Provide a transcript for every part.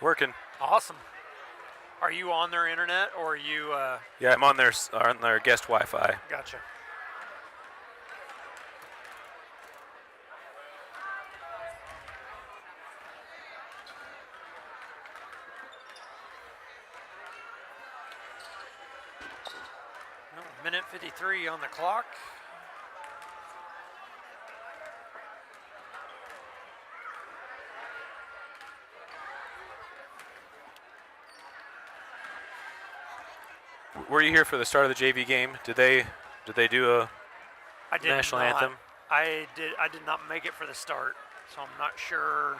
Working. Awesome. Are you on their internet or are you? Yeah, I'm on their guest Wi-Fi. Gotcha. Well, minute 53 on the clock. Were you here for the start of the JV game? Did they do a national anthem? I did not make it for the start, so I'm not sure.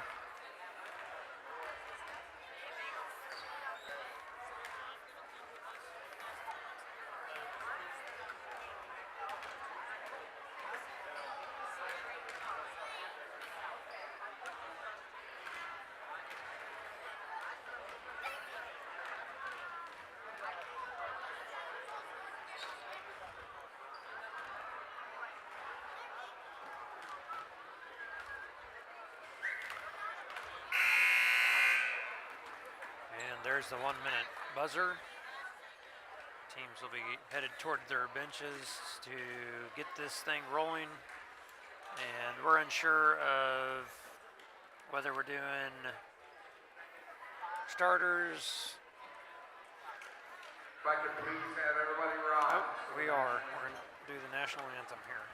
And there's the 1 minute buzzer. Teams will be headed toward their benches to get this thing rolling. And we're unsure of whether we're doing starters. If I could please have everybody rise. Oh, we are. We're going to do the national anthem here.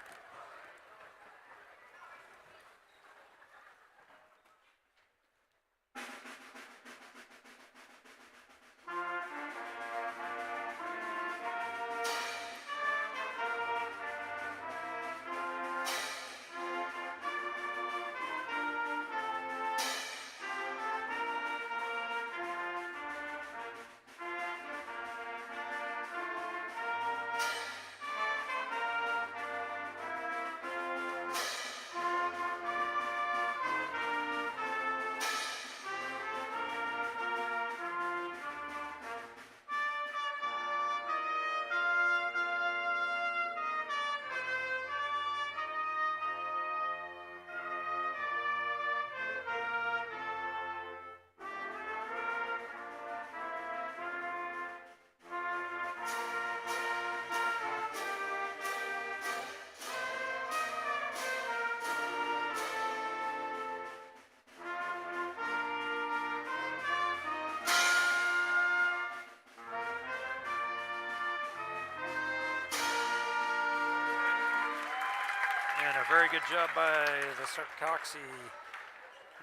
And a very good job by the Sarcoxie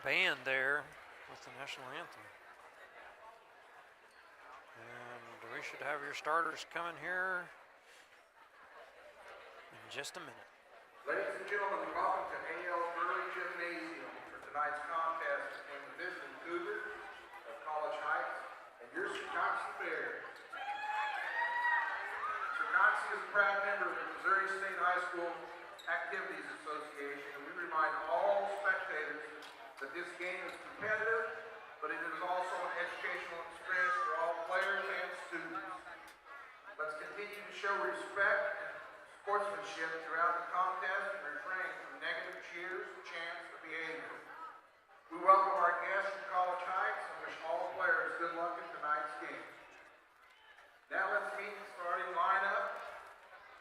band there with the national anthem. And we should have your starters coming here in just a minute. Ladies and gentlemen, welcome to A.L. Gurley Gymnasium for tonight's contest between the visiting Cougars of College Heights and your Sarcoxie Bears. Sarcoxie is a proud member of the Missouri State High School Activities Association, and we remind all spectators that this game is competitive, but it is also an educational experience for all players and students. Let's continue to show respect and sportsmanship throughout the contest and refrain from negative cheers, chants, or behavior. We welcome our guests from College Heights and wish all players good luck in tonight's game. Now let's meet the starting lineup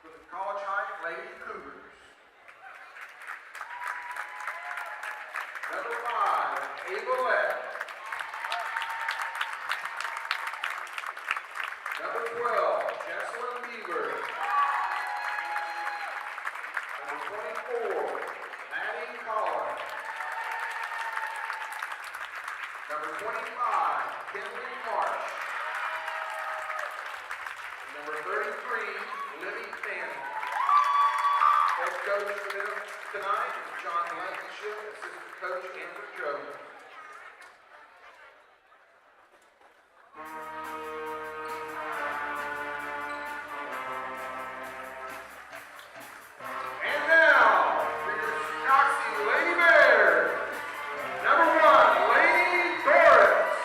with the College Heights Lady Cougars. Number 5, Ava Lett. Number 12, Jesselyn Bieber. Number 24, Maddie Collins. Number 25, Kinley Marsh. Number 33, Libby Fanning. Head coach for them tonight is John Blankenship, assistant coach Andrew Jones. And now, for your Sarcoxie Lady Bears, number 1, Lady Doris.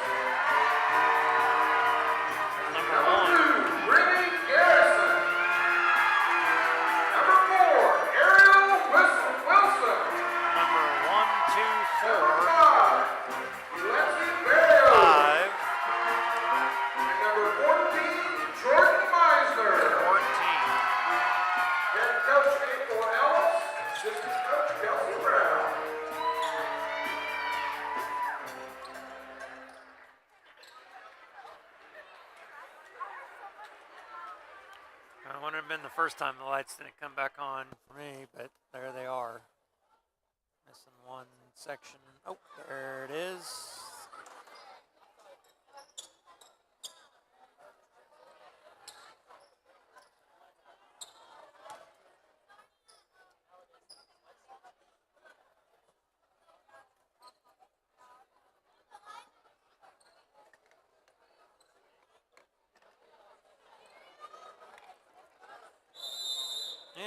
Number 2, Brittany Garrison. Number 4, Ariel Wilson. Number 1, 2, 4. Number 5, Alexi Barrios. have been the first time the lights didn't come back on for me, but there they are. Missing one section. Oh, there it is.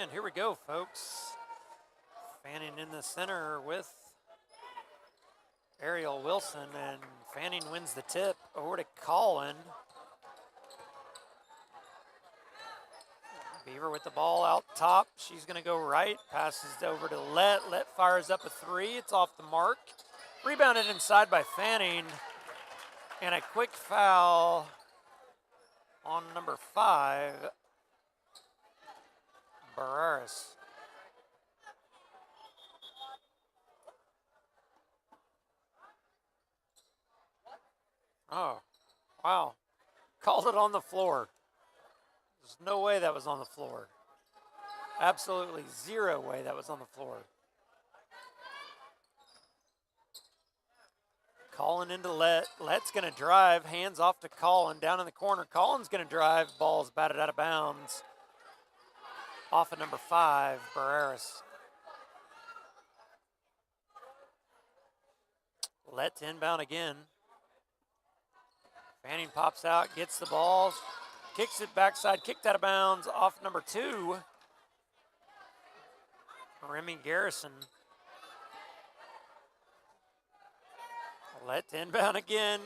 And here we go, folks. Fanning in the center with Ariel Wilson, and Fanning wins the tip over to Colin. Beaver with the ball out top. She's going to go right. Passes over to Let. Let fires up a three. It's off the mark. Rebounded inside by Fanning. And a quick foul on number 5, Barreras. Oh, wow. Called it on the floor. There's no way that was on the floor. Absolutely zero way that was on the floor. Colin into Let. Let's going to drive. Hands off to Colin down in the corner. Colin's going to drive. Ball's batted out of bounds. Off of number 5, Barreras. Let to inbound again. Fanning pops out, gets the ball, kicks it backside, kicked out of bounds off number 2, Remy Garrison. Let to inbound again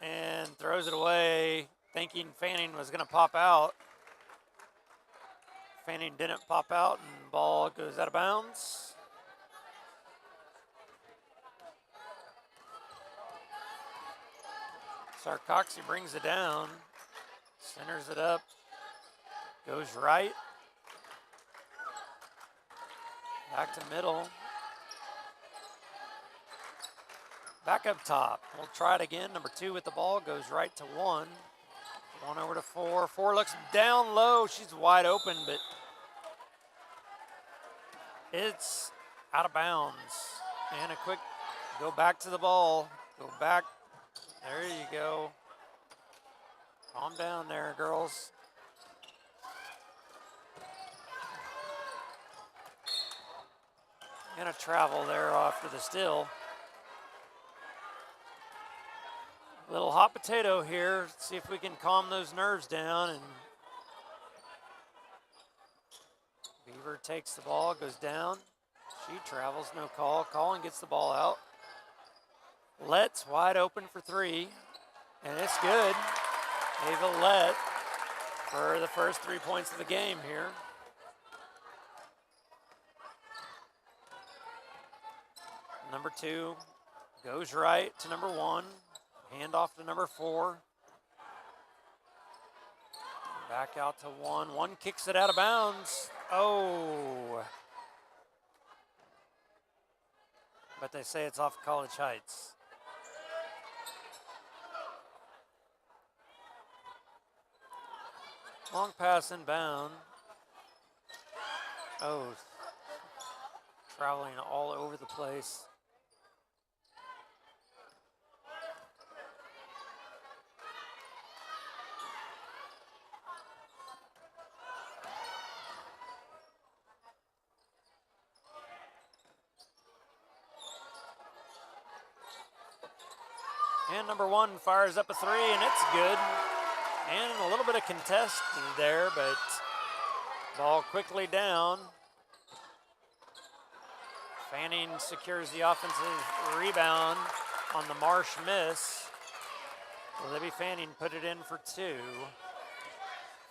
and throws it away, thinking Fanning was going to pop out. Fanning didn't pop out, and ball goes out of bounds. Sarcoxie brings it down, centers it up, goes right, back to middle, back up top. We'll try it again. Number 2 with the ball, goes right to 1. 1 over to 4. 4 looks down low. She's wide open, but it's out of bounds. And a quick go back to the ball. Go back. There you go. Calm down there, girls. Gonna travel there after the steal. Little hot potato here. See if we can calm those nerves down. And Beaver takes the ball, goes down. She travels, no call. Colin gets the ball out. Let's wide open for 3, and it's good. Ava Let for the first 3 points of the game here. Number 2 goes right to number 1. Hand off to number 4. Back out to 1. 1 kicks it out of bounds. Oh. But they say it's off College Heights. Long pass inbound. Oh, traveling all over the place. And number 1 fires up a 3, and it's good. And a little bit of contest there, but ball quickly down. Fanning secures the offensive rebound on the Marsh miss. Libby Fanning put it in for 2.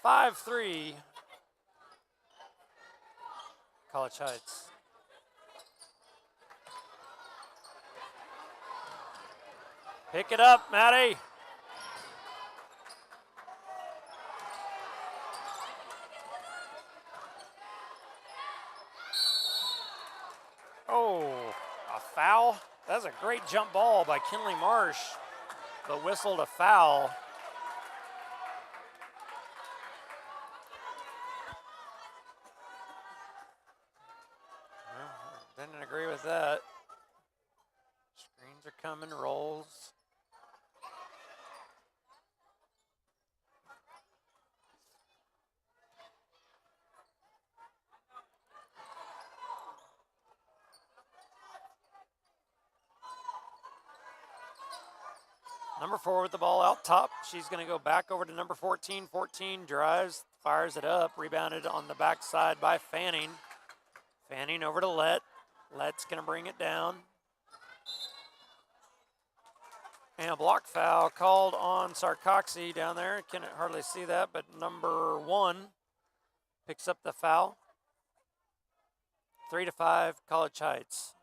5-3. College Heights. Pick it up, Maddie. Oh, a foul. That's a great jump ball by Kinley Marsh, but whistled a foul. Inbounds are coming, rolls. Number 4 with the ball out top. She's going to go back over to number 14. 14 drives, fires it up, rebounded on the backside by Fanning. Fanning over to Let. Let's going to bring it down. And a block foul called on Sarcoxie down there. Can't hardly see that, but number 1 picks up the foul. 3-5, College Heights.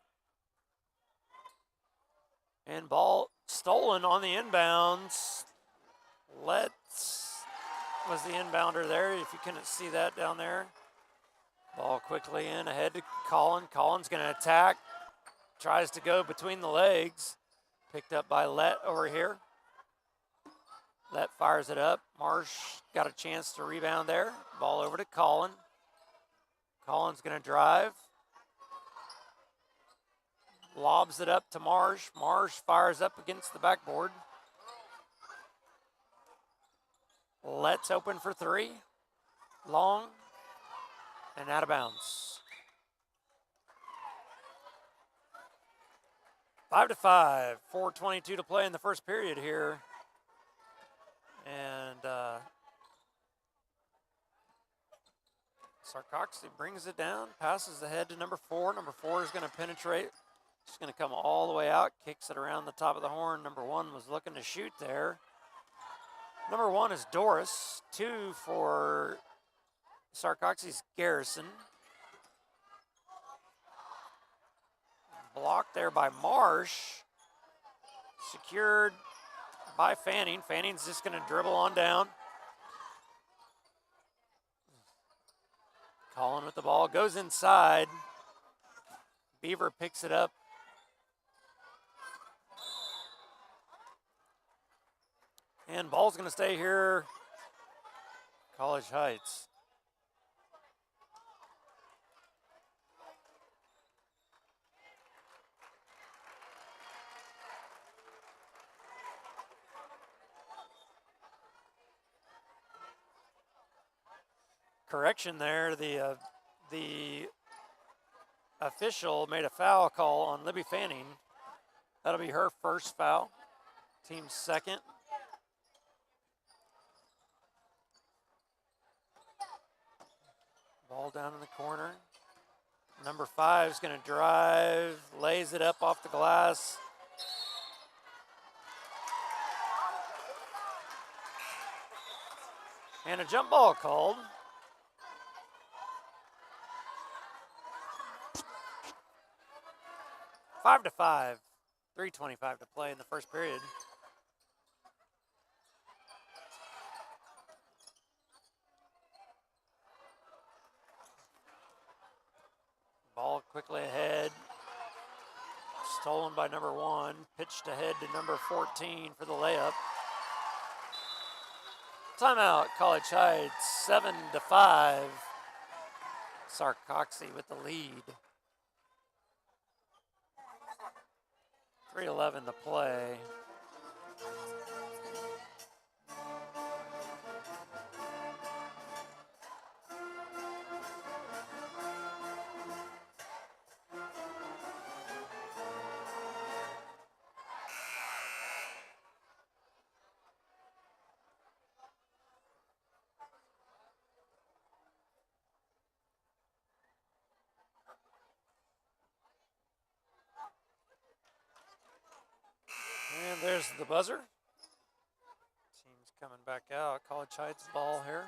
And ball stolen on the inbounds. Let's was the inbounder there, if you couldn't see that down there. Ball quickly in, ahead to Collin. Collin's going to attack. Tries to go between the legs. Picked up by Let over here. Let fires it up. Marsh got a chance to rebound there. Ball over to Collin. Collin's going to drive. Lobs it up to Marsh. Marsh fires up against the backboard. Let's open for 3. Long and out of bounds. 5-5. 4:22 to play in the first period here. And Sarcoxie brings it down, passes ahead to number 4. Number 4 is going to penetrate. She's going to come all the way out, kicks it around the top of the horn. Number 1 was looking to shoot there. Number 1 is Doris. 2 for Sarcoxie's Garrison. Blocked there by Marsh. Secured by Fanning. Fanning's just going to dribble on down. Collin with the ball, goes inside. Beaver picks it up. And ball's going to stay here, College Heights. Correction there, the official made a foul call on Libby Fanning. That'll be her first foul, team's second. Ball down in the corner. Number 5 is going to drive, lays it up off the glass. And a jump ball called. Five to 5. 3:25 to play in the first period. Ball quickly ahead. Stolen by number 1. Pitched ahead to number 14 for the layup. Timeout, College Heights, 7-5. Sarcoxie with the lead. 3:11 to play. And there's the buzzer. Team's coming back out. College Heights ball here.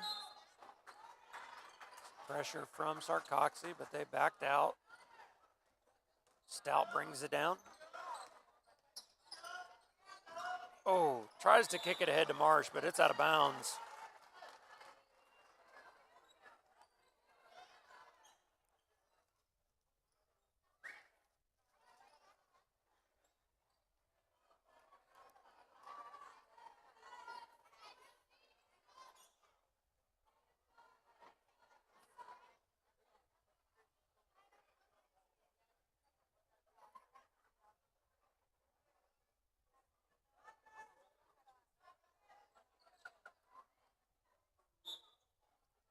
Pressure from Sarcoxie, but they backed out. Stout brings it down. Oh, tries to kick it ahead to Marsh, but it's out of bounds.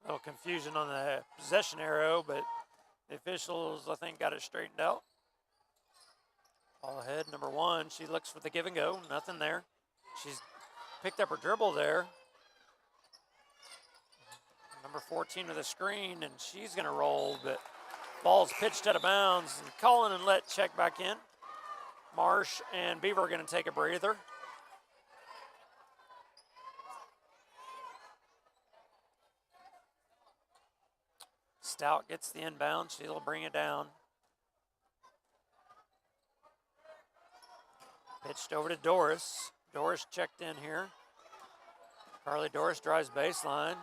A little confusion on the possession arrow, but the officials, I think, got it straightened out. Ball ahead, number 1. She looks for the give and go. Nothing there. She's picked up her dribble there. Number 14 with a screen, and she's going to roll, but ball's pitched out of bounds. And Cullen and Lett check back in. Marsh and Beaver are going to take a breather. Stout gets the inbound. She'll bring it down. Pitched over to Doris. Doris checked in here. Carly Doris drives baseline.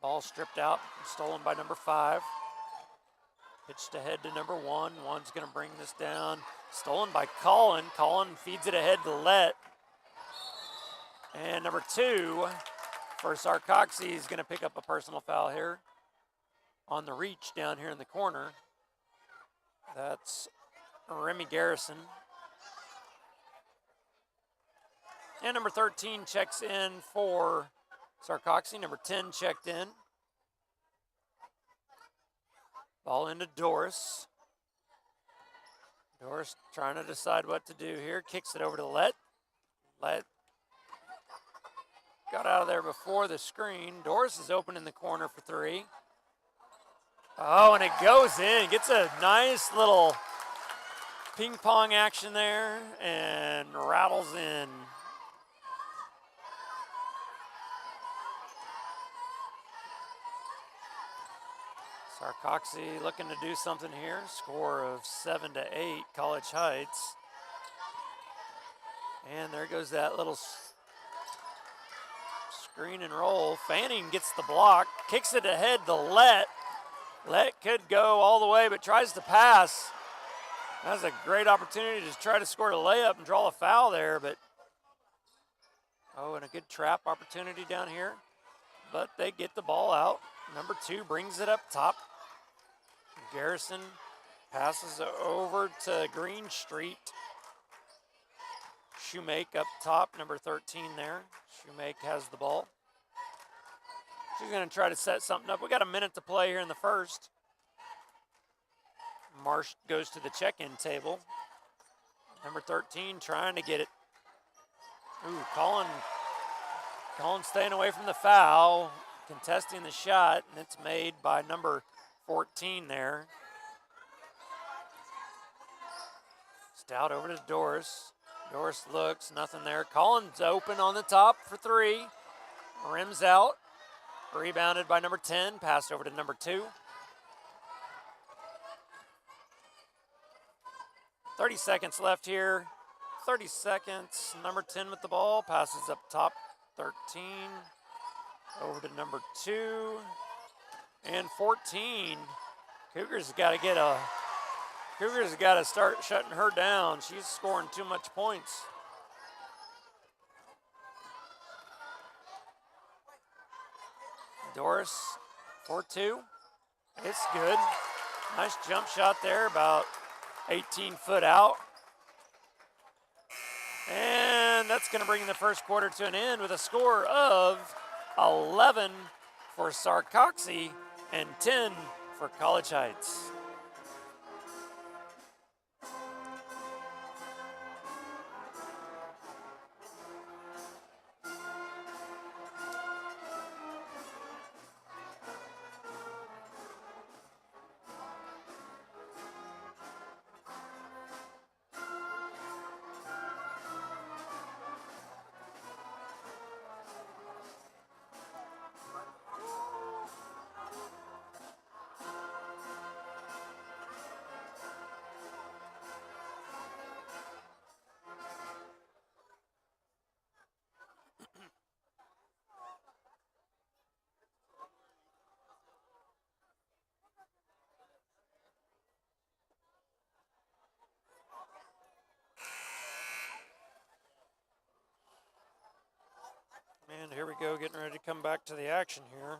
Ball stripped out, stolen by number 5. Pitched ahead to number 1. 1's going to bring this down. Stolen by Colin. Colin feeds it ahead to Lett. And number 2 for Sarcoxie is going to pick up a personal foul here on the reach down here in the corner. That's Remy Garrison. And number 13 checks in for Sarcoxie. Number 10 checked in. Ball into Doris. Doris trying to decide what to do here. Kicks it over to Lett. Lett got out of there before the screen. Doris is open in the corner for 3. Oh, and it goes in. Gets a nice little ping pong action there and rattles in. Sarcoxie looking to do something here. Score of 7-8, College Heights. And there goes that little screen and roll. Fanning gets the block, kicks it ahead to Lett. Lett could go all the way, but tries to pass. That's a great opportunity to try to score a layup and draw a foul there, but oh, and a good trap opportunity down here. But they get the ball out. Number 2 brings it up top. Garrison passes over to Green Street. Shoemake up top, number 13 there. Shoemake has the ball. She's going to try to set something up. We got a minute to play here in the first. Marsh goes to the check-in table. Number 13 trying to get it. Ooh, Colin staying away from the foul, contesting the shot, and it's made by number 14 there. Stout over to Doris. Doris looks, nothing there. Collins open on the top for 3. Rims out. Rebounded by number 10. Passed over to number 2. 30 seconds left here. 30 seconds. Number 10 with the ball. Passes up top. 13. Over to number 2. And 14. Cougars got to start shutting her down. She's scoring too much points. Doris, 4-2. It's good. Nice jump shot there, about 18 foot out. And that's going to bring the first quarter to an end with a score of 11 for Sarcoxie and 10 for College Heights. And here we go, getting ready to come back to the action here.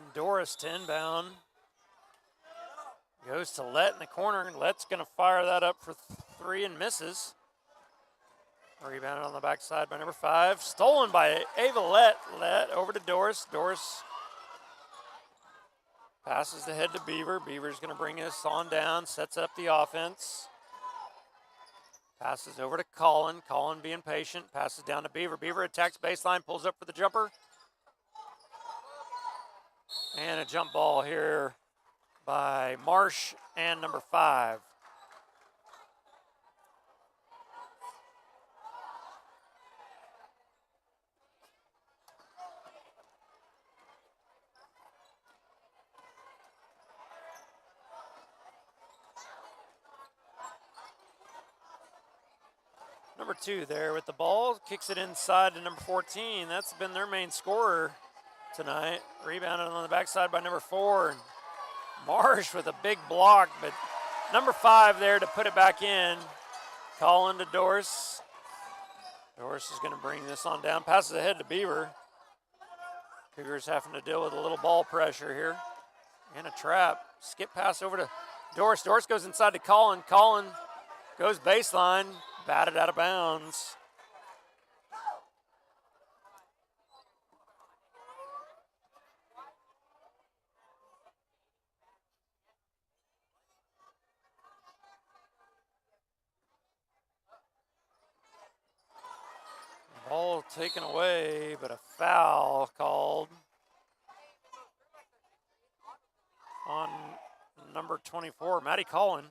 And Doris to inbound. Goes to Lett in the corner. Lett's going to fire that up for 3 and misses. Rebounded on the backside by number 5. Stolen by Ava Lett. Lett over to Doris. Doris passes the head to Beaver. Beaver's going to bring this on down. Sets up the offense. Passes over to Colin. Colin being patient. Passes down to Beaver. Beaver attacks baseline. Pulls up for the jumper. And a jump ball here by Marsh and number 5. Number 2 there with the ball. Kicks it inside to number 14. That's been their main scorer tonight. Rebounded on the backside by number 4. And Marsh with a big block, but number 5 there to put it back in. Colin to Doris. Doris is going to bring this on down. Passes ahead to Beaver. Cougars having to deal with a little ball pressure here. And a trap. Skip pass over to Doris. Doris goes inside to Colin. Colin goes baseline. Batted out of bounds. Ball taken away, but a foul called on number 24, Maddie Collin.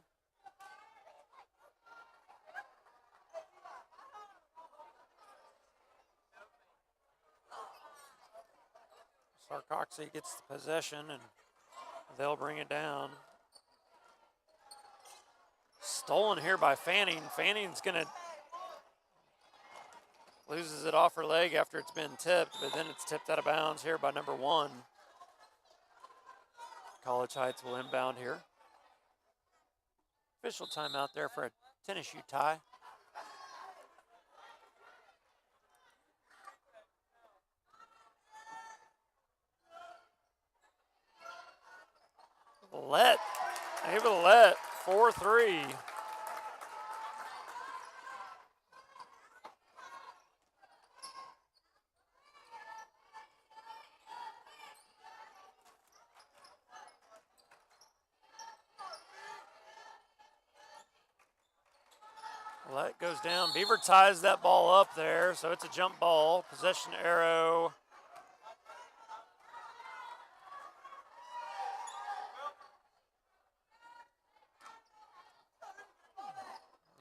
Sarcoxie gets the possession, and they'll bring it down. Stolen here by Fanning. Fanning's going to loses it off her leg after it's been tipped, but then it's tipped out of bounds here by number 1. College Heights will inbound here. Official timeout there for a tennis shoe tie. Lett, able to let 4-3. Lett goes down. Beaver ties that ball up there, so it's a jump ball. Possession arrow.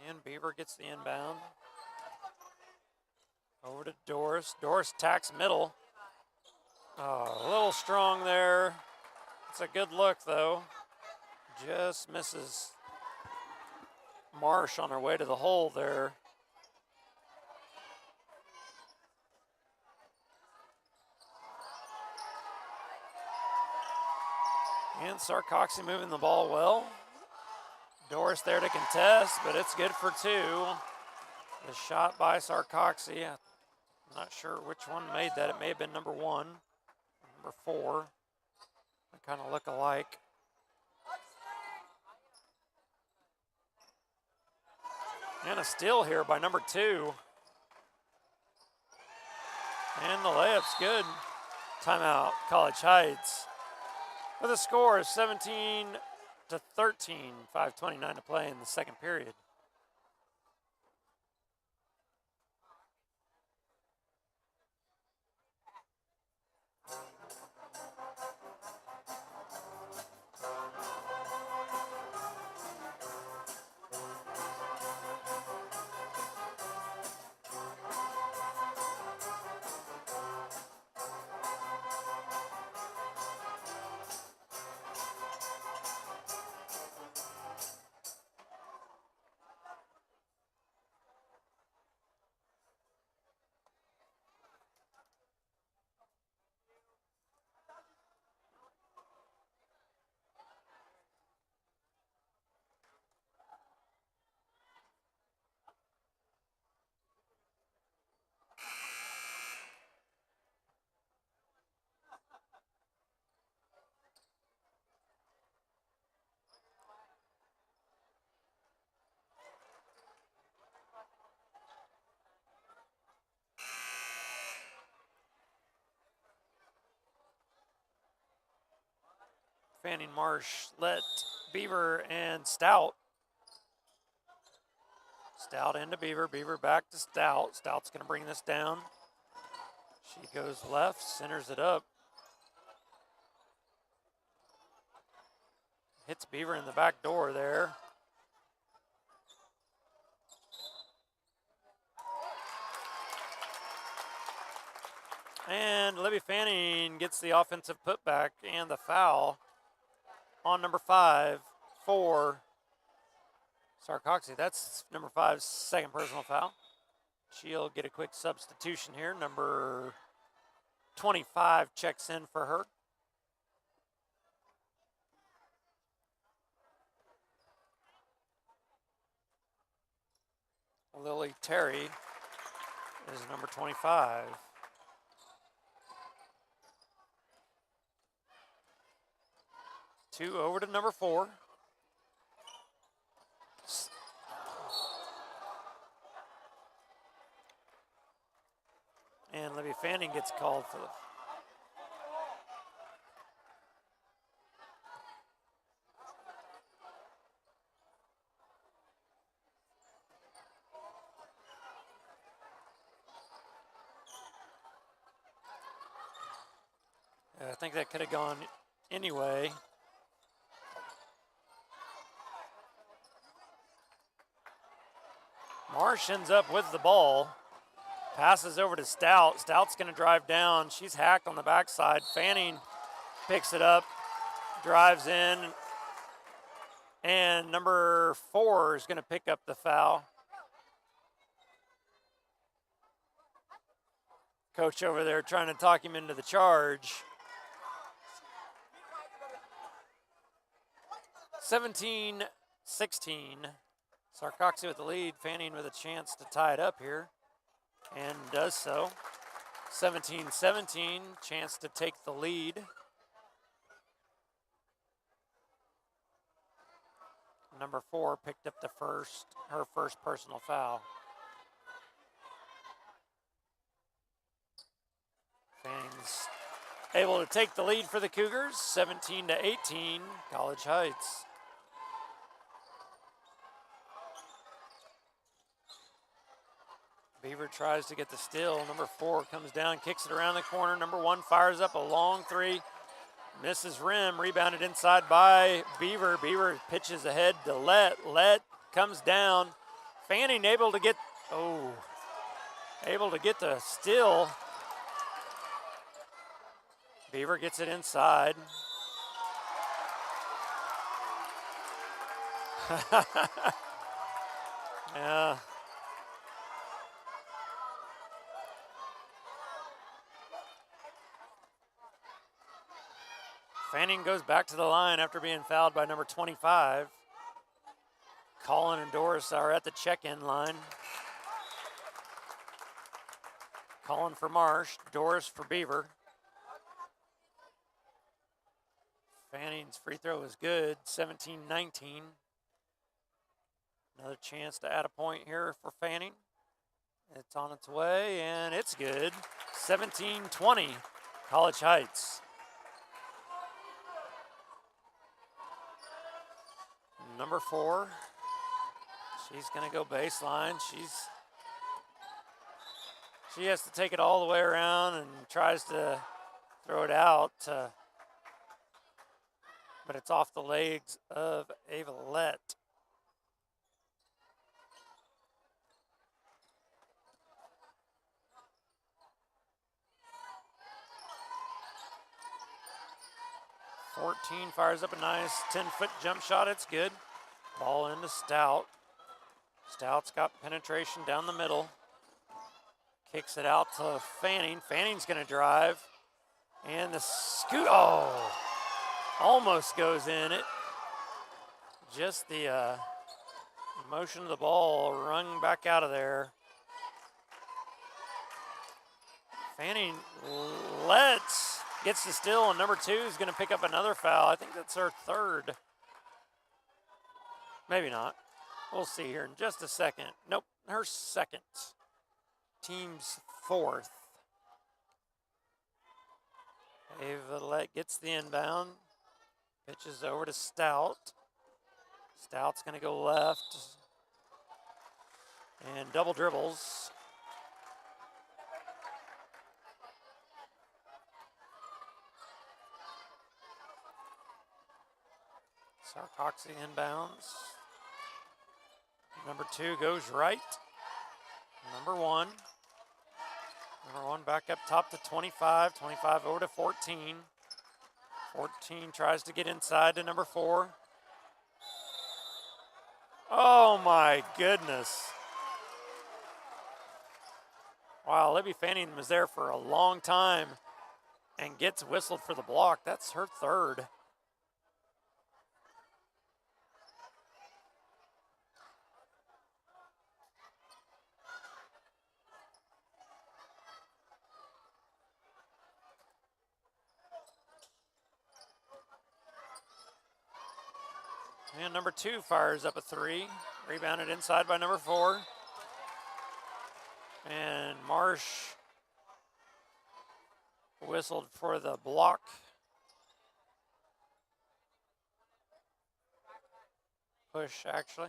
And Beaver gets the inbound. Over to Doris. Doris tacks middle. Oh, a little strong there. It's a good look, though. Just misses Marsh on her way to the hole there. And Sarcoxie moving the ball well. Doris there to contest, but it's good for 2. The shot by Sarcoxie. I'm not sure which one made that. It may have been number 1, number 4. They kind of look alike. And a steal here by number 2. And the layup's good. Timeout, College Heights. With a score of 17-13, 5:29 to play in the second period. Fanning, Marsh, Let, Beaver, and Stout. Stout into Beaver. Beaver back to Stout. Stout's going to bring this down. She goes left, centers it up. Hits Beaver in the back door there. And Libby Fanning gets the offensive putback and the foul on number 5 for Sarcoxie. That's number 5's second personal foul. She'll get a quick substitution here. Number 25 checks in for her. Lily Terry is number 25. Two over to number 4. And Libby Fanning gets called for the I think that could have gone anyway. Marsh ends up with the ball. Passes over to Stout. Stout's going to drive down. She's hacked on the backside. Fanning picks it up, drives in, and number 4 is going to pick up the foul. Coach over there trying to talk him into the charge. 17-16. Sarcoxie with the lead. Fanning with a chance to tie it up here, and does so. 17-17, chance to take the lead. Number 4 picked up her first personal foul. Fanning's able to take the lead for the Cougars, 17-18, College Heights. Beaver tries to get the steal. Number 4 comes down, kicks it around the corner. Number 1 fires up a long 3. Misses rim, rebounded inside by Beaver. Beaver pitches ahead to Let. Let comes down. Fanning able to get the steal. Beaver gets it inside. Yeah. Fanning goes back to the line after being fouled by number 25. Colin and Doris are at the check-in line. Colin for Marsh, Doris for Beaver. Fanning's free throw is good, 17-19. Another chance to add a point here for Fanning. It's on its way, and it's good. 17-20, College Heights. Number 4, she's going to go baseline. She has to take it all the way around and tries to throw it out, but it's off the legs of Ava Let. Fires up a nice 10-foot jump shot. It's good. Ball into Stout. Stout's got penetration down the middle. Kicks it out to Fanning. Fanning's going to drive. And the scoot. Oh! Almost goes in it. Just the motion of the ball rung back out of there. Fanning gets the steal, and number 2 is going to pick up another foul. I think that's her third. Maybe not. We'll see here in just a second. Nope, her second. Team's 4th. Ava Let gets the inbound. Pitches over to Stout. Stout's going to go left. And double dribbles. Sarcoxie inbounds. Number 2 goes right. Number 1. Number 1 back up top to 25. 25 over to 14. 14 tries to get inside to number 4. Oh my goodness. Wow, Libby Fanning was there for a long time and gets whistled for the block. That's her third. And number 2 fires up a 3. Rebounded inside by number 4. And Marsh whistled for the block. Push, actually.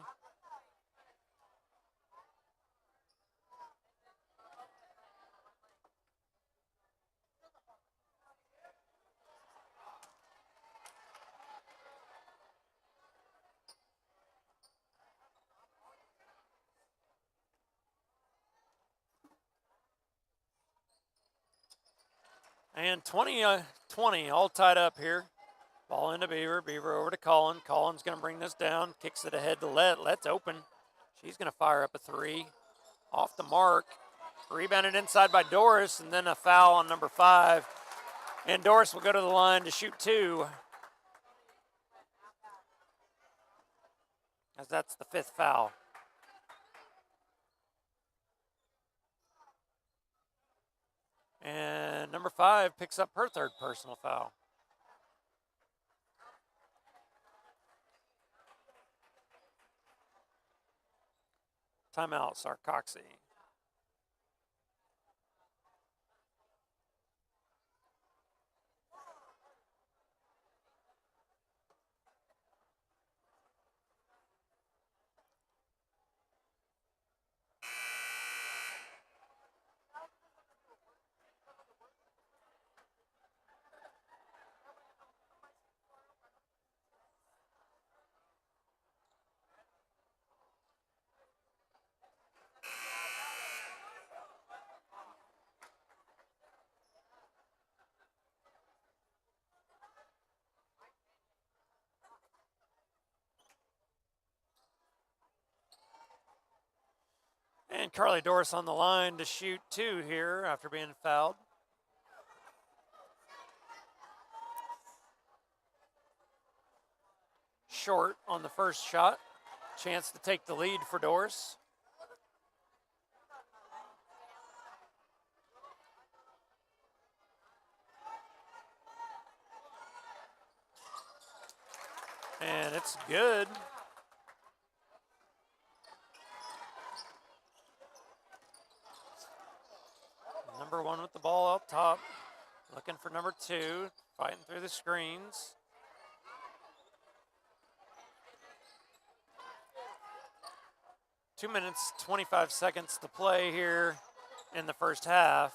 And 20-20, all tied up here. Ball into Beaver. Beaver over to Collin. Collin's going to bring this down. Kicks it ahead to Let. Let's open. She's going to fire up a 3. Off the mark. Rebounded inside by Doris, and then a foul on number 5. And Doris will go to the line to shoot 2. As that's the 5th foul. And number 5 picks up her 3rd personal foul. Timeout, Sarcoxie. And Carly Doris on the line to shoot 2 here after being fouled. Short on the first shot. Chance to take the lead for Doris. And it's good. Number 1 with the ball up top. Looking for number 2. Fighting through the screens. Two minutes, 25 seconds to play here in the first half.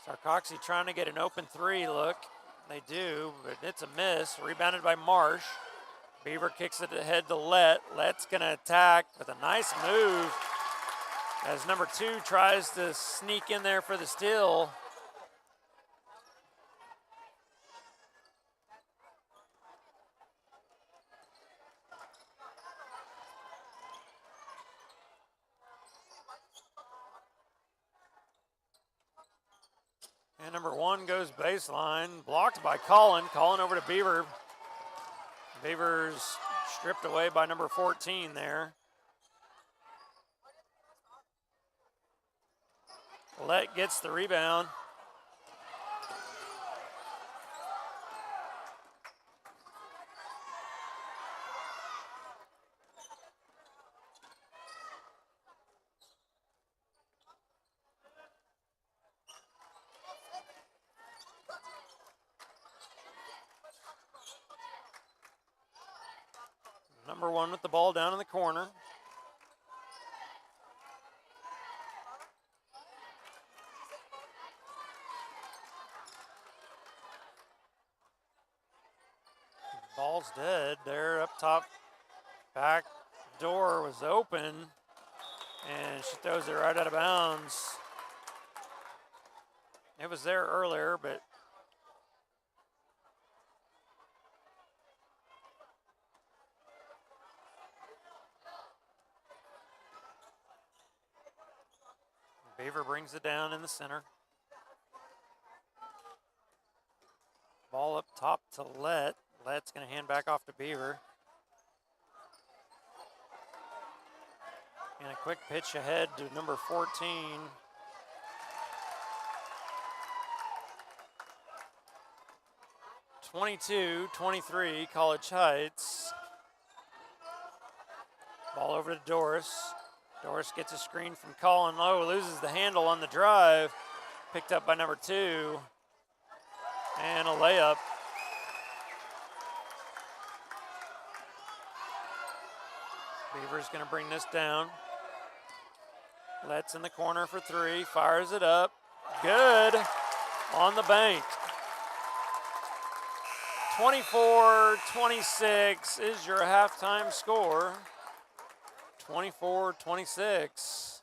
Sarcoxie trying to get an open 3 look. They do, but it's a miss. Rebounded by Marsh. Beaver kicks it ahead to Let. Let's going to attack with a nice move as number 2 tries to sneak in there for the steal. And number 1 goes baseline, blocked by Collin. Collin over to Beaver. Beaver's stripped away by number 14 there. Let gets the rebound. Number 1 with the ball down in the corner. Ball's dead. There up top. Back door was open. And she throws it right out of bounds. It was there earlier, but Beaver brings it down in the center. Ball up top to Let. Let's going to hand back off to Beaver. And a quick pitch ahead to number 14. 22-23, College Heights. Ball over to Doris. Doris gets a screen from Colin Lowe, loses the handle on the drive. Picked up by number 2. And a layup. Beaver's going to bring this down. Let's in the corner for 3, fires it up. Good on the bank. 24-26 is your halftime score. 24-26.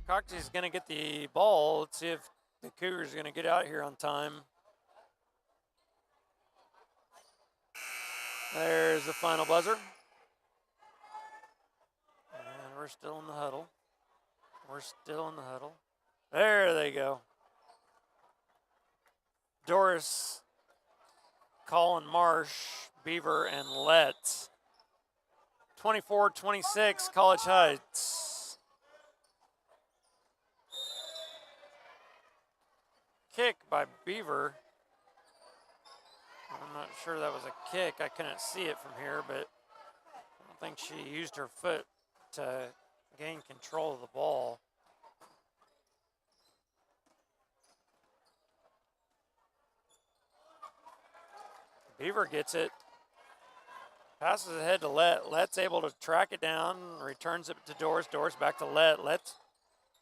Sarcoxie is going to get the ball. Let's see if the Cougars are going to get out here on time. There's the final buzzer. And we're still in the huddle. We're still in the huddle. There they go. Doris, Colin Marsh, Beaver, and Letts. 24-26, College Heights. Kick by Beaver. I'm not sure that was a kick. I couldn't see it from here, but I don't think she used her foot to gain control of the ball. Beaver gets it. Passes ahead to Let. Let's able to track it down. Returns it to Doris. Doris back to Let. Let's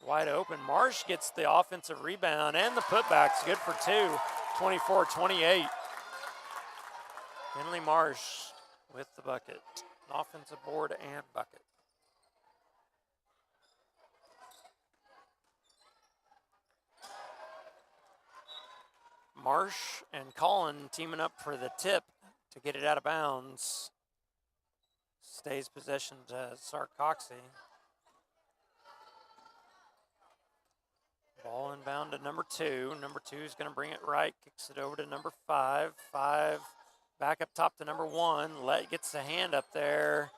wide open. Marsh gets the offensive rebound and the putback's good for two. 24-28. Finley Marsh with the bucket. An offensive board and bucket. Marsh and Colin teaming up for the tip to get it out of bounds. Stays possession to Sarcoxie. Ball inbound to number two. Number two is going to bring it right. Kicks it over to number five. Five back up top to number one. Let gets the hand up there.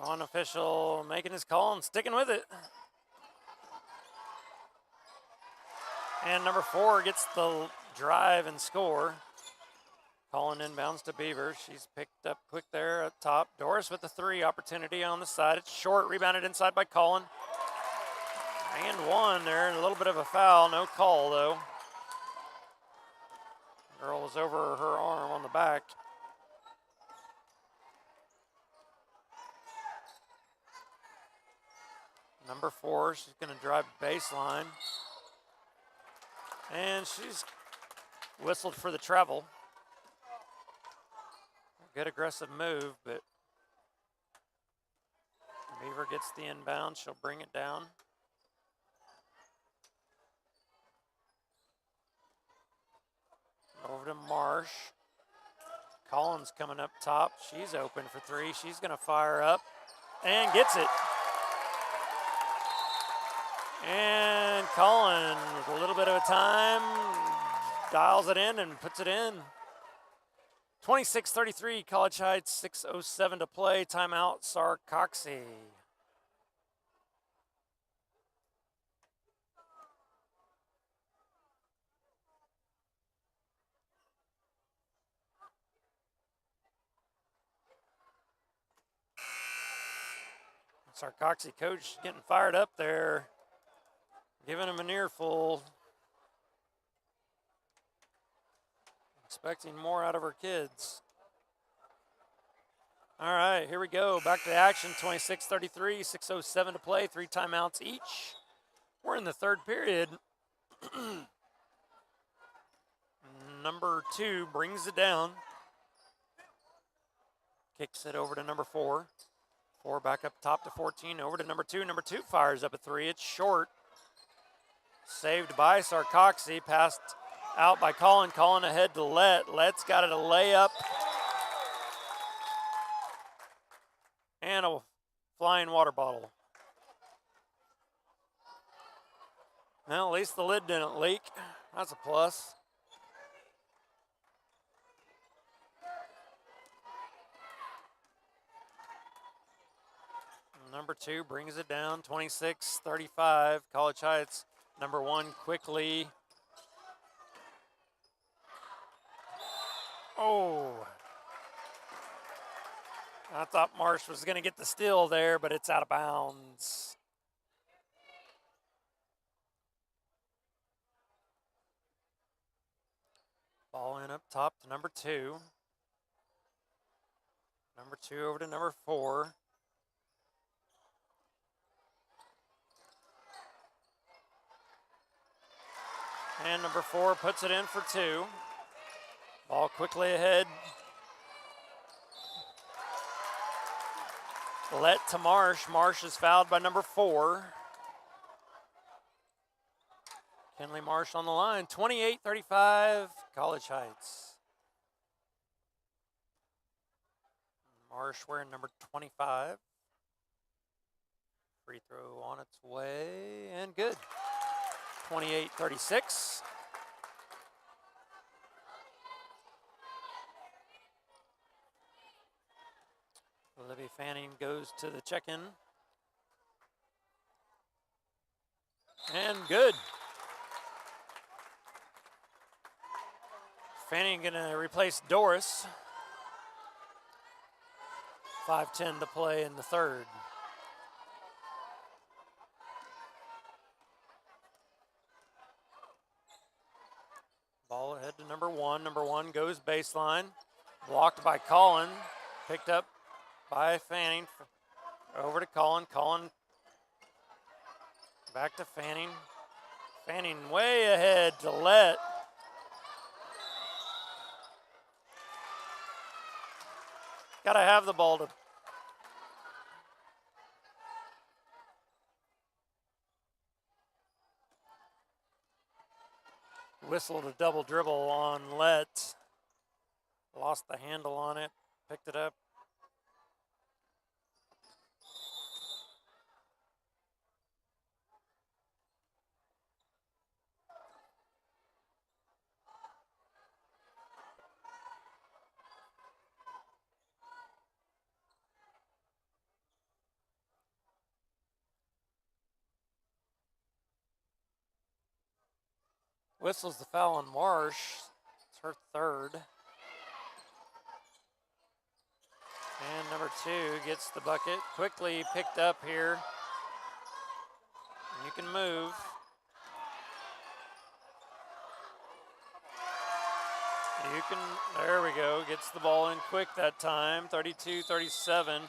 One official making his call and sticking with it. And number four gets the drive and score. Calling inbounds to Beaver. She's picked up quick there up top. Doris with the three opportunity on the side. It's short, rebounded inside by Colin. And one there, a little bit of a foul, no call though. Girl was over her arm on the back. Number four, she's going to drive baseline. And she's whistled for the travel. Good aggressive move, but Beaver gets the inbound. She'll bring it down. Over to Marsh. Collins coming up top. She's open for three. She's going to fire up and gets it. And Colin, with a little bit of a time, dials it in and puts it in. 26-33, College Heights, 6:07 to play. Timeout, Sarcoxie. Sarcoxie coach getting fired up there. Giving him an earful. Expecting more out of her kids. All right, here we go. Back to action. 26-33, 6:07 to play. 3 timeouts each. We're in the third period. Number two brings it down. Kicks it over to number four. Four back up top to 14. Over to number two. Number two fires up a three. It's short. Saved by Sarcoxie, passed out by Colin. Colin ahead to Let. Let's got it a layup. And a flying water bottle. Well, at least the lid didn't leak. That's a plus. Number two brings it down, 26-35, College Heights. Number one quickly. Oh. I thought Marsh was going to get the steal there, but it's out of bounds. Ball in up top to number 2. Number 2 over to number 4. And number 4 puts it in for 2. Ball quickly ahead. Let to Marsh. Marsh is fouled by number 4. Kenley Marsh on the line. 28-35, College Heights. Marsh wearing number 25. Free throw on its way and good. 28-36. Libby Fanning goes to the check-in. And good. Fanning going to replace Doris. 5:10 to play in the third. Ball ahead to number 1. Number 1 goes baseline. Blocked by Collin. Picked up by Fanning. Over to Collin. Collin back to Fanning. Fanning way ahead to Let. Got to have the ball to whistled a double dribble on Let. Lost the handle on it. Picked it up. Whistles the foul on Marsh. It's her third. And number 2 gets the bucket. Quickly picked up here. You can move. You can, there we go. Gets the ball in quick that time. 32-37.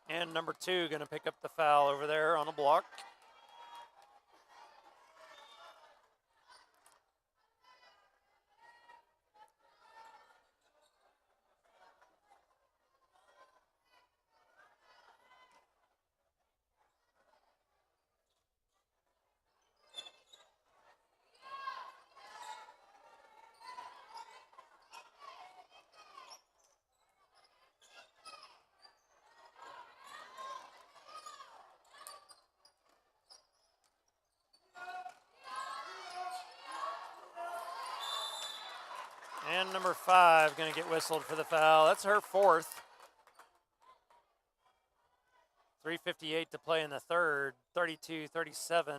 And number 2 going to pick up the foul over there on a block. And number 5 going to get whistled for the foul. That's her fourth. 3:58 to play in the third. 32-37.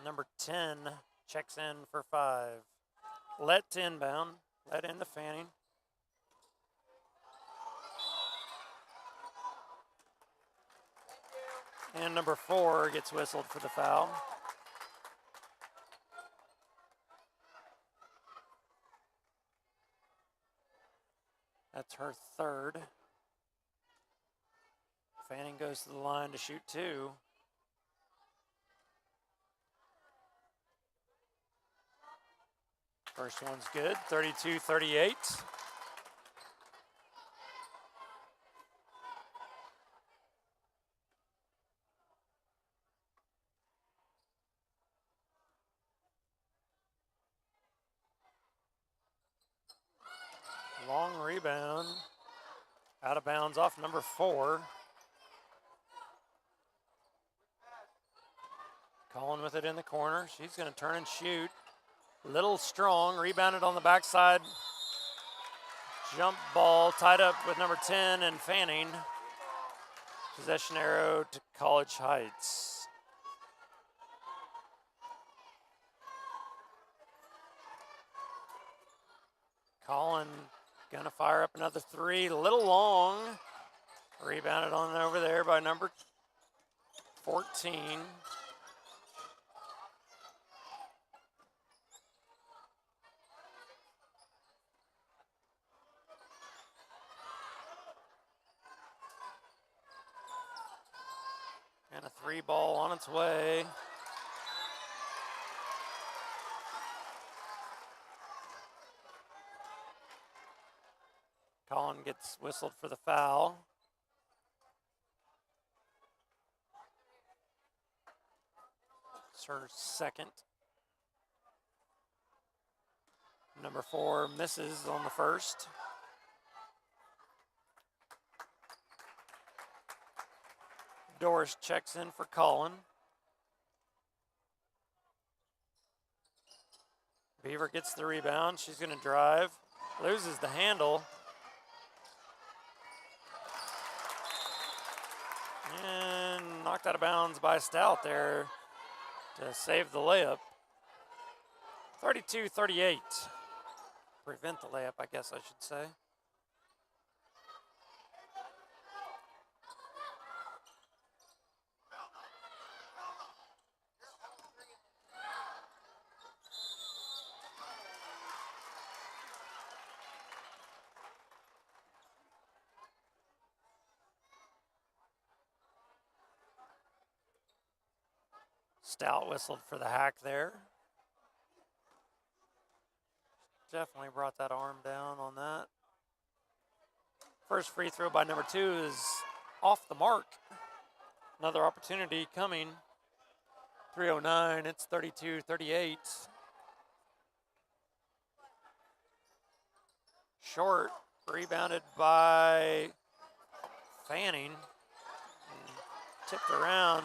Number 10 checks in for 5. Let to inbound. Let in the Fanning. And number 4 gets whistled for the foul. That's her third. Fanning goes to the line to shoot 2. First one's good, 32-38. Long rebound. Out of bounds off number 4. Collin with it in the corner. She's going to turn and shoot. Little strong. Rebounded on the backside. Jump ball tied up with number 10 and Fanning. Possession arrow to College Heights. Collin gonna fire up another three, a little long. Rebounded on over there by number 14. And a three ball on its way. Collin gets whistled for the foul. It's her second. Number 4 misses on the first. Doris checks in for Collin. Beaver gets the rebound. She's going to drive. Loses the handle. And knocked out of bounds by Stout there to save the layup. 32-38. Prevent the layup, I guess I should say. Stout whistled for the hack there. Definitely brought that arm down on that. First free throw by number 2 is off the mark. Another opportunity coming. 3:09, it's 32-38. Short, rebounded by Fanning. And tipped around.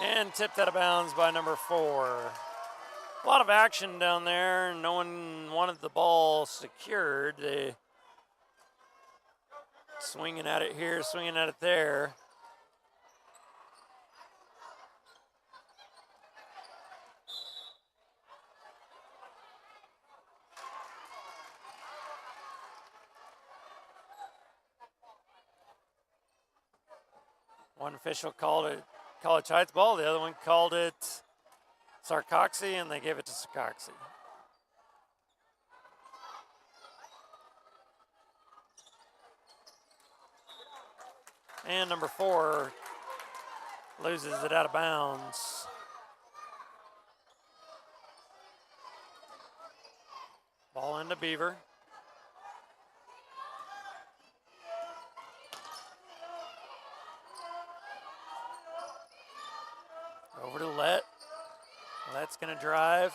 And tipped out of bounds by number 4. A lot of action down there. No one wanted the ball secured. They swinging at it here, swinging at it there. One official called it College Heights ball. The other one called it Sarcoxie, and they gave it to Sarcoxie. And number 4 loses it out of bounds. Ball into Beaver. Over to Let. Let's gonna drive.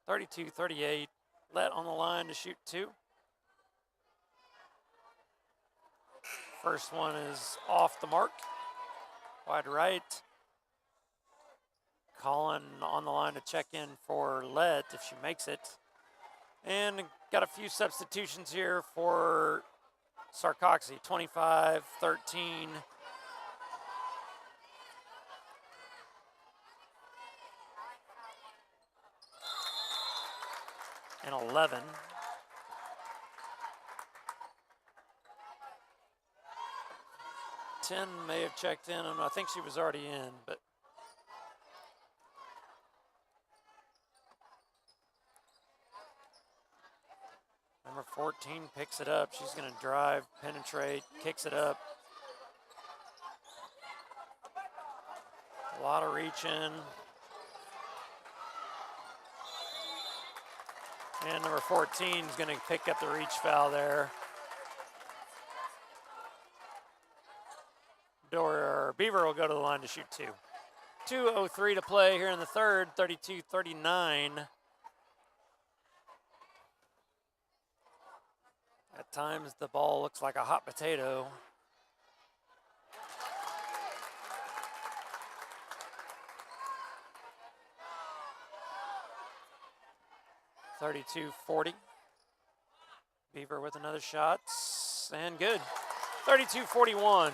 (32-38). Let on the line to shoot 2. First one is off the mark. Wide right. Collin on the line to check in for Let if she makes it. And got a few substitutions here for Sarcoxie. 25-13. And 11. 10 may have checked in, and I think she was already in, but number 14 picks it up. She's going to drive, penetrate, kicks it up. A lot of reaching. And number 14 is going to pick up the reach foul there. Beaver will go to the line to shoot 2. 2:03 to play here in the third, 32-39. At times the ball looks like a hot potato. .32-40. Beaver with another shot, and good. 32-41.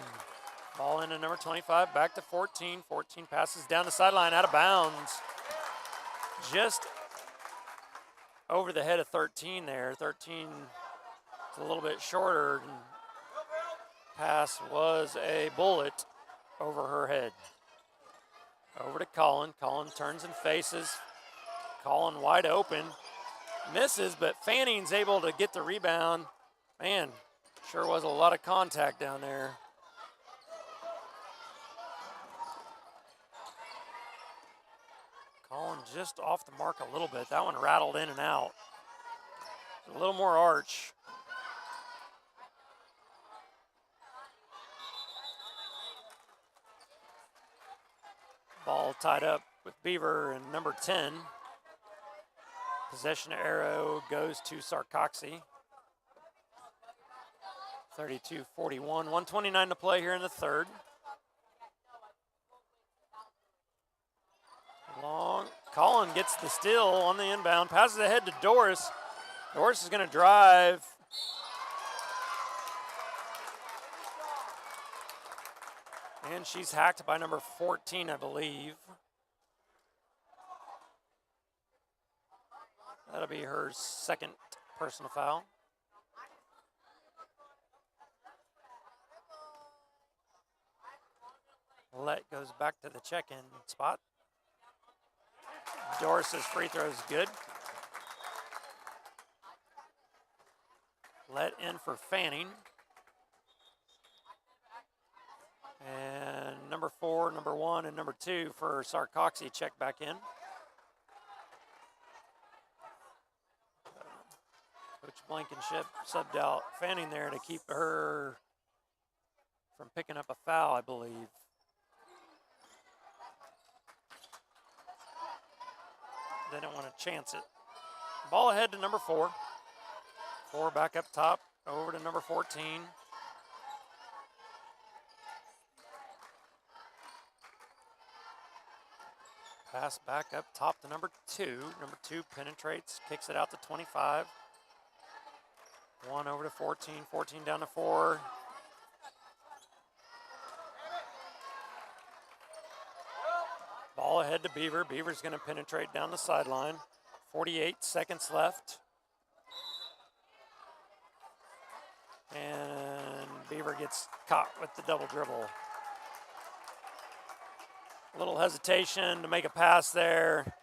Ball into number 25, back to 14. 14 passes down the sideline, out of bounds. Just over the head of 13 there. 13 is a little bit shorter. Pass was a bullet over her head. Over to Colin. Colin turns and faces. Colin wide open. Misses, but Fanning's able to get the rebound. Man, sure was a lot of contact down there. Colin just off the mark a little bit. That one rattled in and out. A little more arch. Ball tied up with Beaver and number 10. Possession arrow goes to Sarcoxie. 32-41, 1:29 to play here in the third. Long, Colin gets the steal on the inbound, passes ahead to Doris. Doris is going to drive. And she's hacked by number 14, I believe. That'll be her second personal foul. Let goes back to the check-in spot. Doris's free throw is good. Let in for Fanning. And number 4, number 1, and number 2 for Sarcoxie check back in. Coach Blankenship subbed out Fanning there to keep her from picking up a foul, I believe. They don't want to chance it. Ball ahead to number 4. 4 back up top, over to number 14. Pass back up top to number 2. Number 2 penetrates, kicks it out to 25. 1 over to 14, 14 down to 4. Ball ahead to Beaver. Beaver's going to penetrate down the sideline. 48 seconds left. And Beaver gets caught with the double dribble. A little hesitation to make a pass there.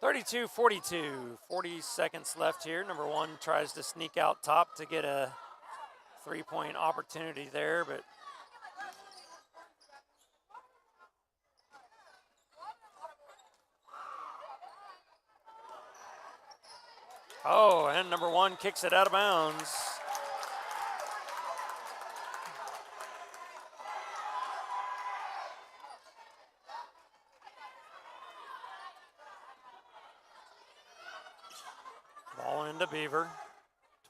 .32-42, 40 seconds left here. Number 1 tries to sneak out top to get a three-point opportunity there, but oh, and number 1 kicks it out of bounds. Ball into Beaver.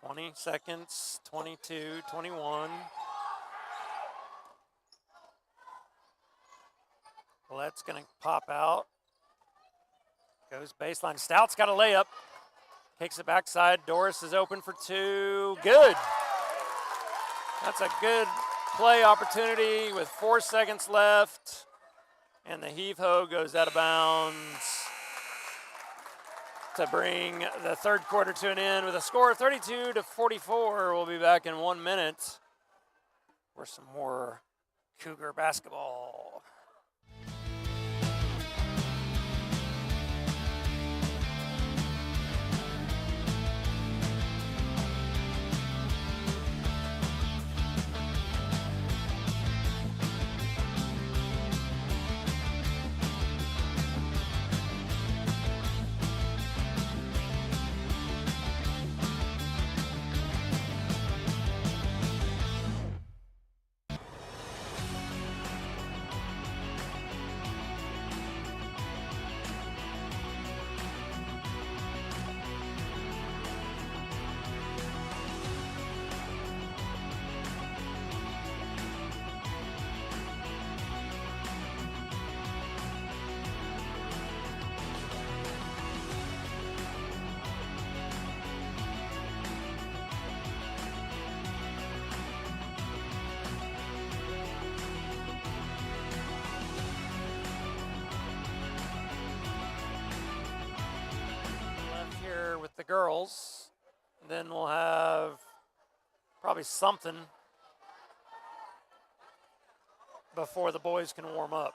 20 seconds, 22, 21. Let's going to pop out. Goes baseline. Stout's got a layup. Kicks it backside. Doris is open for 2. Good. That's a good play opportunity with 4 seconds left. And the heave-ho goes out of bounds to bring the third quarter to an end with a score of 32-44. We'll be back in 1 minute for some more Cougar basketball. girls. Then we'll have probably something before the boys can warm up.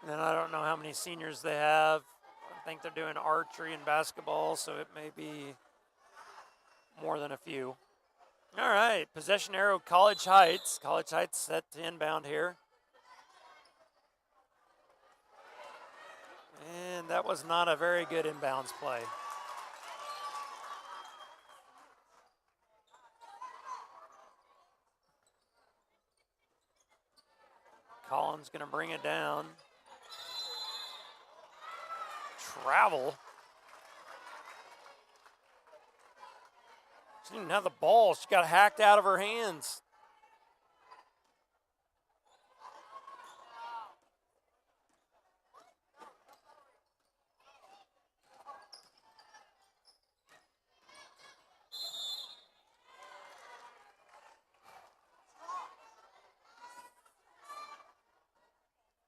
And I don't know how many seniors they have. I think they're doing archery and basketball, so it may be more than a few. All right, possession arrow, College Heights. College Heights set to inbound here. And that was not a very good inbounds play. Collins going to bring it down. Travel. She didn't have the ball. She got hacked out of her hands.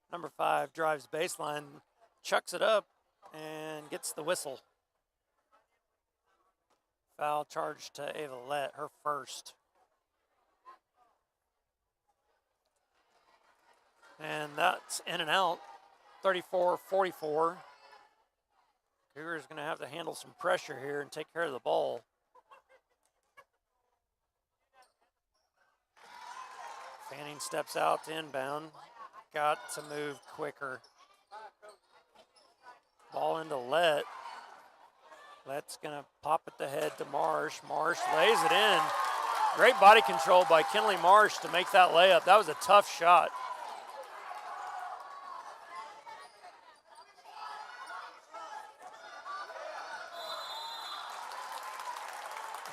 Number 5 drives baseline, chucks it up, and gets the whistle. Foul charge to Ava Lett, her first. And that's in and out, 34-44. Cougars going to have to handle some pressure here and take care of the ball. Fanning steps out to inbound. Got to move quicker. Ball into Lett. Lett's going to pop it to head to Marsh. Marsh lays it in. Great body control by Kinley Marsh to make that layup. That was a tough shot.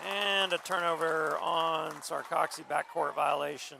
And a turnover on Sarcoxie, backcourt violation.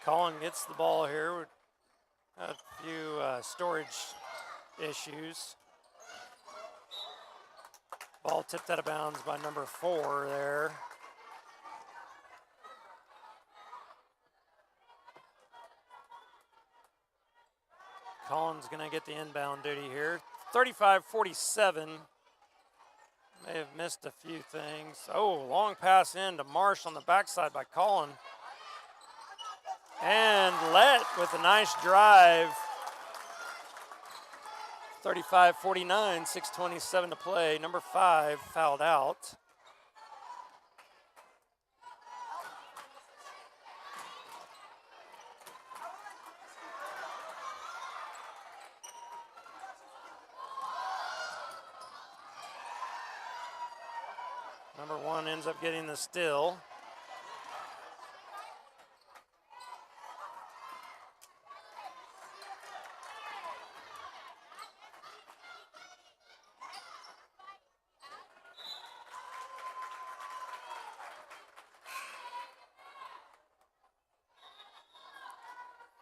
Colin gets the ball here. We've had a few storage issues. Ball tipped out of bounds by number 4 there. Colin's going to get the inbound duty here. 35-47. May have missed a few things. Oh, long pass in to Marsh on the backside by Colin. And Lett with a nice drive. 35-49, 6:27 to play. Number 5 fouled out. Number 1 ends up getting the steal.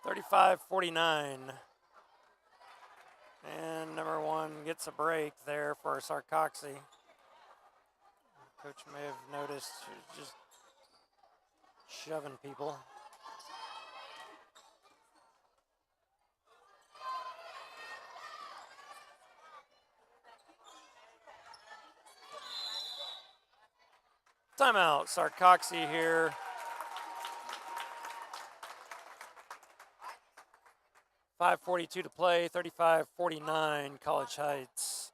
(35-49). And number 1 gets a break there for Sarcoxie. Coach may have noticed just shoving people. Timeout, Sarcoxie here. .5:42 to play, 35-49, College Heights.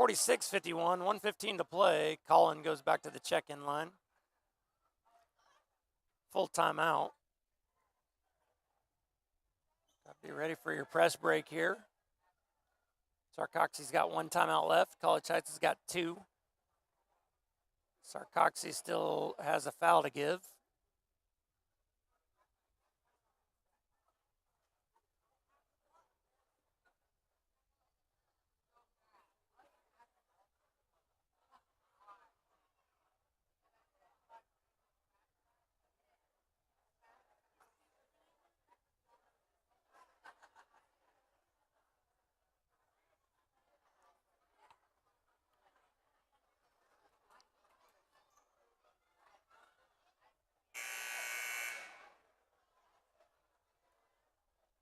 46-51, 1:15 to play. Collin goes back to the check-in line. Full timeout. Got to be ready for your press break here. Sarcoxie's got 1 timeout left. College Heights has got 2. Sarcoxie still has a foul to give.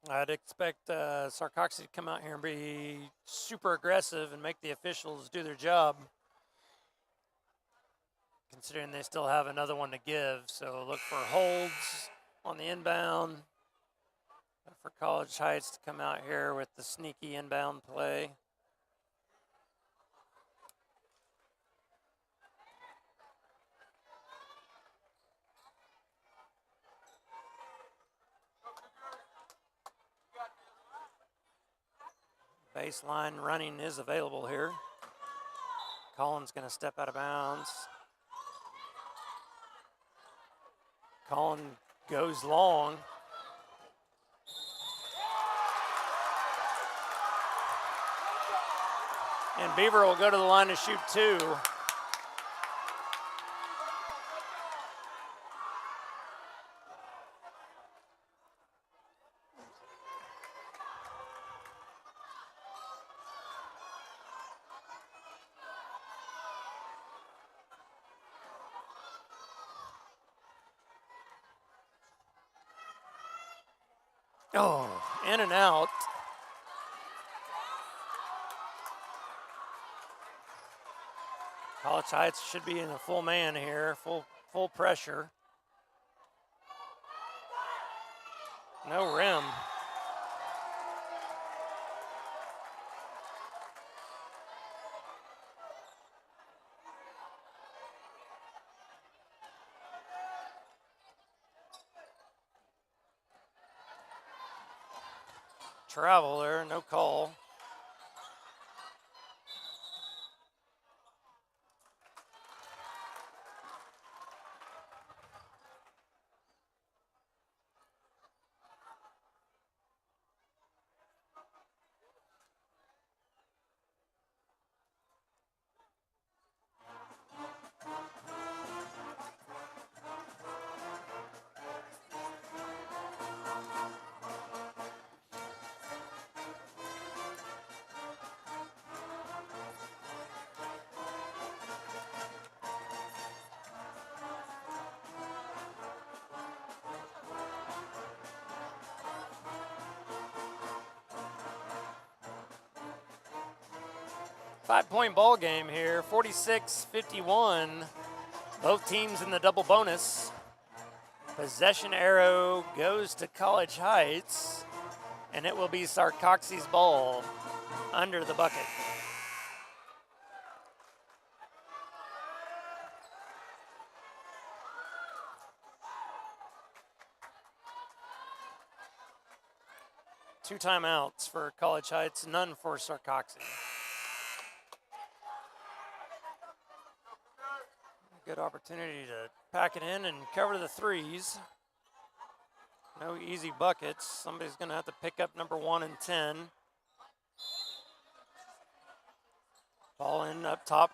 I'd expect Sarcoxie to come out here and be super aggressive and make the officials do their job, considering they still have another one to give. So look for holds on the inbound. Look for College Heights to come out here with the sneaky inbound play. Baseline running is available here. Collin's going to step out of bounds. Collin goes long. And Beaver will go to the line to shoot 2. Oh, in and out. College Heights should be in a full man here, full pressure. No rim. Travel there, no call. Five-point ball game here, 46-51. Both teams in the double bonus. Possession arrow goes to College Heights, and it will be Sarcoxie's ball under the bucket. Two timeouts for College Heights, none for Sarcoxie. Good opportunity to pack it in and cover the threes. No easy buckets. Somebody's going to have to pick up number 1 and 10. Ball in up top.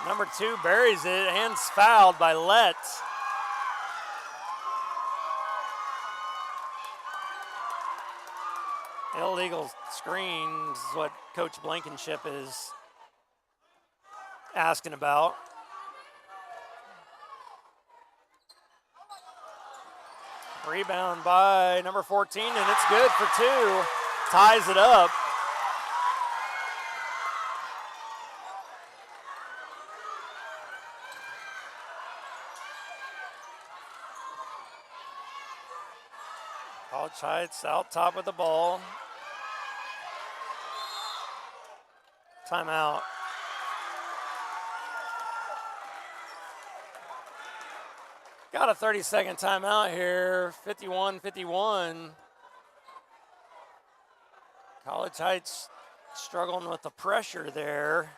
Number 2 buries it, hands fouled by Lett. Illegal screens is what Coach Blankenship is asking about. Rebound by number 14, and it's good for 2. Ties it up. College Heights out top of the ball. Timeout. Got a 30-second timeout here. 51-51. College Heights struggling with the pressure there.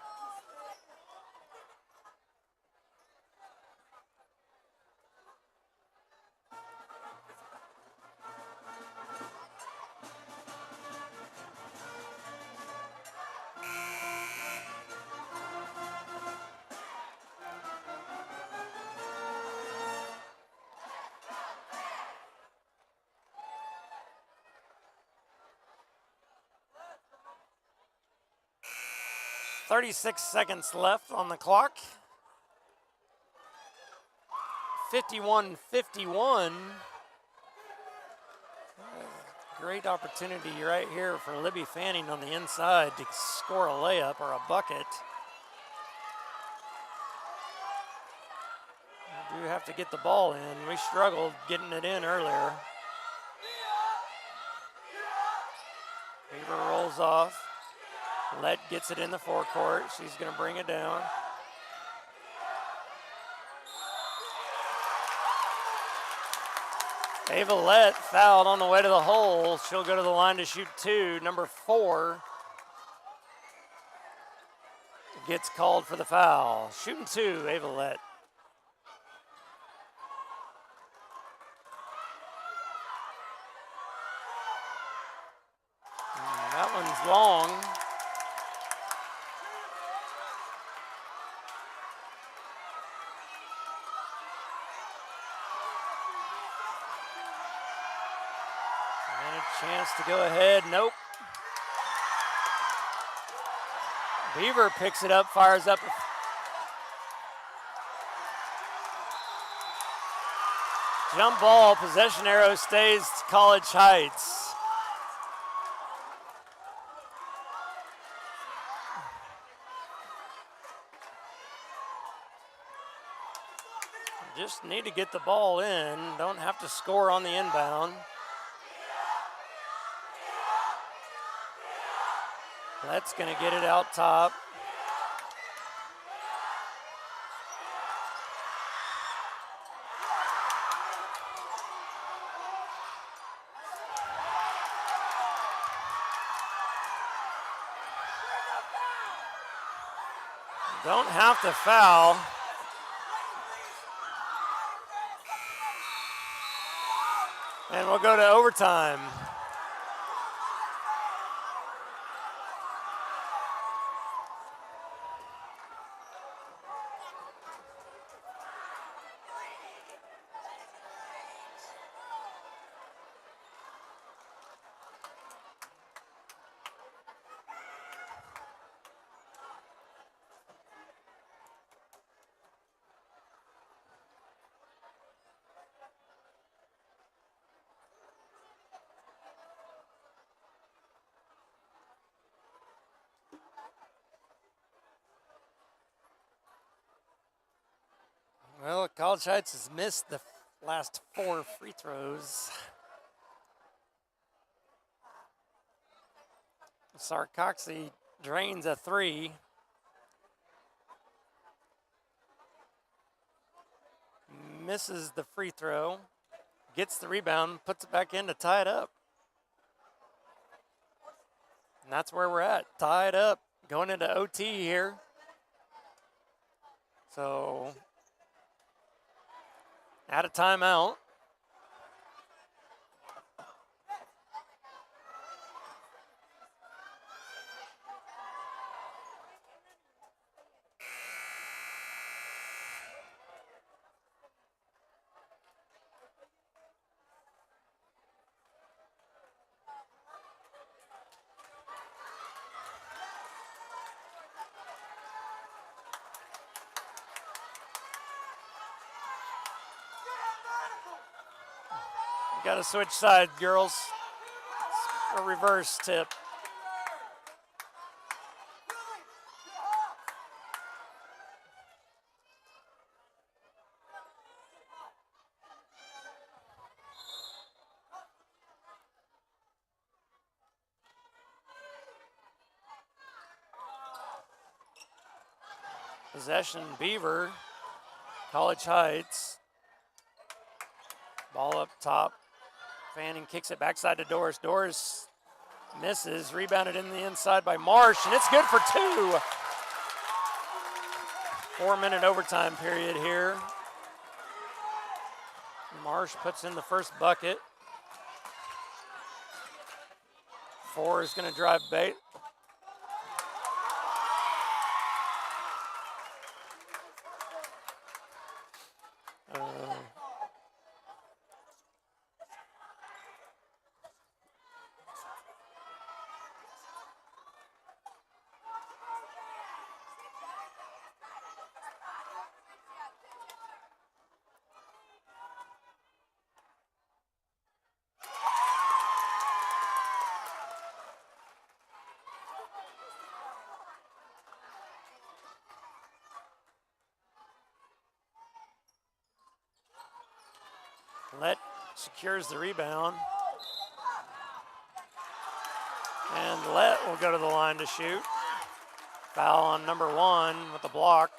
.36 seconds left on the clock. 51-51. Great opportunity right here for Libby Fanning on the inside to score a layup or a bucket. We do have to get the ball in. We struggled getting it in earlier. Weaver rolls off. Lett gets it in the forecourt. She's going to bring it down. Ava Lett fouled on the way to the hole. She'll go to the line to shoot 2. Number 4 gets called for the foul. Shooting 2, Ava Lett. That one's long. Chance to go ahead. Nope. Beaver picks it up, fires up. Jump ball, possession arrow stays to College Heights. Just need to get the ball in. Don't have to score on the inbound. Lett's going to get it out top. Don't have to foul. And we'll go to overtime. Well, College Heights has missed the last 4 free throws. Sarcoxie drains a 3. Misses the free throw. Gets the rebound, puts it back in to tie it up. And that's where we're at, tied up, going into OT here. So, out of timeout. Got to switch side, girls. It's a reverse tip. Possession, Beaver. College Heights. Ball up top. Fanning kicks it backside to Doris. Doris misses. Rebounded in the inside by Marsh, and it's good for 2. 4-minute overtime period here. Marsh puts in the first bucket. 4 is going to drive bait. Let secures the rebound. And Let will go to the line to shoot. Foul on number 1 with the block.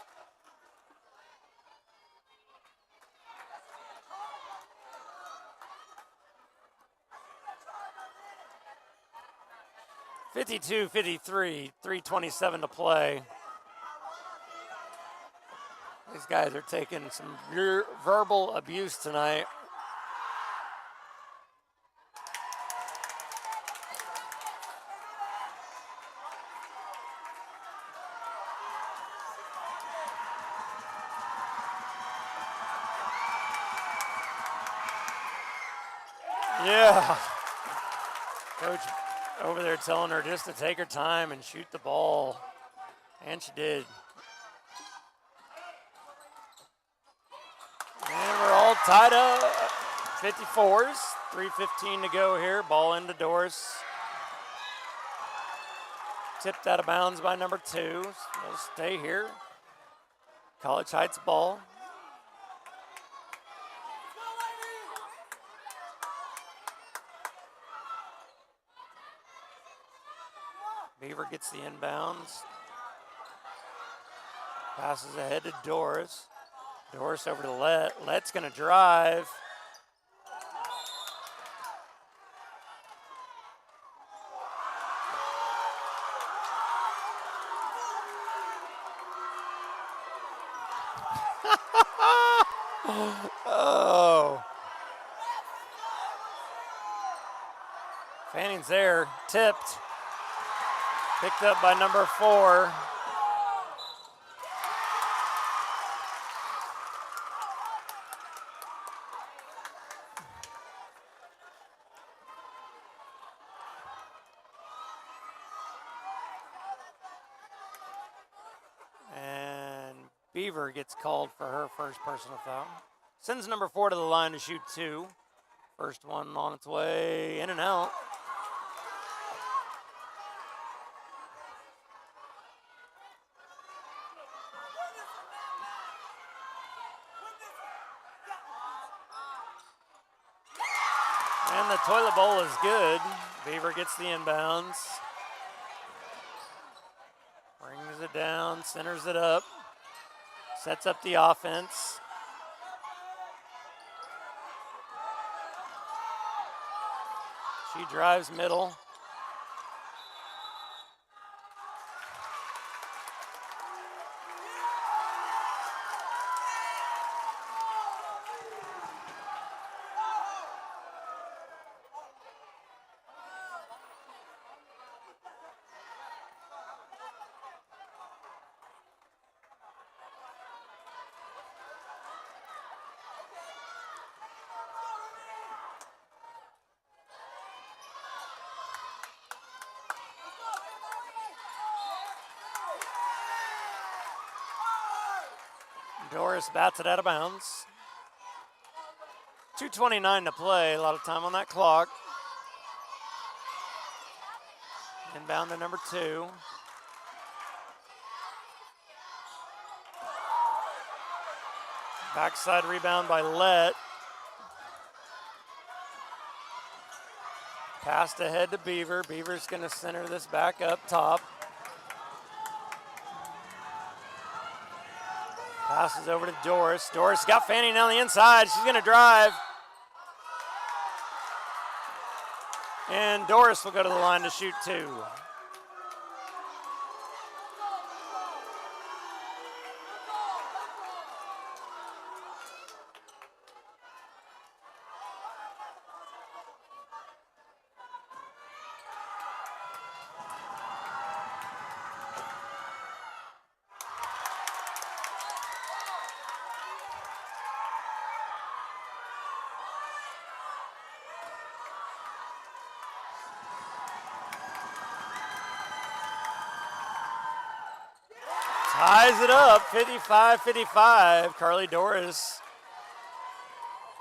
(52-53), 3:27 to play. These guys are taking some verbal abuse tonight. Yeah. Coach over there telling her just to take her time and shoot the ball. And she did. And we're all tied up. 54s. 3:15 to go here. Ball into Doris. Tipped out of bounds by number 2. We'll stay here. College Heights ball. Beaver gets the inbounds. Passes ahead to Doris. Doris over to Let. Let's going to drive. Oh. Fanning's there. Tipped. Picked up by number 4. And Beaver gets called for her first personal foul. Sends number 4 to the line to shoot 2. First one on its way in and out. And the toilet bowl is good. Beaver gets the inbounds. Brings it down, centers it up. Sets up the offense. She drives middle. Doris bats it out of bounds. 2:29 to play, a lot of time on that clock. Inbound to number 2. Backside rebound by Let. Passed ahead to Beaver. Beaver's going to center this back up top. Passes over to Doris. Doris got Fanning down the inside. She's going to drive. And Doris will go to the line to shoot 2. Ties it up, 55-55. Carly Doris.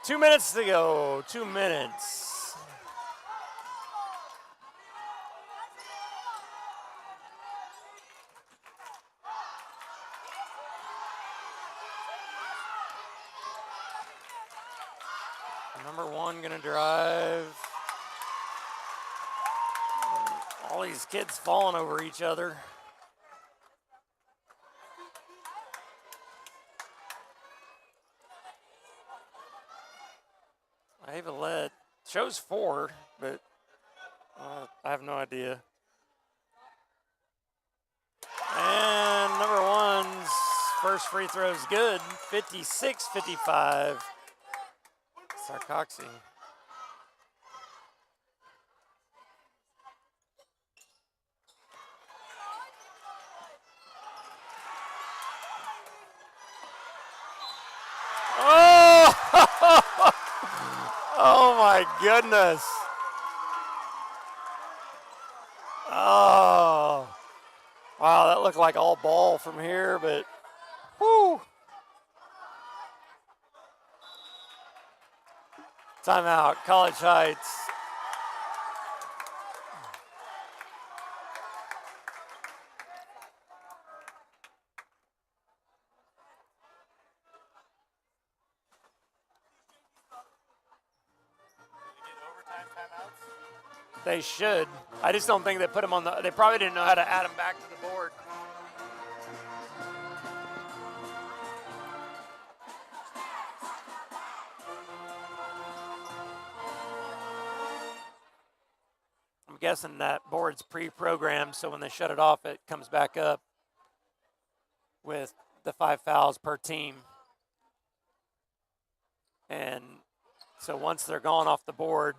2 minutes to go. 2 minutes. Number 1 gonna drive. All these kids falling over each other. Ava led. Shows 4, but I have no idea. And number 1's first free throw is good. 56-55. Sarcoxie. Oh! Oh my goodness. Oh. Wow, that looked like all ball from here, but whoo. Timeout, College Heights. They should. I just don't think they put them on the, they probably didn't know how to add them back to the board. I'm guessing that board's pre-programmed, so when they shut it off, it comes back up with the 5 fouls per team. And so once they're gone off the board,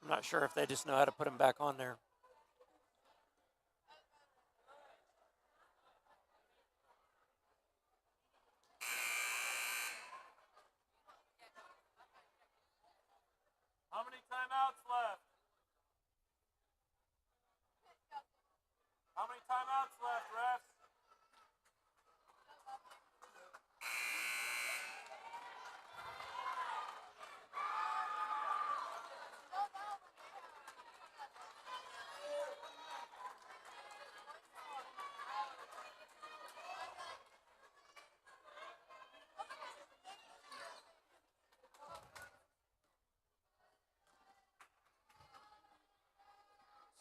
I'm not sure if they just know how to put them back on there. How many timeouts left? How many timeouts left, refs?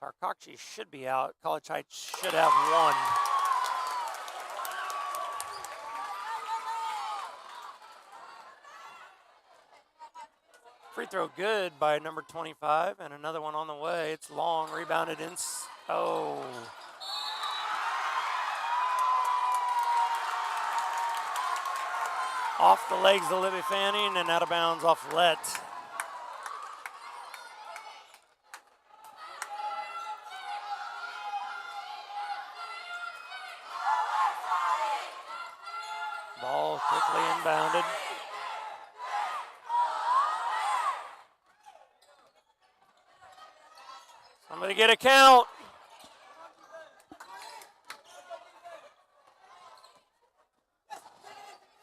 Sarcoxie should be out. College Heights should have 1. Free throw good by number 25, and another one on the way. It's long, rebounded in. Oh. Off the legs of Libby Fanning and out of bounds off Lett. Ball quickly inbounded. Somebody get a count.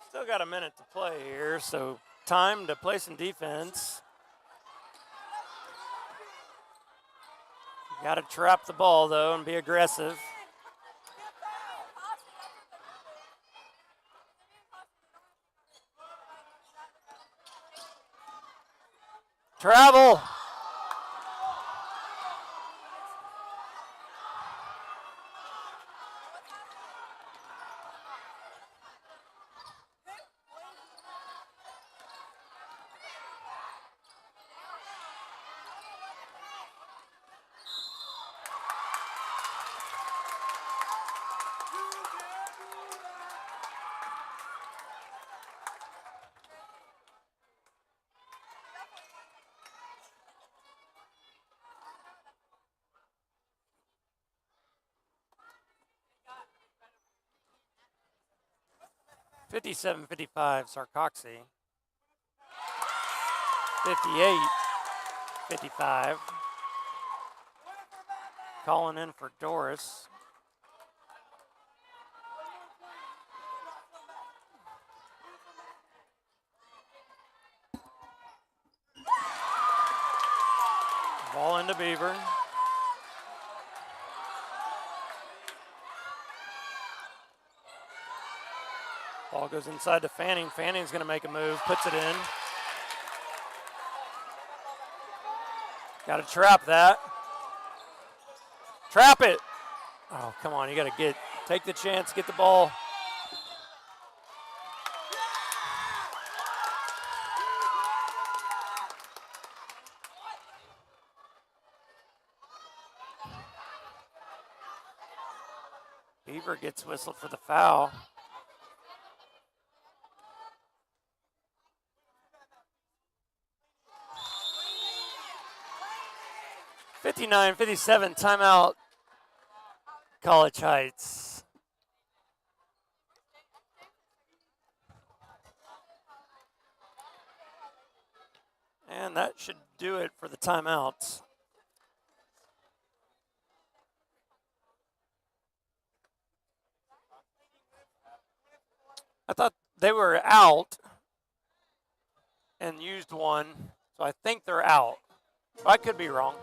Still got a minute to play here, so time to play some defense. Got to trap the ball, though, and be aggressive. Travel. 57-55, Sarcoxie. 58-55. Calling in for Doris. Ball into Beaver. Ball goes inside to Fanning. Fanning's going to make a move, puts it in. Got to trap that. Trap it. Oh, come on. You got to take the chance, get the ball. Beaver gets whistled for the foul. (59-57) timeout, College Heights. And that should do it for the timeouts. I thought they were out and used one, so I think they're out. But I could be wrong.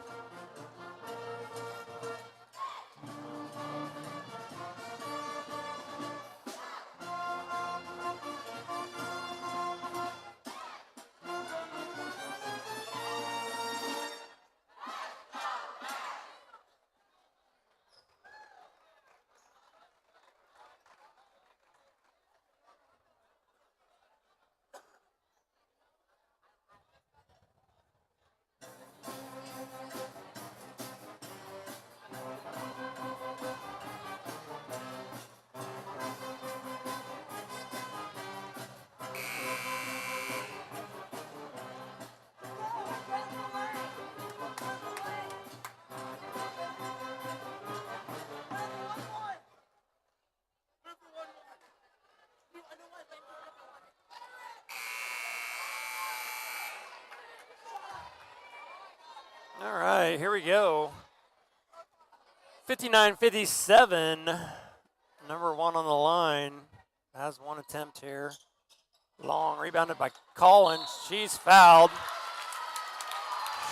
All right, here we go. 59-57. Number one on the line has one attempt here. Long, rebounded by Collins. She's fouled.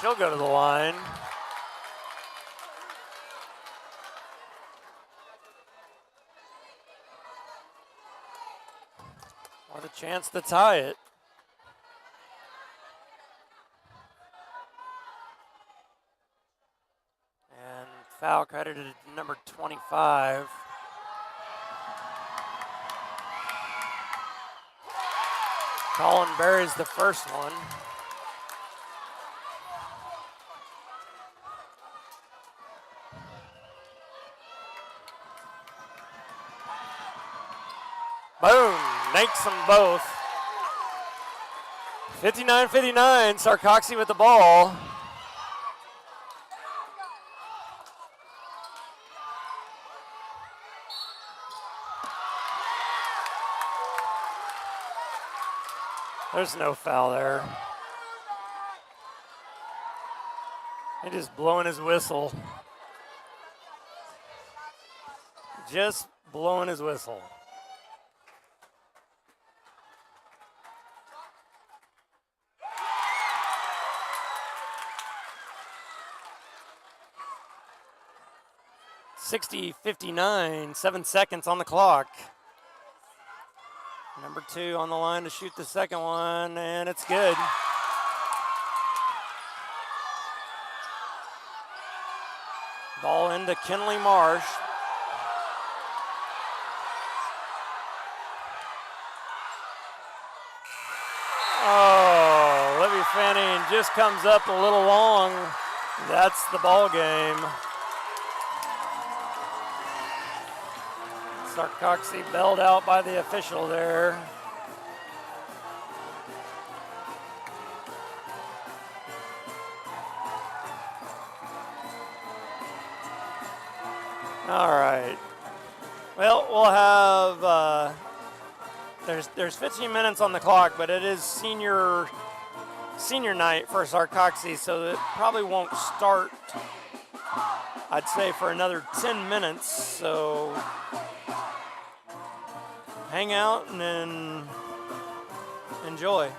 She'll go to the line. With a chance to tie it. And foul credited to number 25. Colin buries the first one. Boom, makes them both. 59-59, Sarcoxie with the ball. There's no foul there. He's just blowing his whistle. Just blowing his whistle. (60-59), 7 seconds on the clock. Number 2 on the line to shoot the second one, and it's good. Ball into Kinley Marsh. Oh, Libby Fanning just comes up a little long. That's the ball game. Sarcoxie bailed out by the official there. All right. Well, we'll have there's 15 minutes on the clock, but it is senior night for Sarcoxie, so it probably won't start, I'd say, for another 10 minutes. So hang out and then enjoy.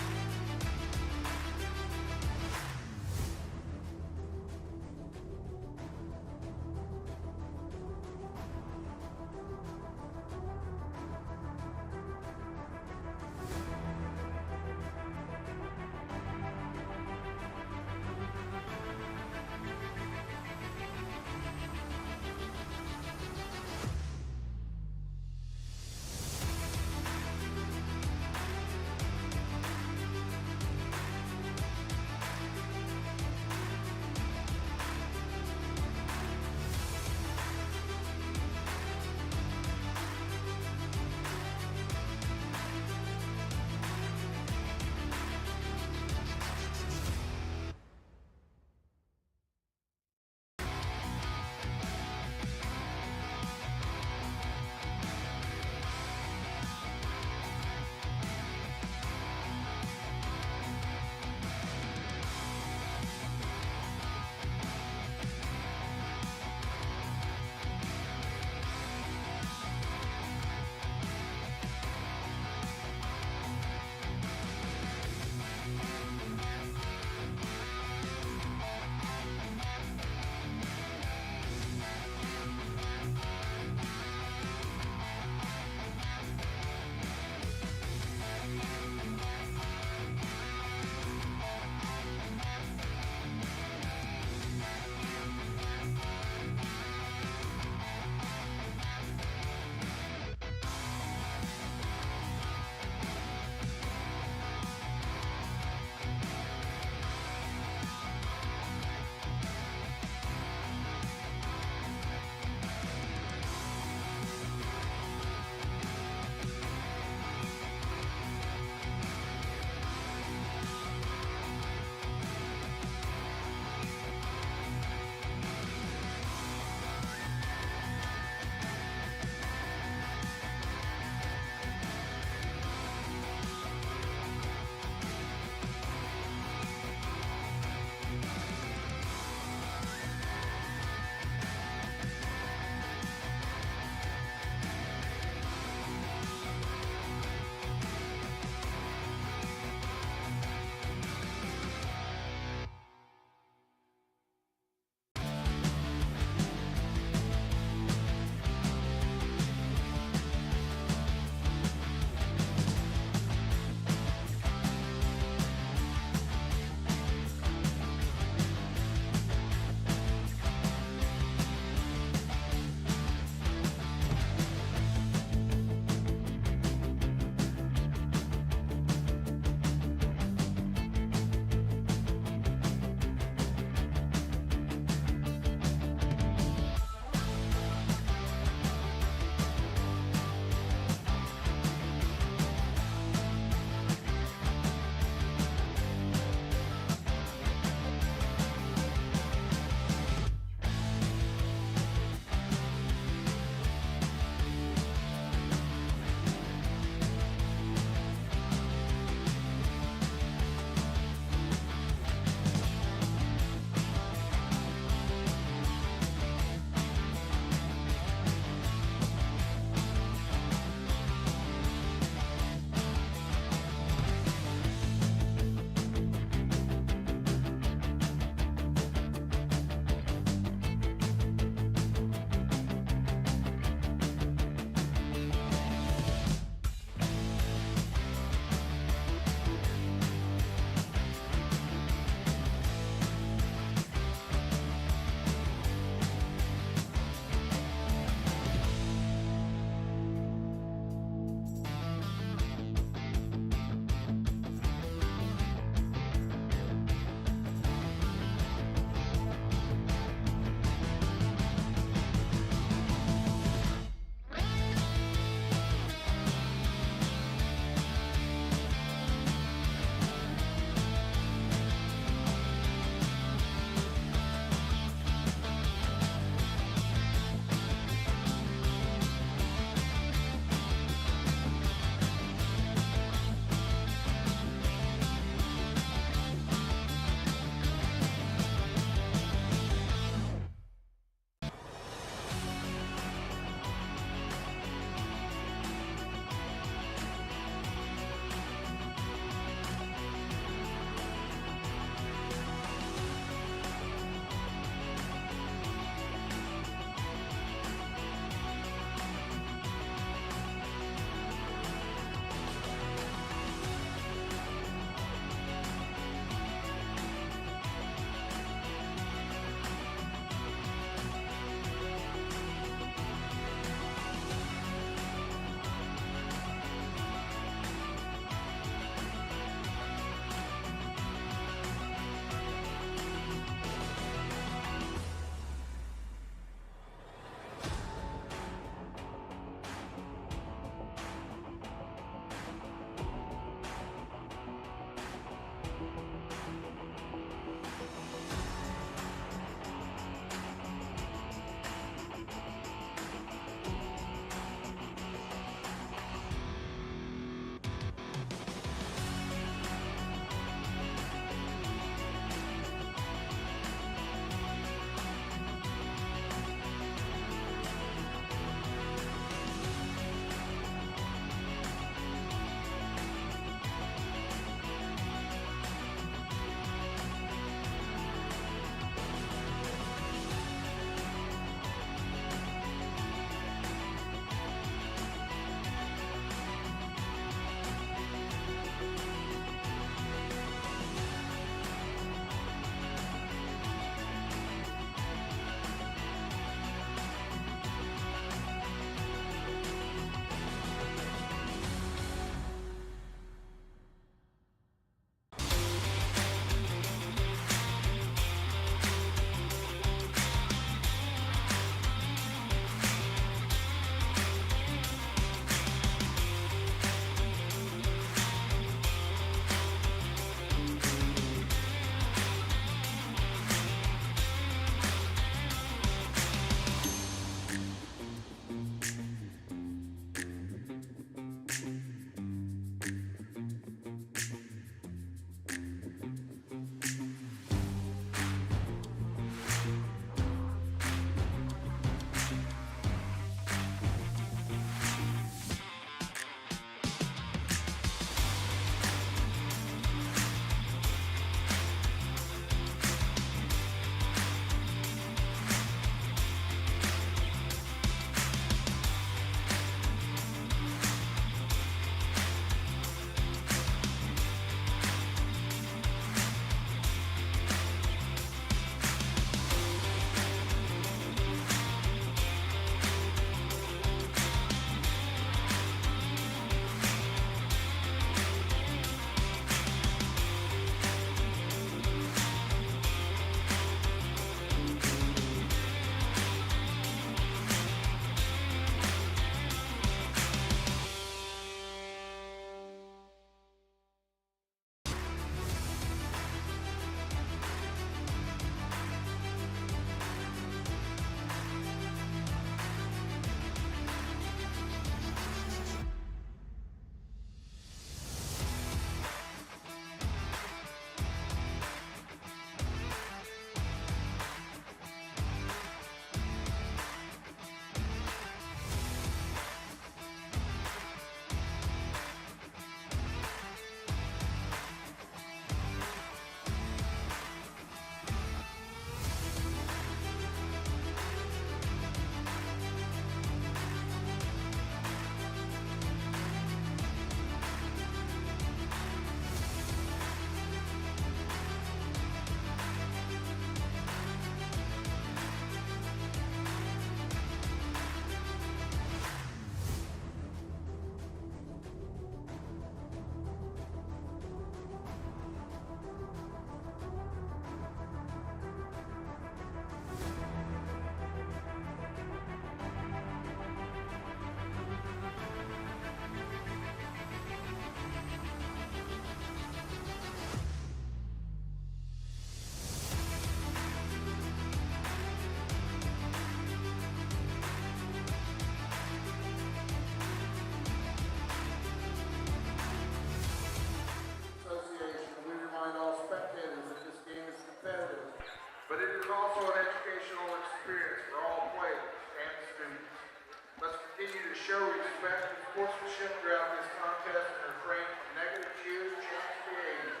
sportsmanship throughout this contest and refrain from negative cheers, chants, and behavior.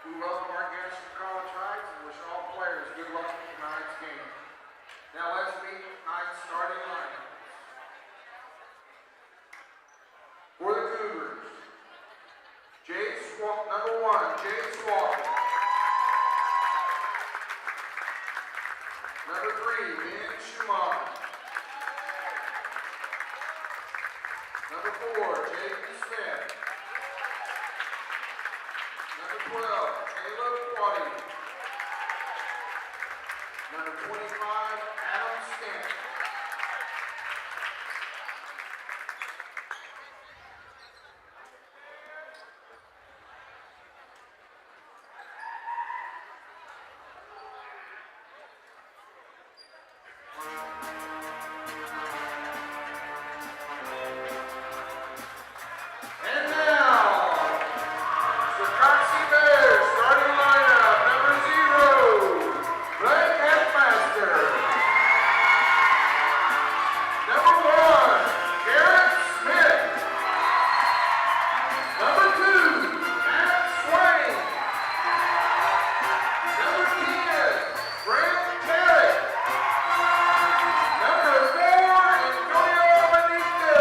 We welcome our guests from College Heights and wish all players good luck in tonight's game. Now let's meet tonight's starting lineup. For the Cougars, number 1, James Walker. Number 3, Ben Schumacher. Number 4, Jaden Smith. Number 12, Caleb Quaddy. Number 25, Adam Stamp. And now, Sarcoxie Bears starting lineup, number 0, Blake Headmaster. Number 1, Garrett Smith. Number 2, Matt Swain. Number 10, Brent Terry. Number 4, Antonio Benito.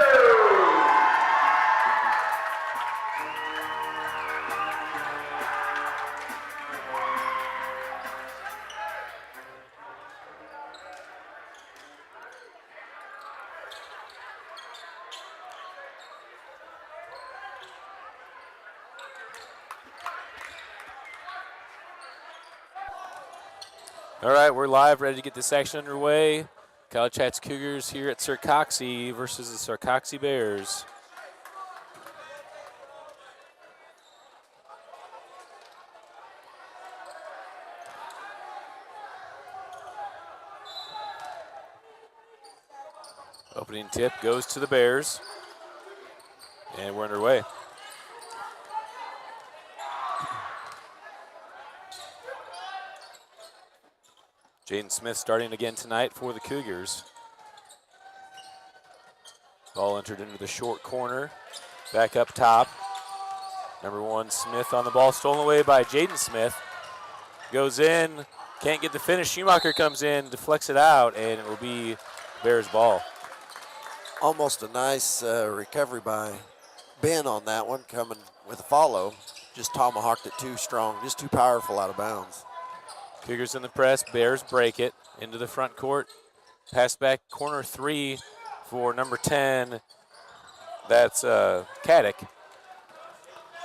All right, we're live, ready to get this action underway. College Heights Cougars here at Sarcoxie versus the Sarcoxie Bears. Opening tip goes to the Bears, and we're underway. Jaden Smith starting again tonight for the Cougars. Ball entered into the short corner. Back up top. Number 1, Smith on the ball, stolen away by Jaden Smith. Goes in, can't get the finish. Schumacher comes in, deflects it out, and it will be Bears ball. Almost a nice recovery by Ben on that one, coming with a follow. Just tomahawked it too strong, just too powerful out of bounds. Cougars in the press, Bears break it into the front court. Pass back corner 3 for number 10. That's Caddick.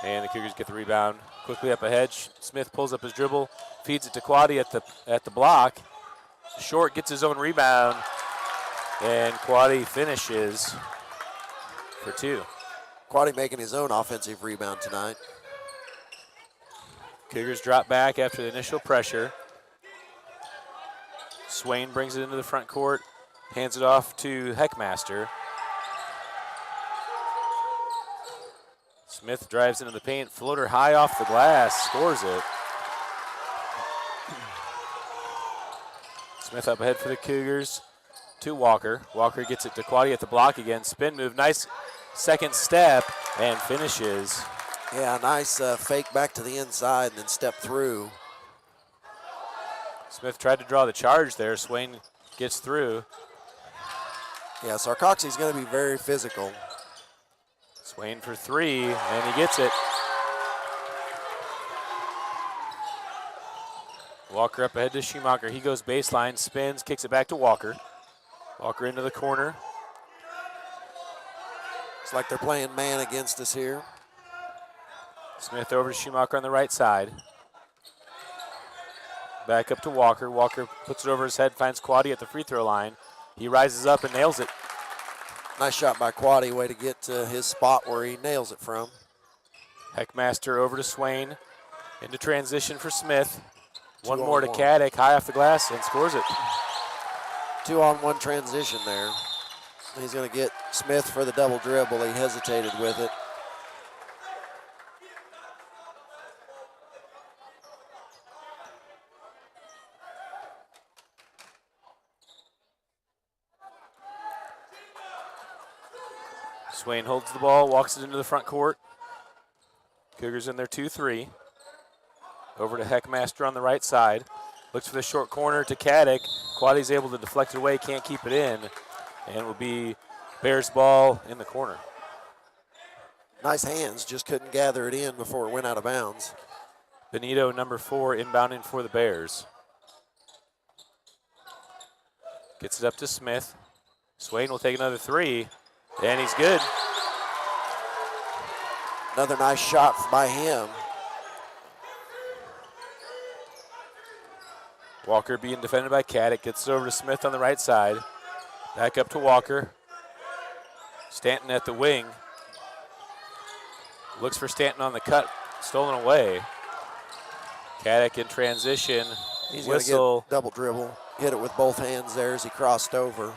And the Cougars get the rebound quickly up ahead. Smith pulls up his dribble, feeds it to Quaddy at the block. Short gets his own rebound, and Quaddy finishes for 2. Quaddy making his own offensive rebound tonight. Cougars drop back after the initial pressure. Swain brings it into the front court, hands it off to Heckmaster. Smith drives into the paint, floater high off the glass, scores it. Smith up ahead for the Cougars to Walker. Walker gets it to Quaddy at the block again. Spin move, nice second step, and finishes. Yeah, nice fake back to the inside and then step through. Smith tried to draw the charge there. Swain gets through. Yeah, Sarcoxie's going to be very physical. Swain for 3, and he gets it. Walker up ahead to Schumacher. He goes baseline, spins, kicks it back to Walker. Walker into the corner. It's like they're playing man against us here. Smith over to Schumacher on the right side. Back up to Walker. Walker puts it over his head, finds Quaddy at the free throw line. He rises up and nails it. Nice shot by Quaddy, way to get to his spot where he nails it from. Heckmaster over to Swain. Into transition for Smith. One 2 on more to 1. Caddick, high off the glass, and scores it. 2-on-1 transition there. He's going to get Smith for the double dribble. He hesitated with it. Swain holds the ball, walks it into the front court. Cougars in their 2-3. Over to Heckmaster on the right side. Looks for the short corner to Caddick. Quaddy's able to deflect it away, can't keep it in. And it will be Bears ball in the corner. Nice hands, just couldn't gather it in before it went out of bounds. Benito, number 4, inbounding for the Bears. Gets it up to Smith. Swain will take another 3, and he's good. Another nice shot by him. Walker being defended by Caddick. Gets it over to Smith on the right side. Back up to Walker. Stanton at the wing. Looks for Stanton on the cut. Stolen away. Caddick in transition. He's going to get double dribble. Hit it with both hands there as he crossed over.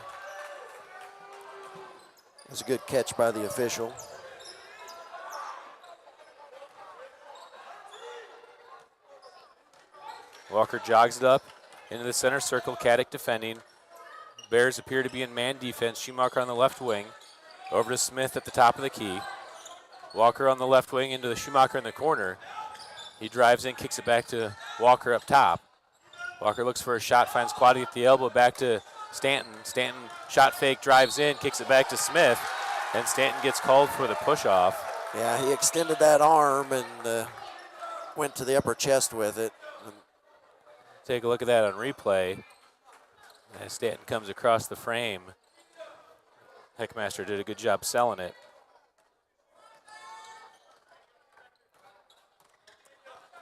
It was a good catch by the official. Walker jogs it up into the center circle. Caddick defending. Bears appear to be in man defense. Schumacher on the left wing. Over to Smith at the top of the key. Walker on the left wing into the Schumacher in the corner. He drives in, kicks it back to Walker up top. Walker looks for a shot, finds Quaddy at the elbow, back to Stanton. Stanton shot fake, drives in, kicks it back to Smith. And Stanton gets called for the push-off. Yeah, he extended that arm and went to the upper chest with it. Take a look at that on replay. As Stanton comes across the frame. Heckmaster did a good job selling it.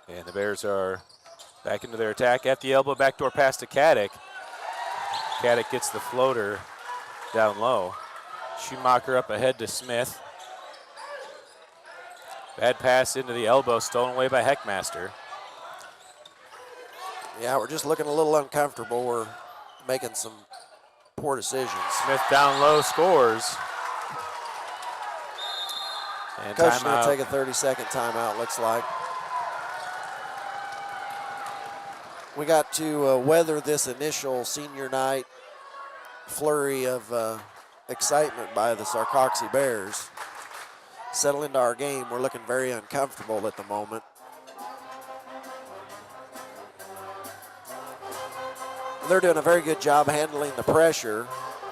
And the Bears are back into their attack at the elbow, backdoor pass to Caddick. Caddick gets the floater down low. Schumacher up ahead to Smith. Bad pass into the elbow, stolen away by Heckmaster. Yeah, we're just looking a little uncomfortable. We're making some poor decisions. Smith down low, scores. And Coach is going timeout. to take a 30-second timeout, looks like. We got to weather this initial senior night flurry of excitement by the Sarcoxie Bears. Settle into our game. We're looking very uncomfortable at the moment. They're doing a very good job handling the pressure,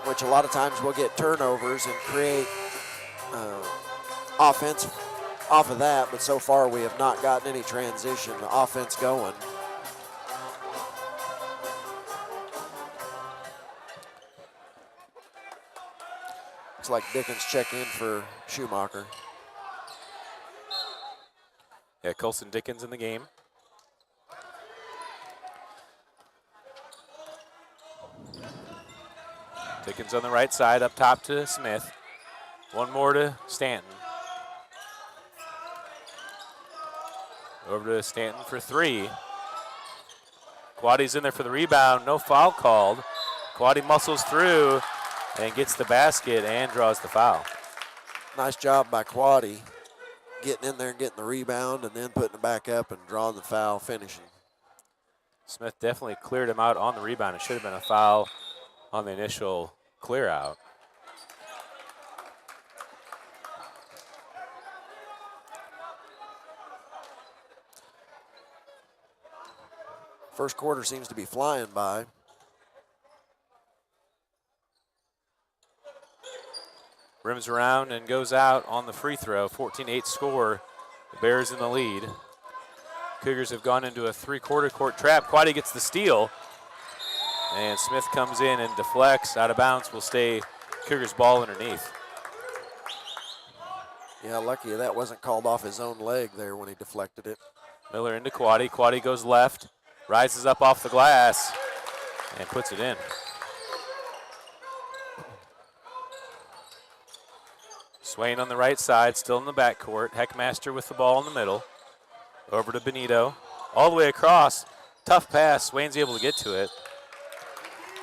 which a lot of times we'll get turnovers and create offense off of that, but so far we have not gotten any transition offense going. Looks like Dickens check in for Schumacher. Yeah, Colson Dickens in the game. Dickens on the right side, up top to Smith. One more to Stanton. Over to Stanton for 3. Quaddy's in there for the rebound, no foul called. Quaddy muscles through and gets the basket and draws the foul. Nice job by Quaddy, getting in there and getting the rebound and then putting it back up and drawing the foul, finishing. Smith definitely cleared him out on the rebound. It should have been a foul on the initial clear out. First quarter seems to be flying by. Rims around and goes out on the free throw. 14-8 score. The Bears in the lead. Cougars have gone into a three-quarter court trap. Quaddy gets the steal. And Smith comes in and deflects. Out of bounds will stay Cougars ball underneath. Yeah, lucky that wasn't called off his own leg there when he deflected it. Miller into Quaddy. Quaddy goes left. Rises up off the glass and puts it in. Swain on the right side, still in the backcourt. Heckmaster with the ball in the middle. Over to Benito. All the way across. Tough pass. Swain's able to get to it.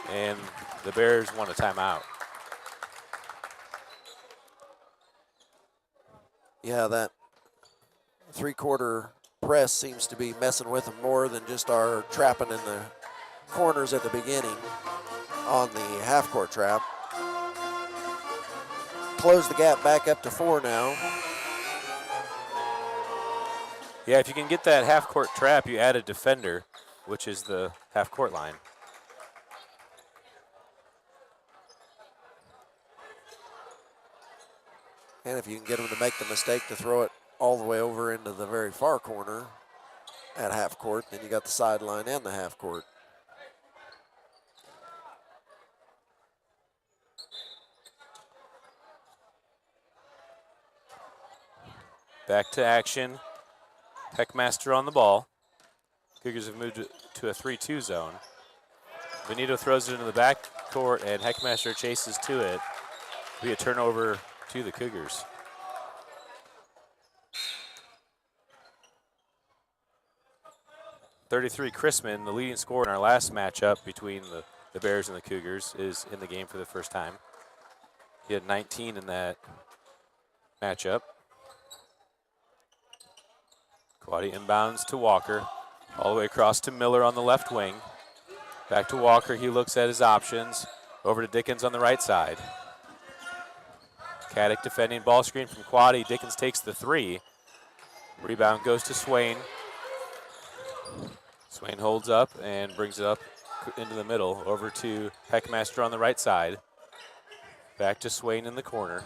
And the Bears want a timeout. Yeah, that three-quarter press seems to be messing with them more than just our trapping in the corners at the beginning on the half-court trap. close the gap back up to 4 now. Yeah, if you can get that half-court trap, you add a defender, which is the half-court line. And if you can get them to make the mistake to throw it all the way over into the very far corner at half court, then you got the sideline and the half court. Back to action. Heckmaster on the ball. Cougars have moved to a 3-2 zone. Benito throws it into the back court, and Heckmaster chases to it. Be a turnover to the Cougars. .33 Chrisman, the leading scorer in our last matchup between the Bears and the Cougars, is in the game for the first time. He had 19 in that matchup. Quaddy inbounds to Walker, all the way across to Miller on the left wing. Back to Walker, he looks at his options. Over to Dickens on the right side. Caddick defending, ball screen from Quaddy. Dickens takes the 3. Rebound goes to Swain. Swain holds up and brings it up into the middle. Over to Heckmaster on the right side. Back to Swain in the corner.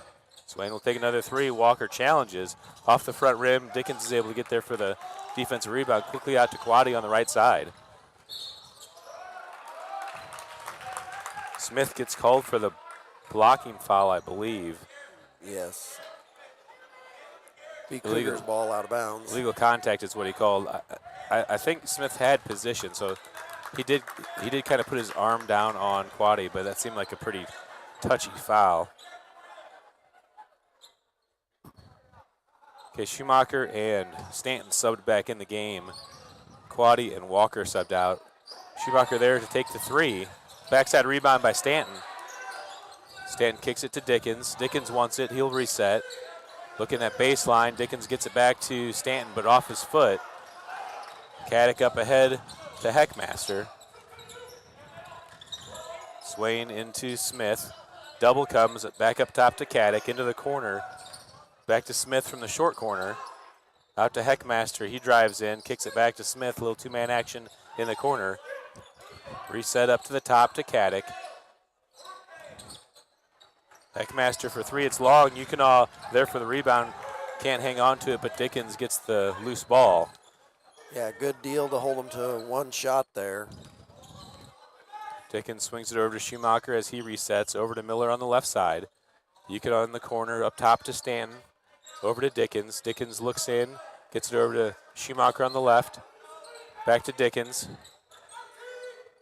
Swain will take another 3. Walker challenges off the front rim. Dickens is able to get there for the defensive rebound. Quickly out to Quaddy on the right side. Smith gets called for the blocking foul, I believe. Yes. Cougars ball out of bounds. Illegal contact is what he called. I think Smith had position, so he did kind of put his arm down on Quaddy, but that seemed like a pretty touchy foul. Okay, Schumacher and Stanton subbed back in the game. Quaddy and Walker subbed out. Schumacher there to take the 3. Backside rebound by Stanton. Stanton kicks it to Dickens. Dickens wants it. He'll reset. Looking at baseline. Dickens gets it back to Stanton, but off his foot. Caddick up ahead to Heckmaster. Swain into Smith. Double comes back up top to Caddick into the corner. Back to Smith from the short corner. Out to Heckmaster. He drives in, kicks it back to Smith. A little two-man action in the corner. Reset up to the top to Caddick. Heckmaster for 3. It's long. You can all there for the rebound. Can't hang on to it, but Dickens gets the loose ball. Yeah, good deal to hold him to 1 shot there. Dickens swings it over to Schumacher as he resets. Over to Miller on the left side. Yukon on the corner, up top to Stanton. Over to Dickens. Dickens looks in, gets it over to Schumacher on the left. Back to Dickens.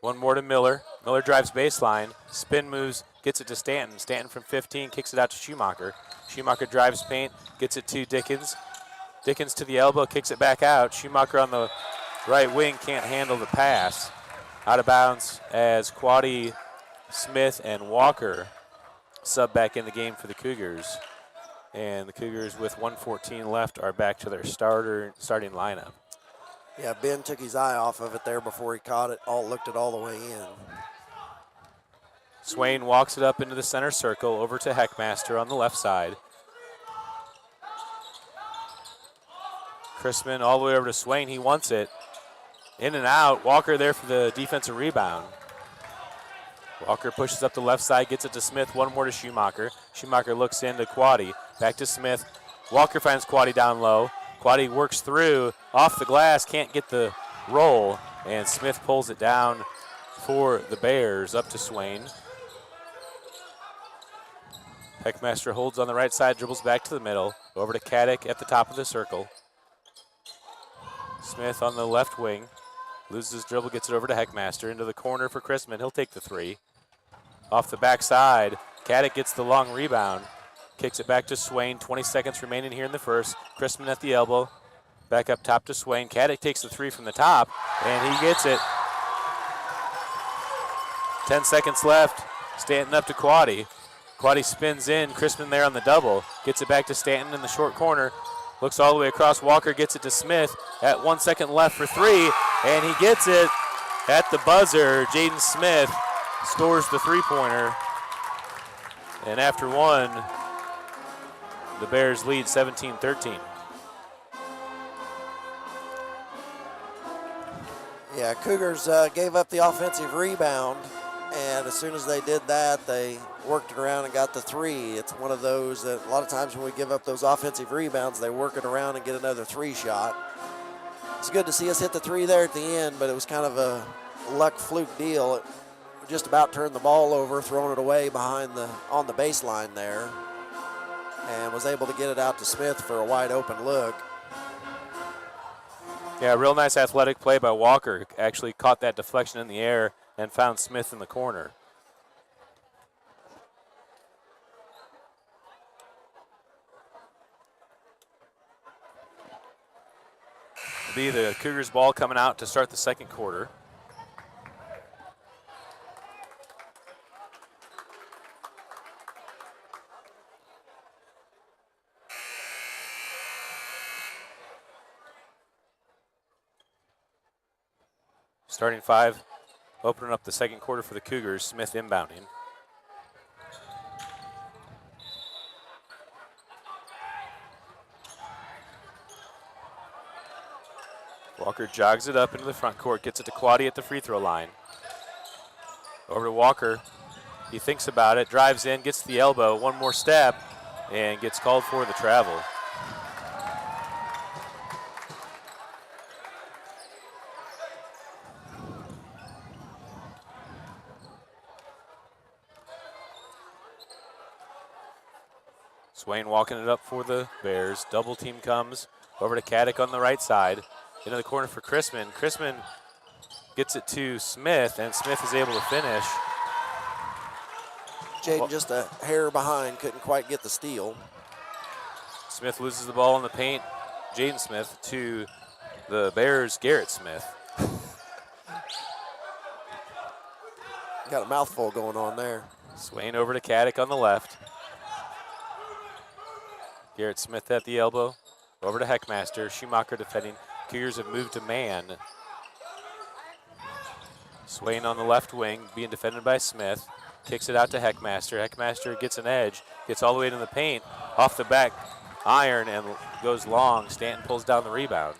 One more to Miller. Miller drives baseline. Spin moves, gets it to Stanton. Stanton from 15 kicks it out to Schumacher. Schumacher drives paint, gets it to Dickens. Dickens to the elbow, kicks it back out. Schumacher on the right wing can't handle the pass. Out of bounds as Quaddy, Smith, and Walker sub back in the game for the Cougars. And the Cougars with 1:14 left are back to their starting lineup. Yeah, Ben took his eye off of it there before he caught it, looked it all the way in. Swain walks it up into the center circle over to Heckmaster on the left side. Chrisman all the way over to Swain. He wants it. In and out. Walker there for the defensive rebound. Walker pushes up the left side, gets it to Smith. One more to Schumacher. Schumacher looks into Quaddy. Back to Smith. Walker finds Quaddy down low. Quaddy works through, off the glass, can't get the roll, and Smith pulls it down for the Bears, up to Swain. Heckmaster holds on the right side, dribbles back to the middle, over to Caddick at the top of the circle. Smith on the left wing, loses his dribble, gets it over to Heckmaster, into the corner for Chrisman. He'll take the 3. Off the backside, Caddick gets the long rebound. Kicks it back to Swain. 20 seconds remaining here in the first. Chrisman at the elbow. Back up top to Swain. Caddick takes the 3 from the top, and he gets it. 10 seconds left. Stanton up to Quaddy. Quaddy spins in. Chrisman there on the double. Gets it back to Stanton in the short corner. Looks all the way across. Walker gets it to Smith at 1 second left for 3, and he gets it at the buzzer. Jaden Smith scores the 3-pointer. And after one, the Bears lead 17-13. Yeah, Cougars gave up the offensive rebound, and as soon as they did that, they worked it around and got the three. It's one of those that a lot of times when we give up those offensive rebounds, they work it around and get another three shot. It's good to see us hit the three there at the end, but it was kind of a luck fluke deal. It just about turned the ball over, throwing it away on the baseline there, and was able to get it out to Smith for a wide open look. Yeah, real nice athletic play by Walker. Actually caught that deflection in the air and found Smith in the corner. It'll be the Cougars ball coming out to start the second quarter. Starting five, opening up the second quarter for the Cougars. Smith inbounding. Walker jogs it up into the front court, gets it to Quaddy at the free throw line. Over to Walker. He thinks about it, drives in, gets to the elbow, one more step, and gets called for the travel. Swain walking it up for the Bears. Double team comes over to Caddick on the right side. Into the corner for Chrisman. Chrisman gets it to Smith, and Smith is able to finish. Jaden just a hair behind, couldn't quite get the steal. Smith loses the ball in the paint. Jaden Smith to the Bears' Garrett Smith. Got a mouthful going on there. Swain over to Caddick on the left. Garrett Smith at the elbow. Over to Heckmaster. Schumacher defending. Cougars have moved to man. Swain on the left wing, being defended by Smith. Kicks it out to Heckmaster. Heckmaster gets an edge, gets all the way to the paint. Off the back iron and goes long. Stanton pulls down the rebound.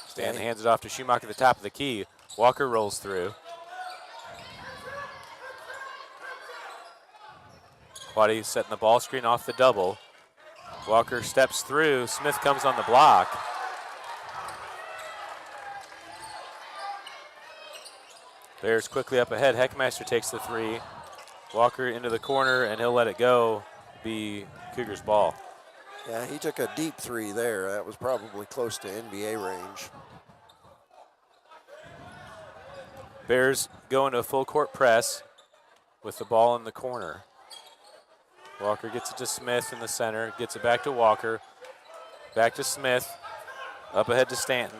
Stanton hands it off to Schumacher at the top of the key. Walker rolls through. Quaddy setting the ball screen off the double. Walker steps through. Smith comes on the block. Bears quickly up ahead. Heckmaster takes the three. Walker into the corner, and he'll let it go. Be Cougars ball. Yeah, he took a deep three there. That was probably close to NBA range. Bears go into a full court press with the ball in the corner. Walker gets it to Smith in the center, gets it back to Walker, back to Smith, up ahead to Stanton.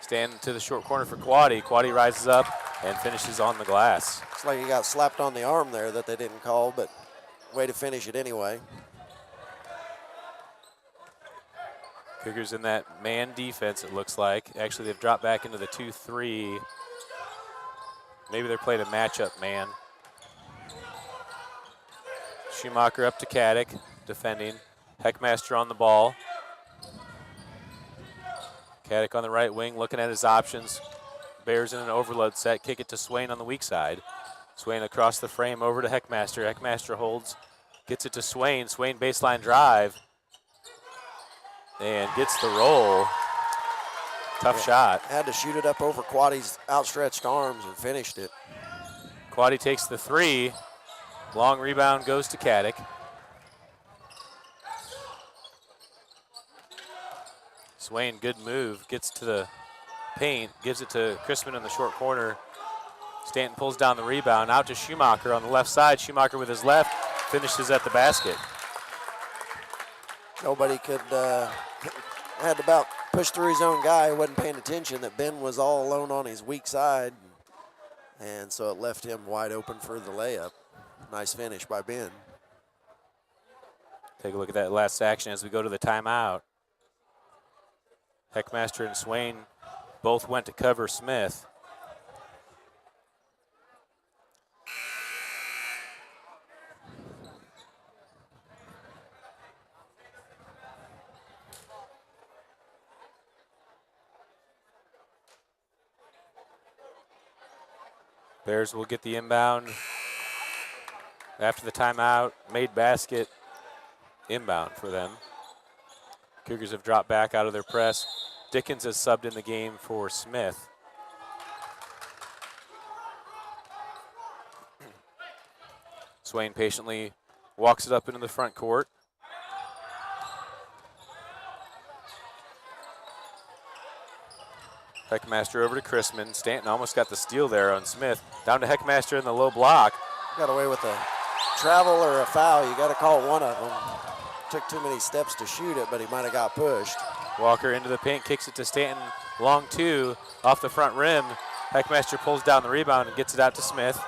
Stanton to the short corner for Quaddy. Quaddy rises up and finishes on the glass. It's like he got slapped on the arm there that they didn't call, but way to finish it anyway. Cougars in that man defense, it looks like. Actually, they've dropped back into the 2-3. Maybe they're playing a matchup man. Schumacher up to Caddick, defending. Heckmaster on the ball. Caddick on the right wing, looking at his options. Bears in an overload set, kick it to Swain on the weak side. Swain across the frame over to Heckmaster. Heckmaster holds, gets it to Swain. Swain baseline drive, and gets the roll. Tough shot. Had to shoot it up over Quaddy's outstretched arms and finished it. Quaddy takes the three. Long rebound goes to Caddick. Swain, good move, gets to the paint, gives it to Chrisman in the short corner. Stanton pulls down the rebound, out to Schumacher on the left side. Schumacher with his left finishes at the basket. Nobody could, had to about push through his own guy. Wasn't paying attention that Ben was all alone on his weak side. And so it left him wide open for the layup. Nice finish by Ben. Take a look at that last action as we go to the timeout. Heckmaster and Swain both went to cover Smith. Bears will get the inbound after the timeout. Made basket inbound for them. Cougars have dropped back out of their press. Dickens has subbed in the game for Smith. Swain patiently walks it up into the front court. Heckmaster over to Chrisman. Stanton almost got the steal there on Smith. Down to Heckmaster in the low block. Got away with a travel or a foul. You got to call one of them. Took too many steps to shoot it, but he might have got pushed. Walker into the paint, kicks it to Stanton. Long two off the front rim. Heckmaster pulls down the rebound and gets it out to Smith.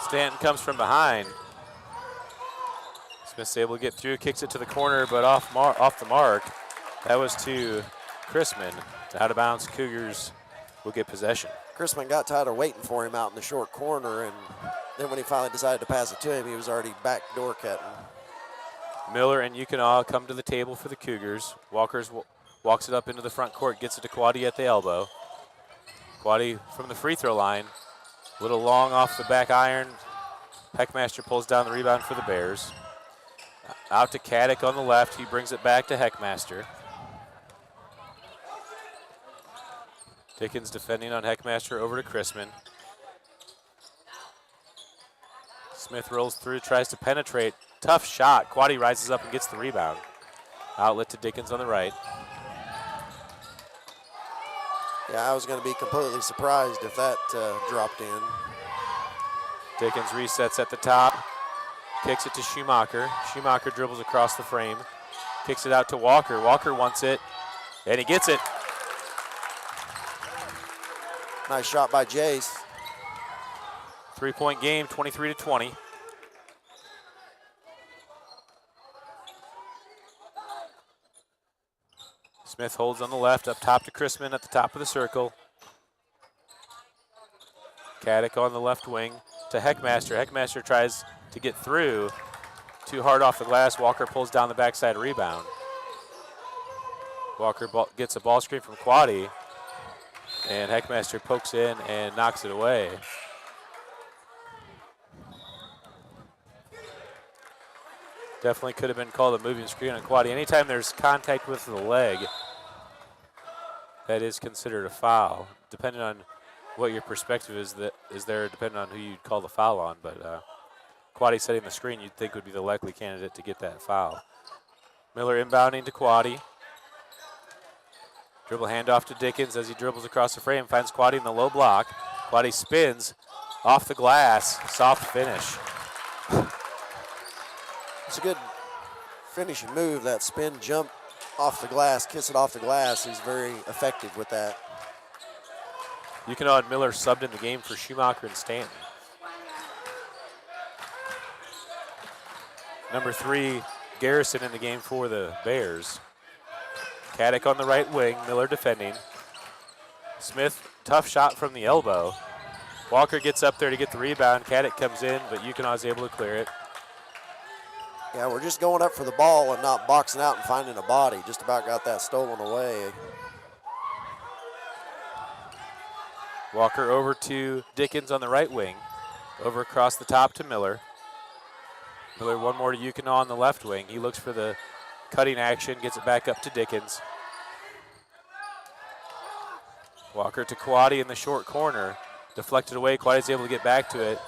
Stanton comes from behind. Smith's able to get through, kicks it to the corner, but off the mark. That was to Chrisman. Out of bounds, Cougars will get possession. Chrisman got tired of waiting for him out in the short corner, and then when he finally decided to pass it to him, he was already back door cutting. Miller and Yukonaw come to the table for the Cougars. Walkers walks it up into the front court, gets it to Quaddy at the elbow. Quaddy from the free throw line. A little long off the back iron. Heckmaster pulls down the rebound for the Bears. Out to Caddick on the left. He brings it back to Heckmaster. Dickens defending on Heckmaster over to Chrisman. Smith rolls through, tries to penetrate. Tough shot. Quaddy rises up and gets the rebound. Outlet to Dickens on the right. Yeah, I was going to be completely surprised if that dropped in. Dickens resets at the top. Kicks it to Schumacher. Schumacher dribbles across the frame. Kicks it out to Walker. Walker wants it, and he gets it. Nice shot by Jace. 3-point game, 23-20. Smith holds on the left, up top to Chrisman at the top of the circle. Caddick on the left wing to Heckmaster. Heckmaster tries to get through. Too hard off the glass. Walker pulls down the backside rebound. Walker gets a ball screen from Quaddy. And Heckmaster pokes in and knocks it away. Definitely could have been called a moving screen on Quaddy. Anytime there's contact with the leg, that is considered a foul, depending on what your perspective is there, depending on who you'd call the foul on. But Quaddy setting the screen, you'd think would be the likely candidate to get that foul. Miller inbounding to Quaddy. Dribble handoff to Dickens as he dribbles across the frame, finds Quaddy in the low block. Quaddy spins off the glass, soft finish. It's a good finishing move, that spin jump off the glass, kiss it off the glass. He's very effective with that. Yukonaw and Miller subbed in the game for Schumacher and Stanton. Number 3, Garrison in the game for the Bears. Caddick on the right wing, Miller defending. Smith, tough shot from the elbow. Walker gets up there to get the rebound. Caddick comes in, but Yukonaw is able to clear it. Yeah, we're just going up for the ball and not boxing out and finding a body. Just about got that stolen away. Walker over to Dickens on the right wing. Over across the top to Miller. Miller one more to Yukonaw on the left wing. He looks for the cutting action, gets it back up to Dickens. Walker to Quaddy in the short corner. Deflected away, Quaddy's able to get back to it.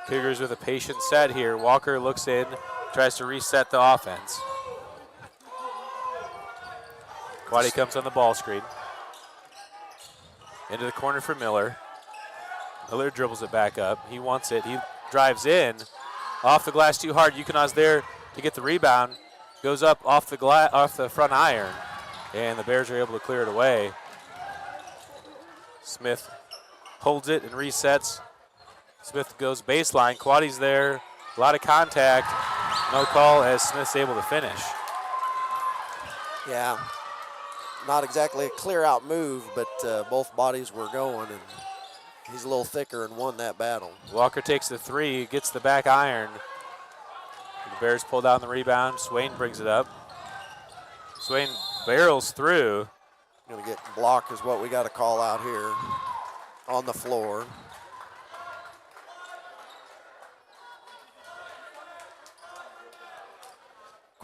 Cougars with a patient set here. Walker looks in, tries to reset the offense. Quaddy comes on the ball screen. Into the corner for Miller. Miller dribbles it back up. He wants it. He drives in. Off the glass too hard. Yukonaw's there to get the rebound. Goes up off the front iron. And the Bears are able to clear it away. Smith holds it and resets. Smith goes baseline. Quaddy's there. A lot of contact. No call as Smith's able to finish. Yeah, not exactly a clear out move, but both bodies were going, and he's a little thicker and won that battle. Walker takes the three, gets the back iron. The Bears pull down the rebound. Swain brings it up. Swain barrels through. Going to get blocked is what we got to call out here on the floor.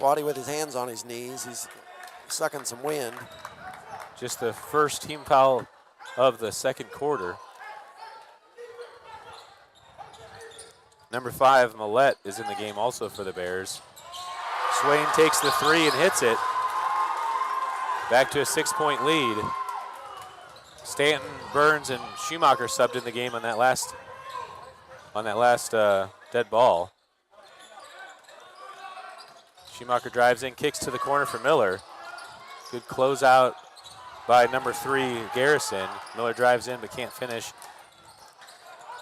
Squatty with his hands on his knees. He's sucking some wind. Just the first team foul of the second quarter. Number 5, Millette, is in the game also for the Bears. Swain takes the 3 and hits it. Back to a 6-point lead. Stanton, Burns, and Schumacher subbed in the game on that last dead ball. Schumacher drives in, kicks to the corner for Miller. Good closeout by number 3, Garrison. Miller drives in but can't finish.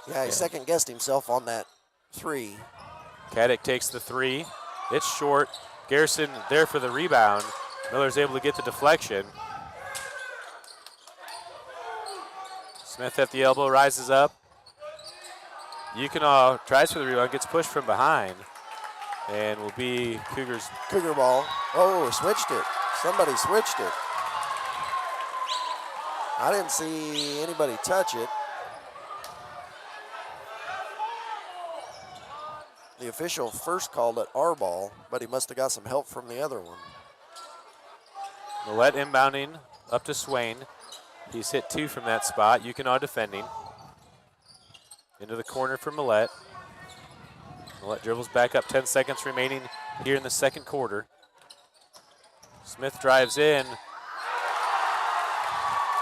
Yeah, he second-guessed himself on that 3. Caddick takes the 3. It's short. Garrison there for the rebound. Miller's able to get the deflection. Smith at the elbow, rises up. Yukon tries for the rebound, gets pushed from behind, and will be Cougars. Cougar ball. Oh, switched it. Somebody switched it. I didn't see anybody touch it. The official first called it our ball, but he must have got some help from the other one. Millette inbounding up to Swain. He's hit 2 from that spot. Yukon defending. Into the corner for Millette. Millette dribbles back up, 10 seconds remaining here in the second quarter. Smith drives in.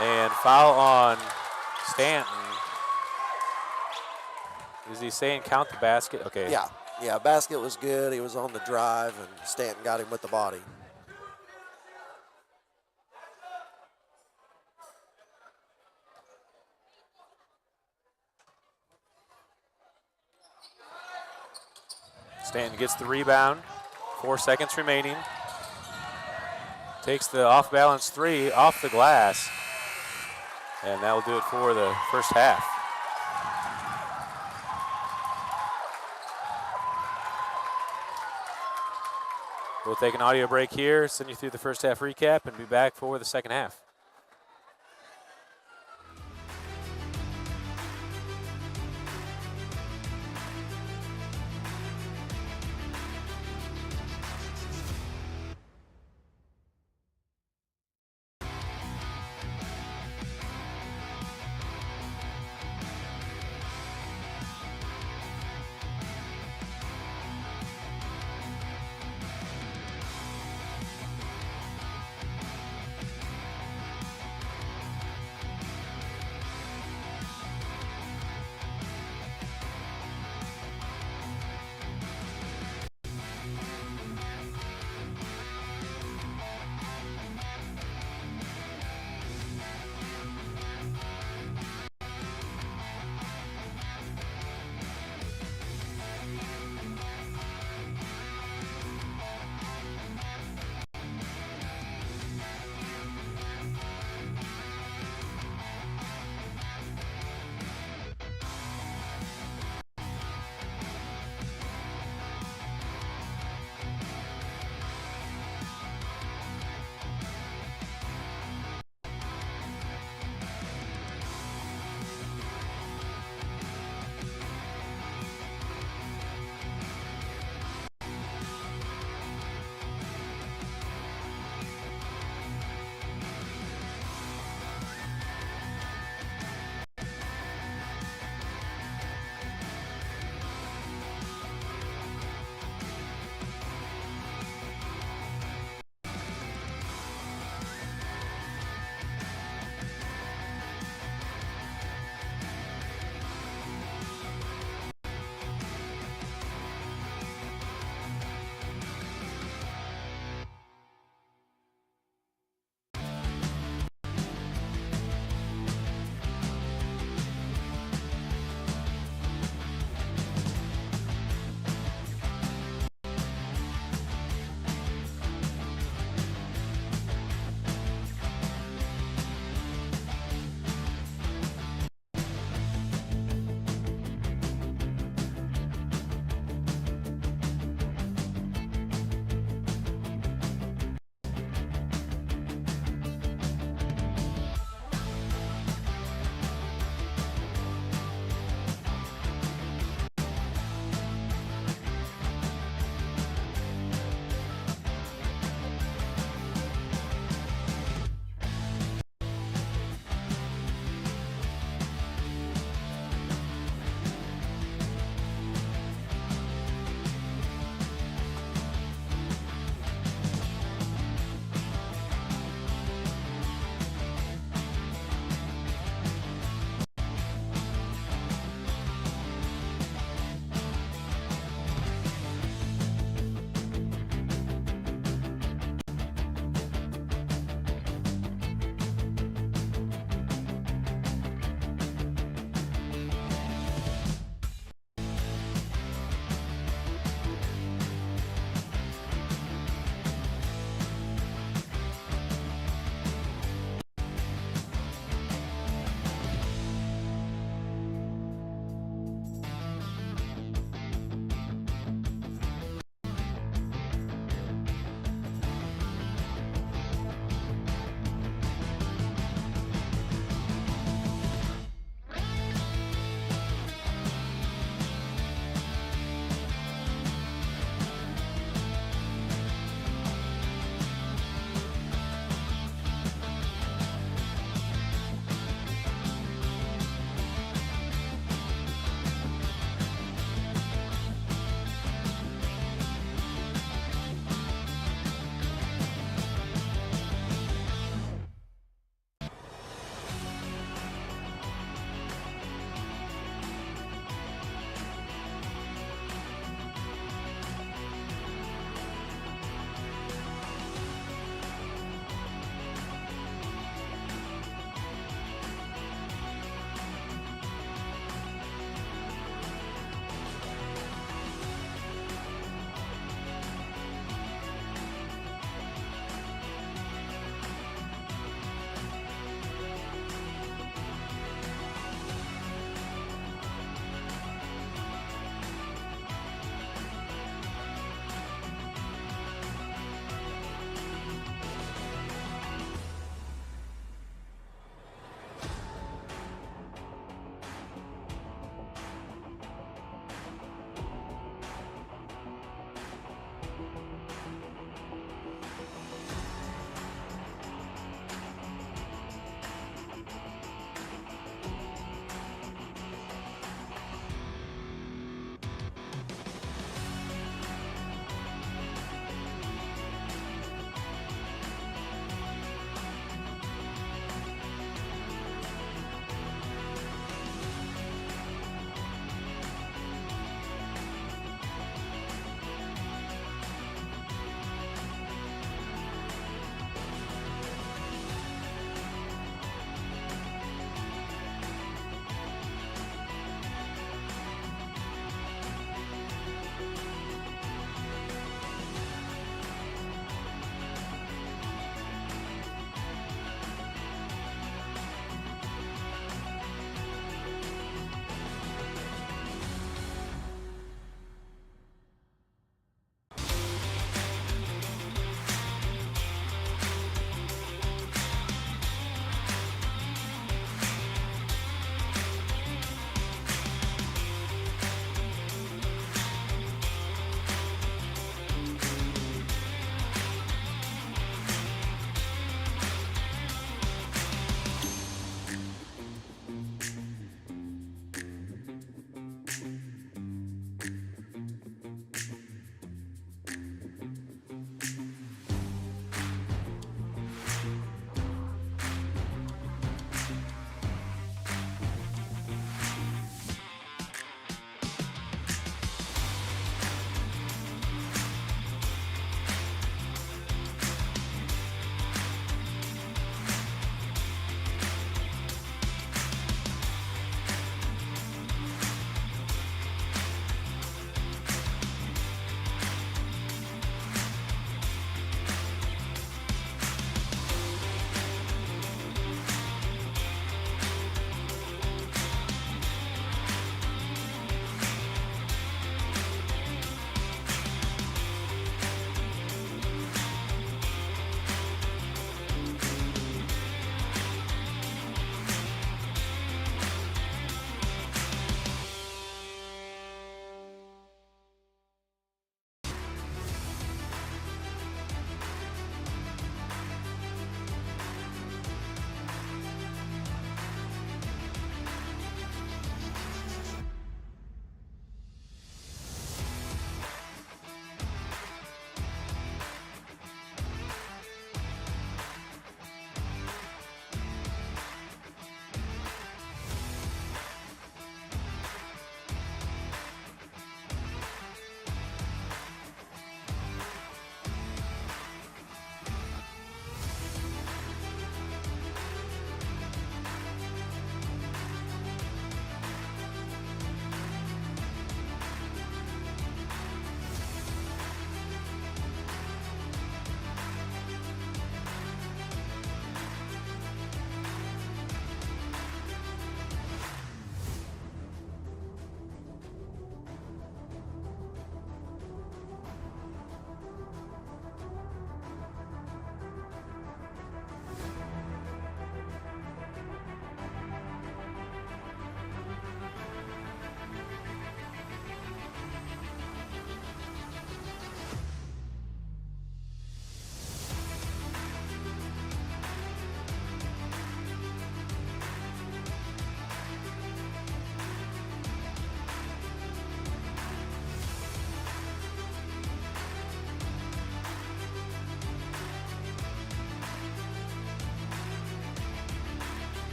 And foul on Stanton. Is he saying count the basket? Okay. Yeah, basket was good. He was on the drive, and Stanton got him with the body. Stanton gets the rebound. 4 seconds remaining. Takes the off-balance 3 off the glass. And that will do it for the first half. We'll take an audio break here, send you through the first half recap, and be back for the second half.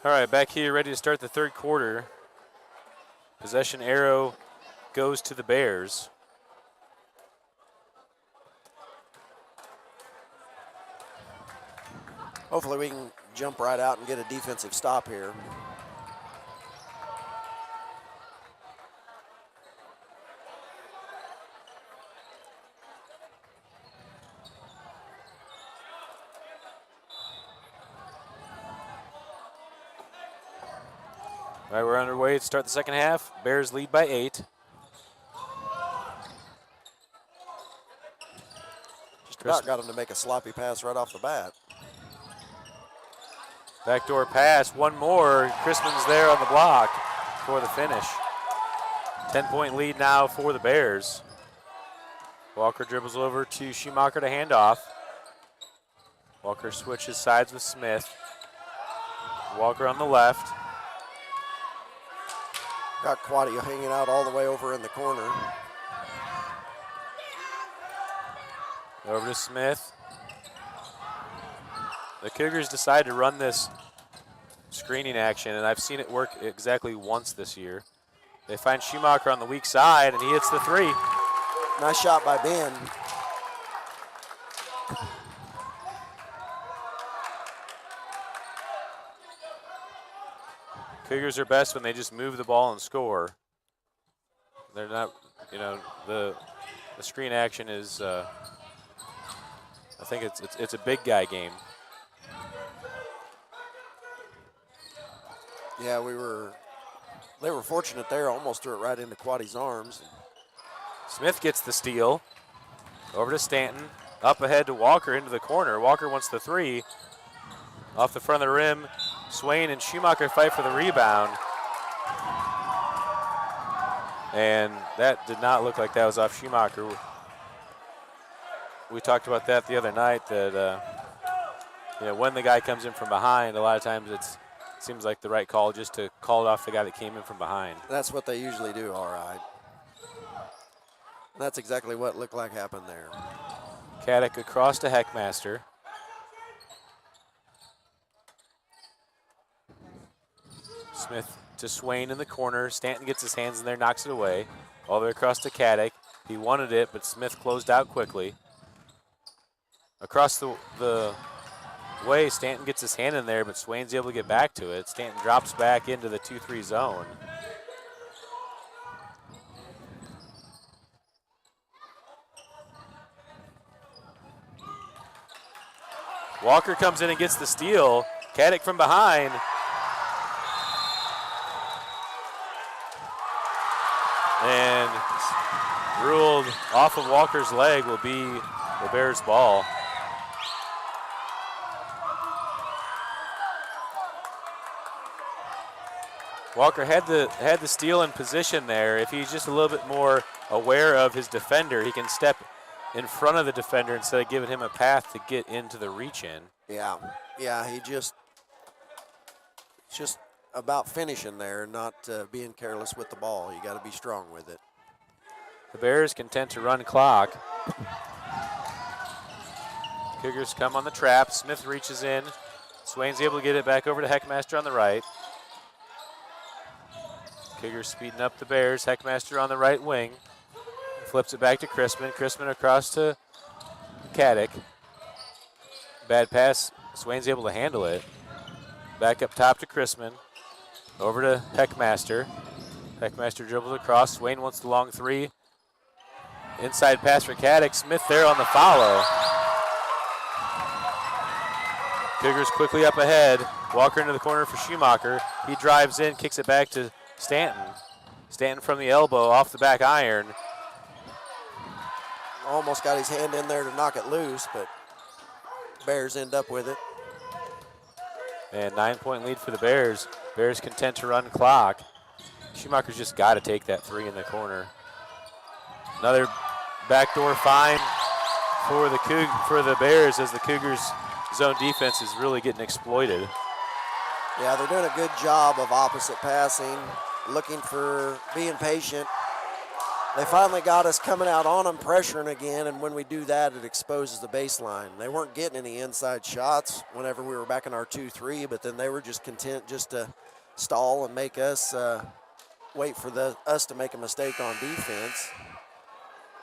All right, back here, ready to start the third quarter. Possession arrow goes to the Bears. Hopefully we can jump right out and get a defensive stop here. All right, we're underway to start the second half. Bears lead by 8. Just about got him to make a sloppy pass right off the bat. Backdoor pass, one more. Chrisman's there on the block for the finish. 10-point lead now for the Bears. Walker dribbles over to Schumacher to hand off. Walker switches sides with Smith. Walker on the left. Got Quadio hanging out all the way over in the corner. Over to Smith. The Cougars decide to run this screening action, and I've seen it work exactly once this year. They find Schumacher on the weak side, and he hits the 3. Nice shot by Ben. Cougars are best when they just move the ball and score. They're not, the screen action is, I think it's a big guy game. Yeah, they were fortunate there, almost threw it right into Quaddy's arms. Smith gets the steal. Over to Stanton. Up ahead to Walker into the corner. Walker wants the 3. Off the front of the rim. Swain and Schumacher fight for the rebound. And that did not look like that was off Schumacher. We talked about that the other night, that when the guy comes in from behind, a lot of times it seems like the right call just to call it off the guy that came in from behind. That's what they usually do, all right. That's exactly what looked like happened there. Caddick across to Heckmaster. Smith to Swain in the corner. Stanton gets his hands in there, knocks it away. All the way across to Caddick. He wanted it, but Smith closed out quickly. Across the way, Stanton gets his hand in there, but Swain's able to get back to it. Stanton drops back into the 2-3 zone. Walker comes in and gets the steal. Caddick from behind. And ruled off of Walker's leg will be the Bears' ball. Walker had the steal in position there. If he's just a little bit more aware of his defender, he can step in front of the defender instead of giving him a path to get into the reach-in. Yeah, he just about finishing there, not being careless with the ball. You got to be strong with it. The Bears content to run clock. Cougars come on the trap. Smith reaches in. Swain's able to get it back over to Heckmaster on the right. Cougars speeding up the Bears. Heckmaster on the right wing. Flips it back to Chrisman. Chrisman across to Caddick. Bad pass. Swain's able to handle it. Back up top to Chrisman. Over to Heckmaster. Heckmaster dribbles across. Swain wants the long 3. Inside pass for Caddick. Smith there on the follow. Cougars quickly up ahead. Walker into the corner for Schumacher. He drives in, kicks it back to Stanton. Stanton from the elbow, off the back iron. Almost got his hand in there to knock it loose, but Bears end up with it. And 9-point lead for the Bears. Bears content to run clock. Schumacher's just got to take that 3 in the corner. Another backdoor fine for the Bears as the Cougars' zone defense is really getting exploited. Yeah, they're doing a good job of opposite passing, being patient, They finally got us coming out on them, pressuring again, and when we do that, it exposes the baseline. They weren't getting any inside shots whenever we were back in our 2-3, but then they were just content just to stall and make us wait for us to make a mistake on defense.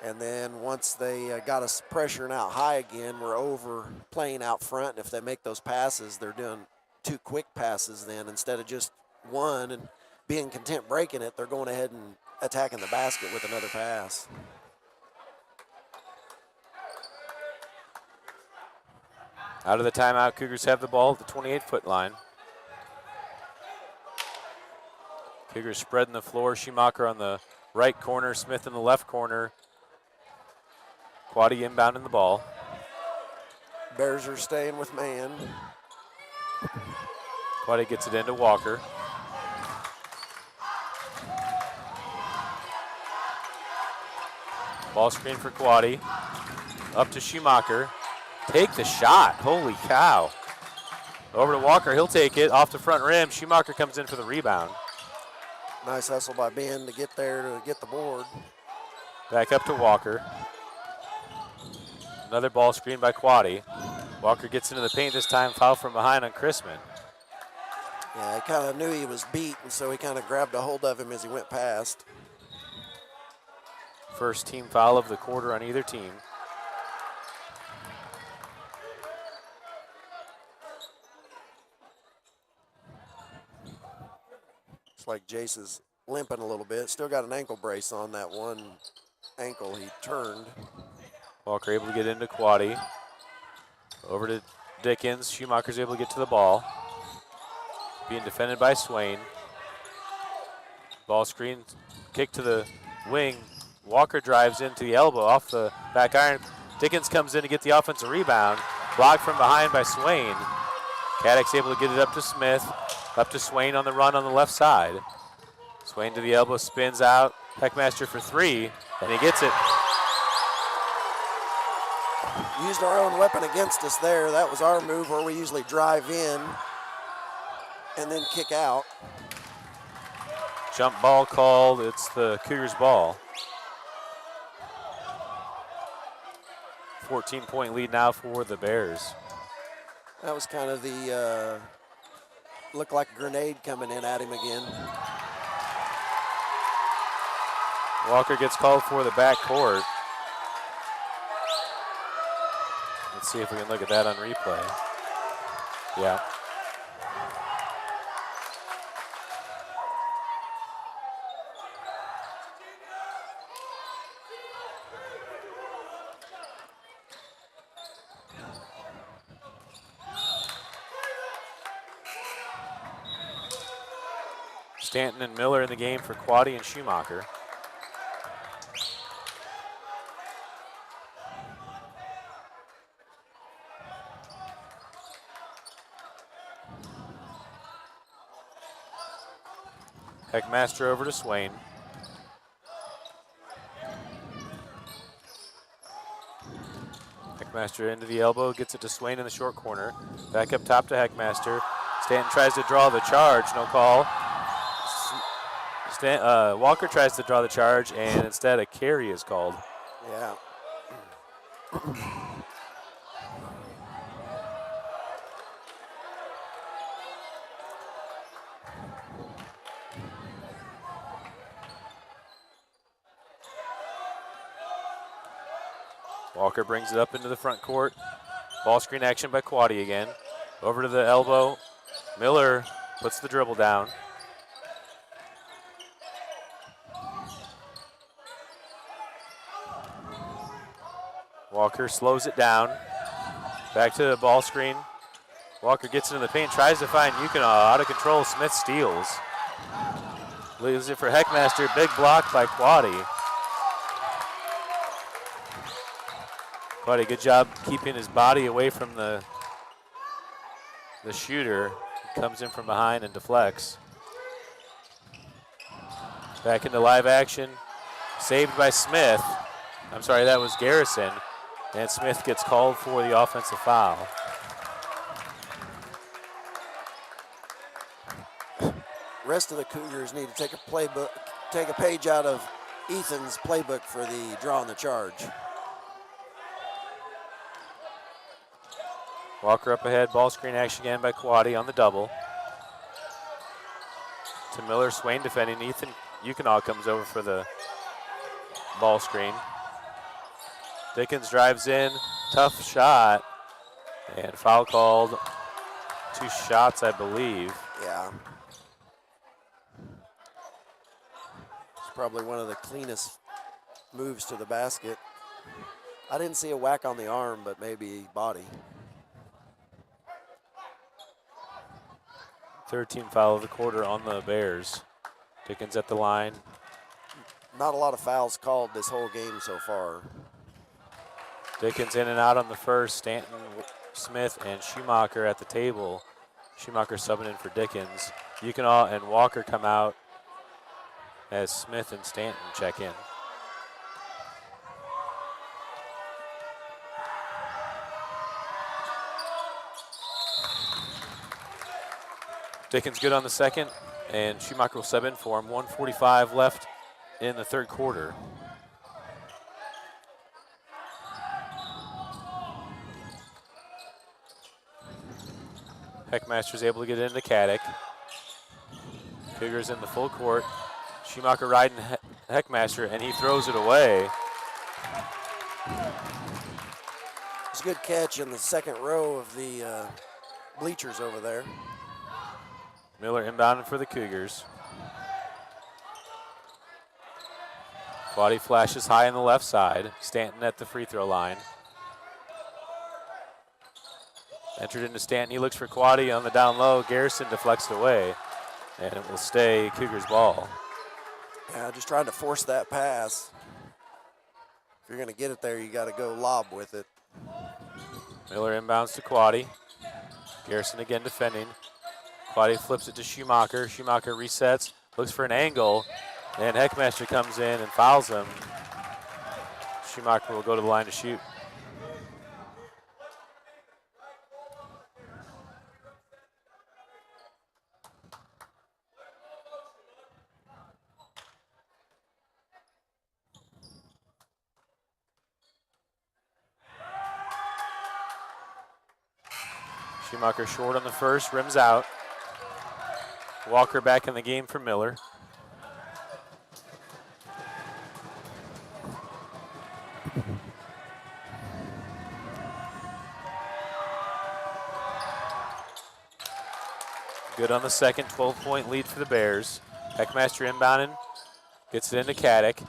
And then once they got us pressuring out high again, we're over playing out front. And if they make those passes, they're doing 2 quick passes then instead of just one and being content breaking it, they're going ahead and attacking the basket with another pass. Out of the timeout, Cougars have the ball at the 28-foot line. Cougars spreading the floor. Schumacher on the right corner, Smith in the left corner. Quaddy inbounding the ball. Bears are staying with man. Quaddy gets it into Walker. Ball screen for Quaddy. Up to Schumacher. Take the shot. Holy cow. Over to Walker. He'll take it off the front rim. Schumacher comes in for the rebound. Nice hustle by Ben to get there to get the board. Back up to Walker. Another ball screen by Quaddy. Walker gets into the paint this time. Foul from behind on Chrisman. Yeah, he kind of knew he was beat, and so he kind of grabbed a hold of him as he went past. First team foul of the quarter on either team. It's like Jace is limping a little bit. Still got an ankle brace on that one ankle he turned. Walker able to get into Quaddy. Over to Dickens. Schumacher's able to get to the ball. Being defended by Swain. Ball screen, kick to the wing. Walker drives into the elbow off the back iron. Dickens comes in to get the offensive rebound. Blocked from behind by Swain. Caddick's able to get it up to Smith. Up to Swain on the run on the left side. Swain to the elbow, spins out. Heckmaster for 3, and he gets it. Used our own weapon against us there. That was our move where we usually drive in and then kick out. Jump ball called. It's the Cougars' ball. 14-point lead now for the Bears. That was kind of the, looked like a grenade coming in at him again. Walker gets called for the backcourt. Let's see if we can look at that on replay. Yeah. Stanton and Miller in the game for Quaddy and Schumacher. Heckmaster over to Swain. Heckmaster into the elbow, gets it to Swain in the short corner. Back up top to Heckmaster. Stanton tries to draw the charge, no call. Walker tries to draw the charge, and instead a carry is called. Yeah. Walker brings it up into the front court. Ball screen action by Quaddy again. Over to the elbow. Miller puts the dribble down. Walker slows it down. Back to the ball screen. Walker gets into the paint, tries to find Yukina. Out of control, Smith steals. Leaves it for Heckmaster. Big block by Quaddy. Quaddy, good job keeping his body away from the shooter. He comes in from behind and deflects. Back into live action. Saved by Smith. I'm sorry, that was Garrison. And Smith gets called for the offensive foul. Rest of the Cougars need to take a page out of Ethan's playbook for the draw and the charge. Walker up ahead, ball screen action again by Quaddy on the double. To Miller, Swain defending. Ethan Yukonov comes over for the ball screen. Dickens drives in, tough shot, and foul called. 2 shots, I believe. Yeah. It's probably one of the cleanest moves to the basket. I didn't see a whack on the arm, but maybe body. 13 foul of the quarter on the Bears. Dickens at the line. Not a lot of fouls called this whole game so far. Dickens in and out on the first. Stanton, Smith, and Schumacher at the table. Schumacher subbing in for Dickens. Yukonov and Walker come out as Smith and Stanton check in. Dickens good on the second, and Schumacher will sub in for him. 1:45 left in the third quarter. Heckmaster's able to get into Caddick. Cougars in the full court. Schumacher riding Heckmaster, and he throws it away. It's a good catch in the second row of the bleachers over there. Miller inbounding for the Cougars. Quaddy flashes high on the left side. Stanton at the free throw line. Entered into Stanton. He looks for Quaddy on the down low. Garrison deflects it away, and it will stay Cougars ball. Yeah, just trying to force that pass. If you're going to get it there, you got to go lob with it. Miller inbounds to Quaddy. Garrison again defending. Quaddy flips it to Schumacher. Schumacher resets, looks for an angle, and Heckmaster comes in and fouls him. Schumacher will go to the line to shoot. Schumacher short on the first, rims out. Walker back in the game for Miller. Good on the second, 12-point lead for the Bears. Heckmaster inbounding, gets it into Caddick.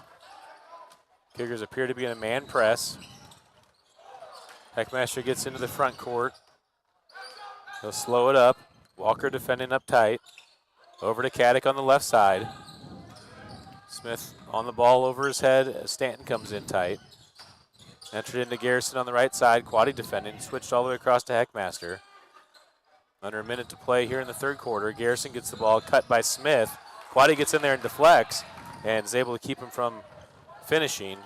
Cougars appear to be in a man press. Heckmaster gets into the front court. He'll slow it up. Walker defending up tight. Over to Caddick on the left side. Smith on the ball over his head as Stanton comes in tight. Entered into Garrison on the right side. Quaddy defending. Switched all the way across to Heckmaster. Under a minute to play here in the third quarter. Garrison gets the ball cut by Smith. Quaddy gets in there and deflects and is able to keep him from finishing.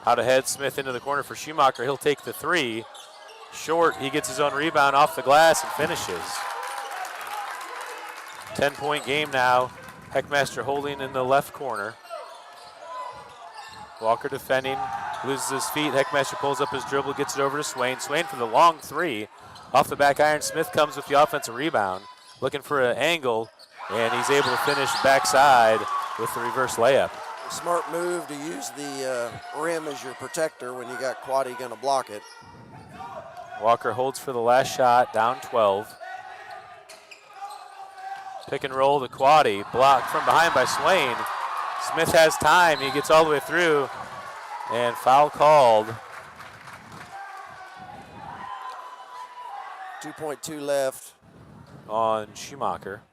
Out ahead, Smith into the corner for Schumacher. He'll take the three. Short, he gets his own rebound off the glass and finishes. 10-point game now. Heckmaster holding in the left corner. Walker defending, loses his feet. Heckmaster pulls up his dribble, gets it over to Swain. Swain for the long three. Off the back iron, Smith comes with the offensive rebound. Looking for an angle, and he's able to finish backside with the reverse layup. Smart move to use the rim as your protector when you got Quaddy going to block it. Walker holds for the last shot, down 12. Pick and roll to Quaddy, blocked from behind by Swain. Smith has time, he gets all the way through, and foul called. 2.2 left. On Schumacher.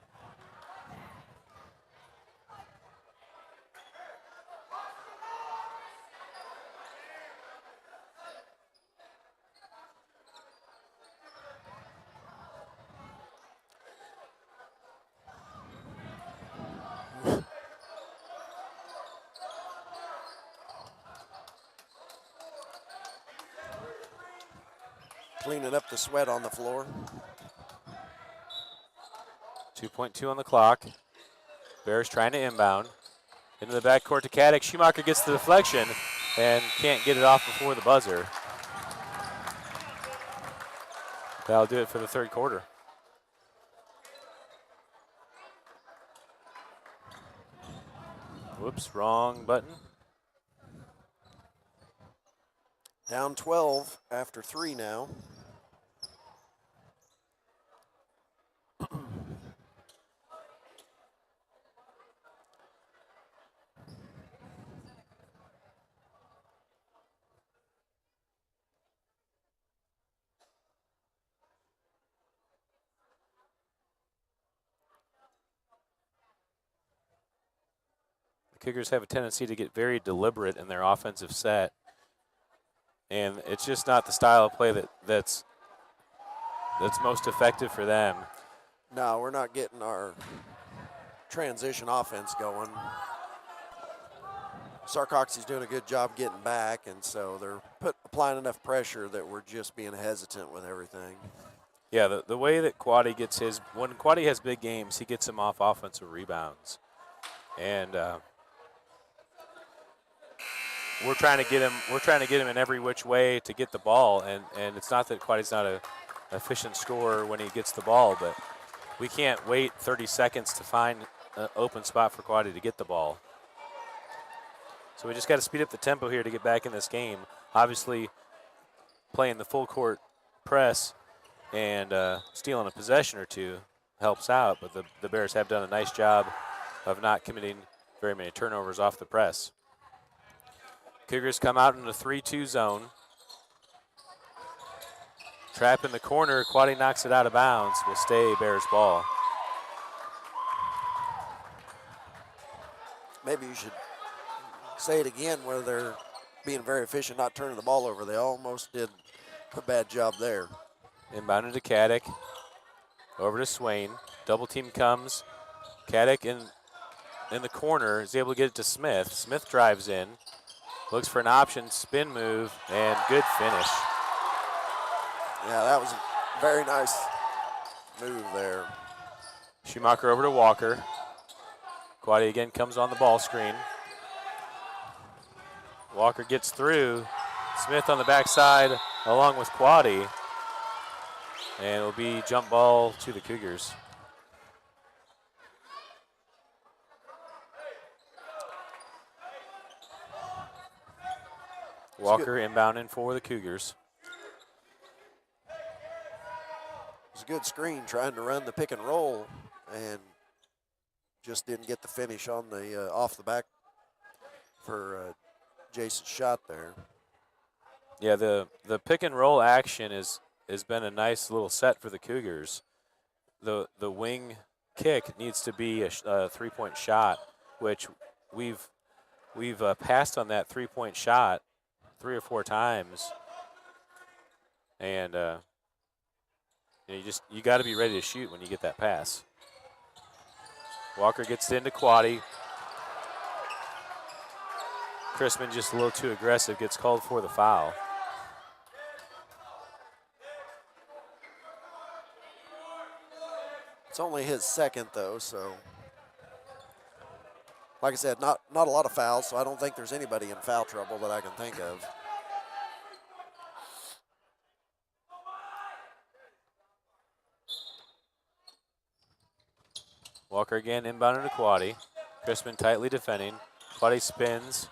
Cleaning up the sweat on the floor. 2.2 on the clock. Bears trying to inbound. Into the backcourt to Caddick. Schumacher gets the deflection and can't get it off before the buzzer. That'll do it for the third quarter. Whoops, wrong button. Down 12 after 3 now. The Cougars have a tendency to get very deliberate in their offensive set. And it's just not the style of play that's most effective for them. No, we're not getting our transition offense going. Sarcoxie's doing a good job getting back, and so they're applying enough pressure that we're just being hesitant with everything. Yeah, the way that Quaddy gets when Quaddy has big games, he gets them off offensive rebounds. And we're trying to get him in every which way to get the ball, and it's not that Quaddy's not an efficient scorer when he gets the ball, but we can't wait 30 seconds to find an open spot for Quaddy to get the ball. So we just got to speed up the tempo here to get back in this game. Obviously, playing the full court press and stealing a possession or two helps out, but the Bears have done a nice job of not committing very many turnovers off the press. Cougars come out in the 3-2 zone. Trap in the corner. Quaddy knocks it out of bounds. Will stay Bears ball. Maybe you should say it again where they're being very efficient, not turning the ball over. They almost did a bad job there. Inbounded to Caddick. Over to Swain. Double team comes. Caddick in the corner is able to get it to Smith. Smith drives in. Looks for an option, spin move, and good finish. Yeah, that was a very nice move there. Schumacher over to Walker. Quaddy again comes on the ball screen. Walker gets through. Smith on the backside along with Quaddy. And it'll be jump ball to the Cougars. Walker inbounding for the Cougars. It's a good screen trying to run the pick and roll and just didn't get the finish on the off the back for Jason's shot there. Yeah, the pick and roll action has been a nice little set for the Cougars. The wing kick needs to be a three-point shot, which we've passed on that three-point shot 3 or 4 times, and you got to be ready to shoot when you get that pass. Walker gets into Quaddy. Chrisman just a little too aggressive, gets called for the foul. It's only his second though, so like I said, not a lot of fouls, so I don't think there's anybody in foul trouble that I can think of. Walker again inbounding to Quaddy. Chrisman tightly defending. Quaddy spins.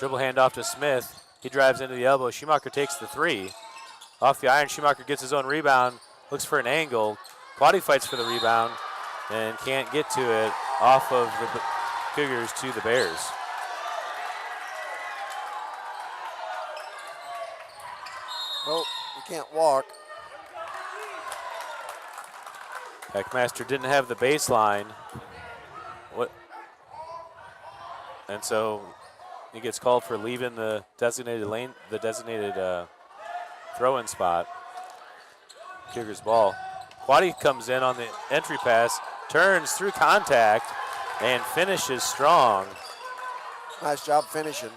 Dribble handoff to Smith. He drives into the elbow. Schumacher takes the 3. Off the iron, Schumacher gets his own rebound. Looks for an angle. Quaddy fights for the rebound and can't get to it. Off of the Cougars to the Bears. Well, you can't walk. Heckmaster didn't have the baseline. And so he gets called for leaving the designated lane, the designated throw-in spot. Cougars ball. Quaddy comes in on the entry pass, turns through contact, and finishes strong. Nice job finishing.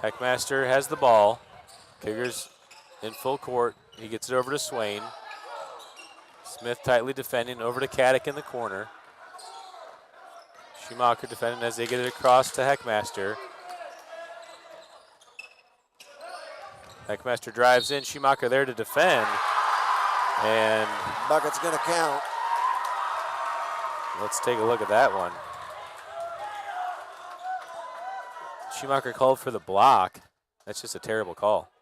Heckmaster has the ball. Cougars in full court. He gets it over to Swain. Smith tightly defending over to Caddick in the corner. Schumacher defending as they get it across to Heckmaster. Heckmaster drives in, Schumacher there to defend. And bucket's going to count. let's take a look at that one. Schumacher called for the block. That's just a terrible call.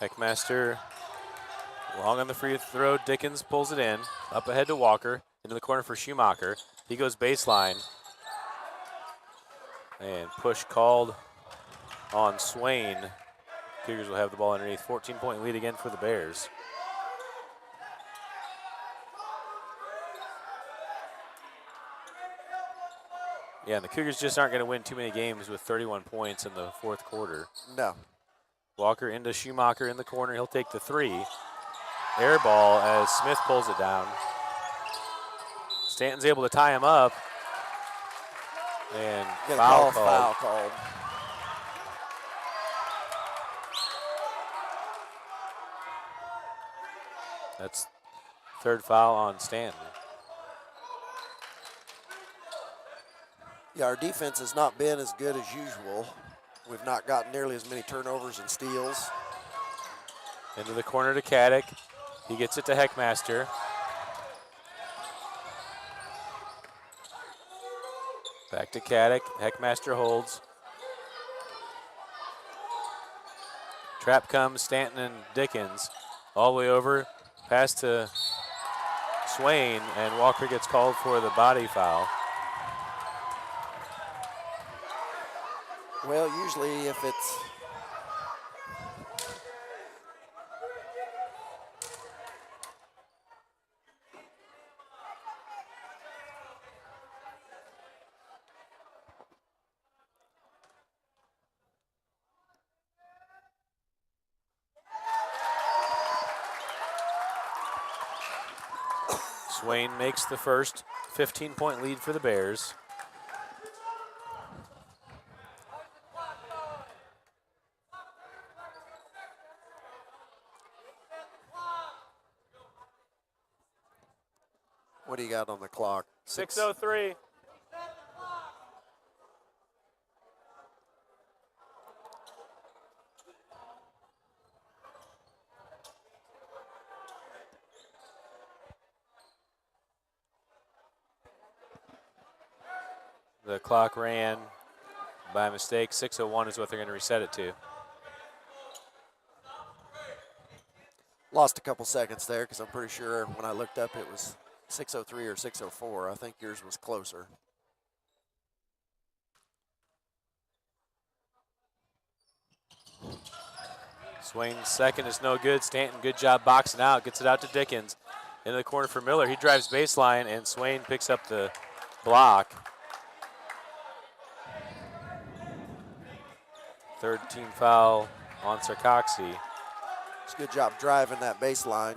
Heckmaster long on the free throw. Dickens pulls it in. Up ahead to Walker. Into the corner for Schumacher. He goes baseline. And push called on Swain. Cougars will have the ball underneath. 14-point lead again for the Bears. Yeah, and the Cougars just aren't going to win too many games with 31 points in the fourth quarter. No. Walker into Schumacher in the corner. He'll take the three. Air ball as Smith pulls it down. Stanton's able to tie him up. And foul called. That's third foul on Stanton. Yeah, our defense has not been as good as usual. We've not gotten nearly as many turnovers and steals. Into the corner to Caddick. He gets it to Heckmaster. Back to Caddick. Heckmaster holds. Trap comes, Stanton and Dickens. All the way over. Pass to Swain, and Walker gets called for the body foul. Well, usually if it's Swain makes the first. 15-point lead for the Bears. What do you got on the clock? 6:03. The clock ran by mistake. 6:01 is what they're going to reset it to. Lost a couple seconds there because I'm pretty sure when I looked up it was 6:03 or 6:04. I think yours was closer. Swain's second is no good. Stanton, good job boxing out. Gets it out to Dickens. Into the corner for Miller. He drives baseline, and Swain picks up the block. Third team foul on Sarcoxie. It's a good job driving that baseline.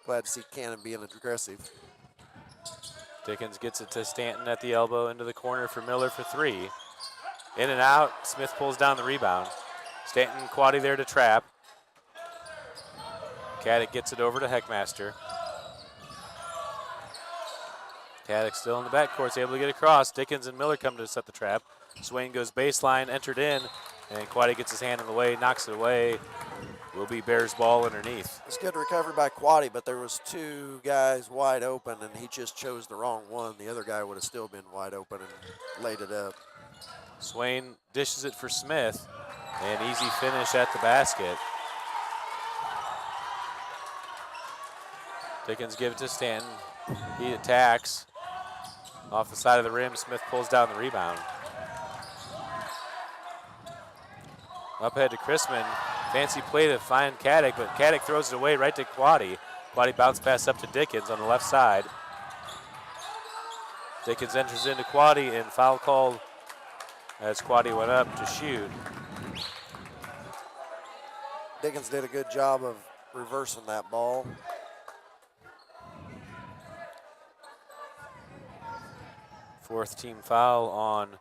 Glad to see Cannon being aggressive. Dickens gets it to Stanton at the elbow, into the corner for Miller for three. In and out, Smith pulls down the rebound. Stanton and Quaddy there to trap. Caddick gets it over to Heckmaster. Caddick still in the backcourt, able to get across. Dickens and Miller come to set the trap. Swain goes baseline, entered in, and Quaddy gets his hand in the way, knocks it away. Will be Bears ball underneath. It's good recovery by Quaddy, but there was two guys wide open, and he just chose the wrong one. The other guy would have still been wide open and laid it up. Swain dishes it for Smith, and easy finish at the basket. Dickens gives it to Stanton. He attacks. Off the side of the rim, Smith pulls down the rebound. Up ahead to Chrisman. Fancy play to find Caddick, but Caddick throws it away right to Quaddy. Quaddy bounce pass up to Dickens on the left side. Dickens enters into Quaddy, and foul called as Quaddy went up to shoot. Dickens did a good job of reversing that ball. Fourth team foul on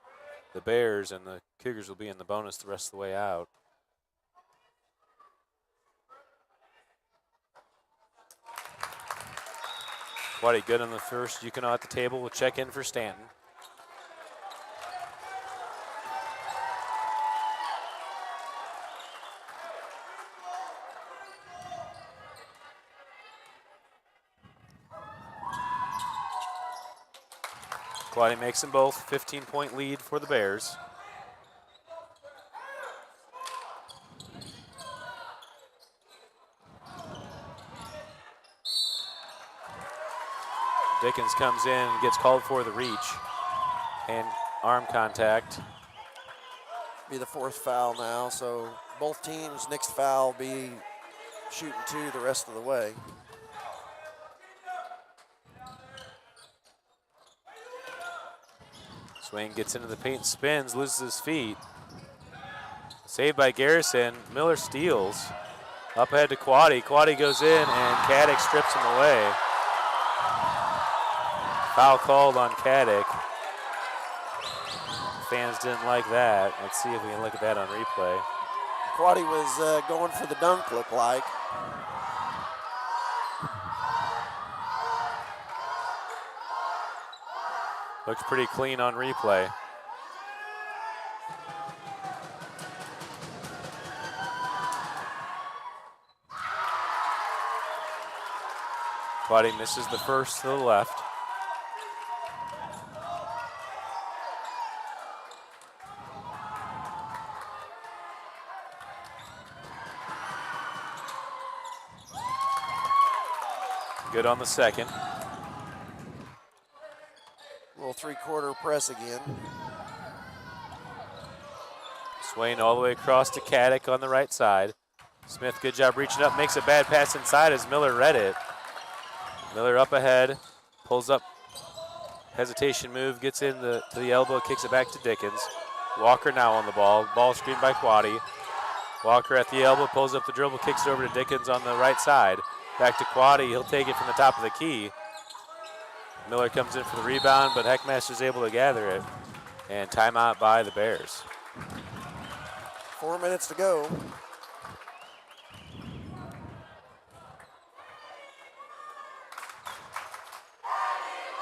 the Bears, and the Cougars will be in the bonus the rest of the way out. Quite good on the first. Yukon at the table will check in for Stanton. Quaddy makes them both. 15-point lead for the Bears. Dickens comes in and gets called for the reach and arm contact. Be the fourth foul now, so both teams' next foul be shooting 2 the rest of the way. Swain gets into the paint and spins, loses his feet. Saved by Garrison. Miller steals. Up ahead to Quaddy. Quaddy goes in and Caddick strips him away. Foul called on Caddick. Fans didn't like that. Let's see if we can look at that on replay. Quaddy was going for the dunk, looked like. Looks pretty clean on replay. Quaddy misses the first to the left. Good on the second. Little three-quarter press again. Swain all the way across to Caddick on the right side. Smith, good job reaching up, makes a bad pass inside as Miller read it. Miller up ahead, pulls up, hesitation move, gets in to the elbow, kicks it back to Dickens. Walker now on the ball. Ball screened by Quaddy. Walker at the elbow, pulls up the dribble, kicks it over to Dickens on the right side. Back to Quaddy, he'll take it from the top of the key. Miller comes in for the rebound, but Heckmaster's able to gather it. And timeout by the Bears. 4 minutes to go.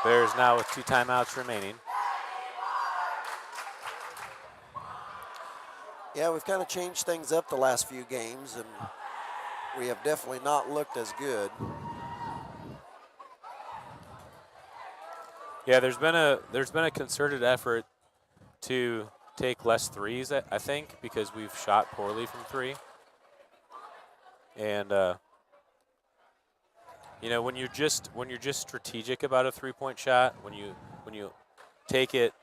Bears now with 2 timeouts remaining. Yeah, we've kind of changed things up the last few games, and we have definitely not looked as good. Yeah, there's been a concerted effort to take less threes, I think, because we've shot poorly from 3. And you know, when you're just strategic about a 3-point shot, when you take it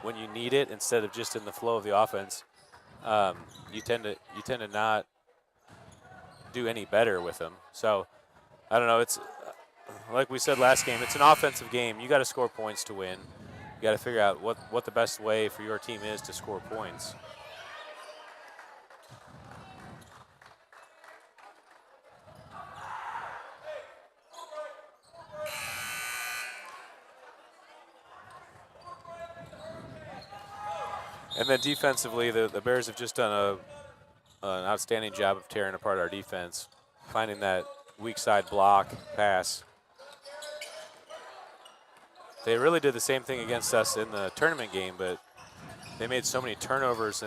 when you need it instead of just in the flow of the offense, you tend to not do any better with them. So I don't know. It's like we said last game. It's an offensive game. You got to score points to win. You got to figure out what the best way for your team is to score points. And then defensively, the Bears have just done an outstanding job of tearing apart our defense, finding that weak side block pass. They really did the same thing against us in the tournament game, but they made so many turnovers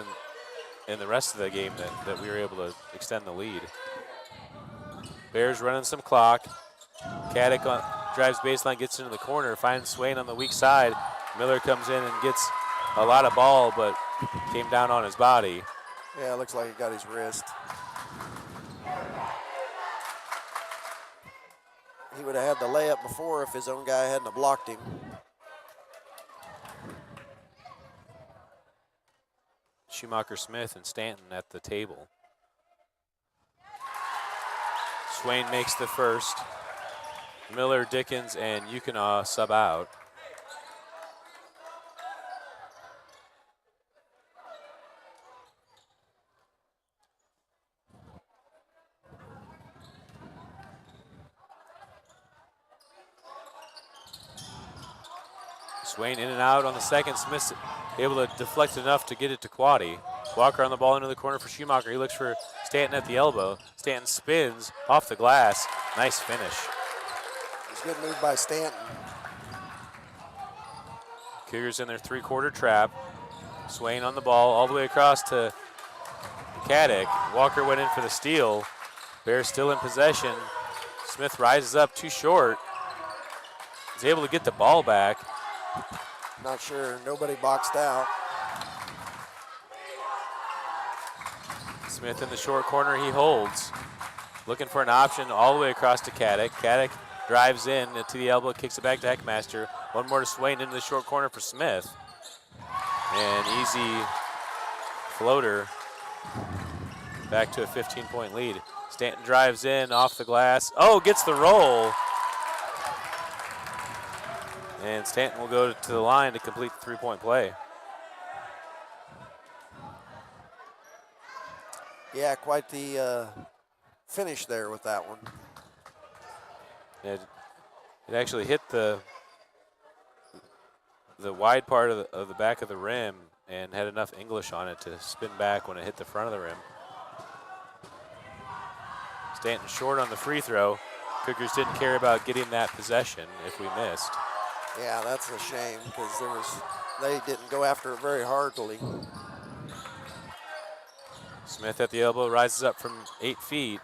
in the rest of the game that we were able to extend the lead. Bears running some clock. Caddick drives baseline, gets into the corner, finds Swain on the weak side. Miller comes in and gets a lot of ball, but came down on his body. Yeah, it looks like he got his wrist. He would have had the layup before if his own guy hadn't have blocked him. Schumacher, Smith, and Stanton at the table. Swain makes the first. Miller, Dickens, and Yukon sub out. Swain in and out on the second. Smith able to deflect enough to get it to Quaddy. Walker on the ball into the corner for Schumacher. He looks for Stanton at the elbow. Stanton spins off the glass. Nice finish. It's a good move by Stanton. Cougars in their three-quarter trap. Swain on the ball all the way across to Caddick. Walker went in for the steal. Bears still in possession. Smith rises up too short. He's able to get the ball back. Not sure, nobody boxed out. Smith in the short corner, he holds. Looking for an option all the way across to Caddick. Caddick drives in to the elbow, kicks it back to Heckmaster. One more to Swain into the short corner for Smith. And easy floater back to a 15-point lead. Stanton drives in off the glass. Oh, gets the roll. And Stanton will go to the line to complete the three-point play. Yeah, quite the finish there with that one. It actually hit the wide part of the back of the rim and had enough English on it to spin back when it hit the front of the rim. Stanton short on the free throw. Cougars didn't care about getting that possession if we missed. Yeah, that's a shame because they didn't go after it very heartily. Smith at the elbow, rises up from 8 feet.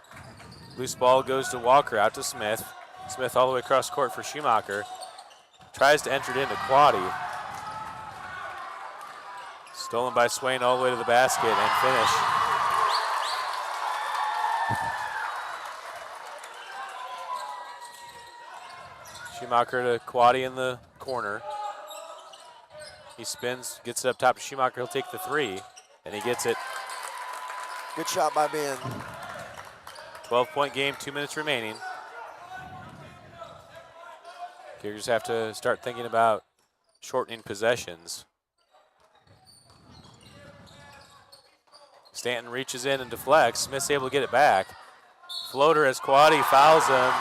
Loose ball goes to Walker, out to Smith. Smith all the way across court for Schumacher. Tries to enter it into Quaddy. Stolen by Swain all the way to the basket and finish. Schumacher to Quaddy in the corner. He spins, gets it up top to Schumacher. He'll take the three, and he gets it. Good shot by Ben. 12-point game, 2 minutes remaining. Cougars have to start thinking about shortening possessions. Stanton reaches in and deflects. Smith's able to get it back. Floater as Quaddy fouls him,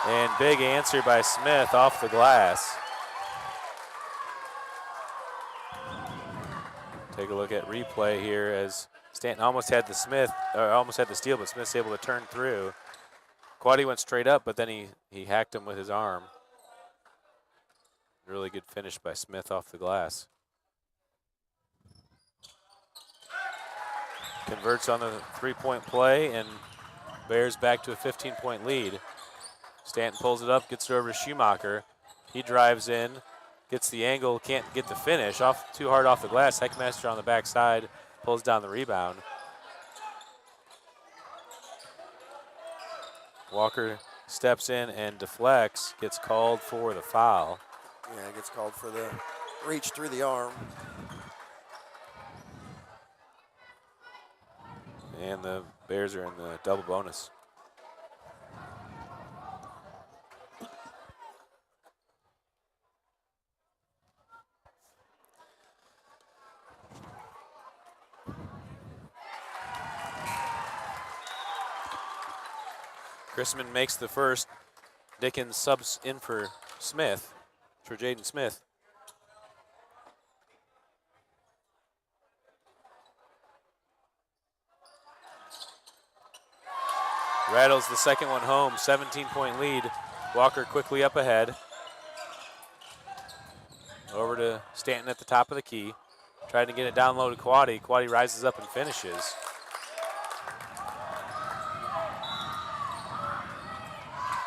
and big answer by Smith off the glass. Take a look at replay here as Stanton almost had the steal, but Smith's able to turn through. Quaddy went straight up, but then he hacked him with his arm. Really good finish by Smith off the glass. Converts on the three-point play, and Bears back to a 15-point lead. Stanton pulls it up, gets it over to Schumacher. He drives in, gets the angle, can't get the finish. Too hard off the glass. Heckmaster on the backside pulls down the rebound. Walker steps in and deflects, gets called for the foul. Yeah, gets called for the reach through the arm. And the Bears are in the double bonus. Chrisman makes the first. Dickens subs in for Smith, for Jaden Smith. Rattles the second one home, 17-point lead. Walker quickly up ahead. Over to Stanton at the top of the key. Trying to get it down low to Quaddy. Quaddy rises up and finishes.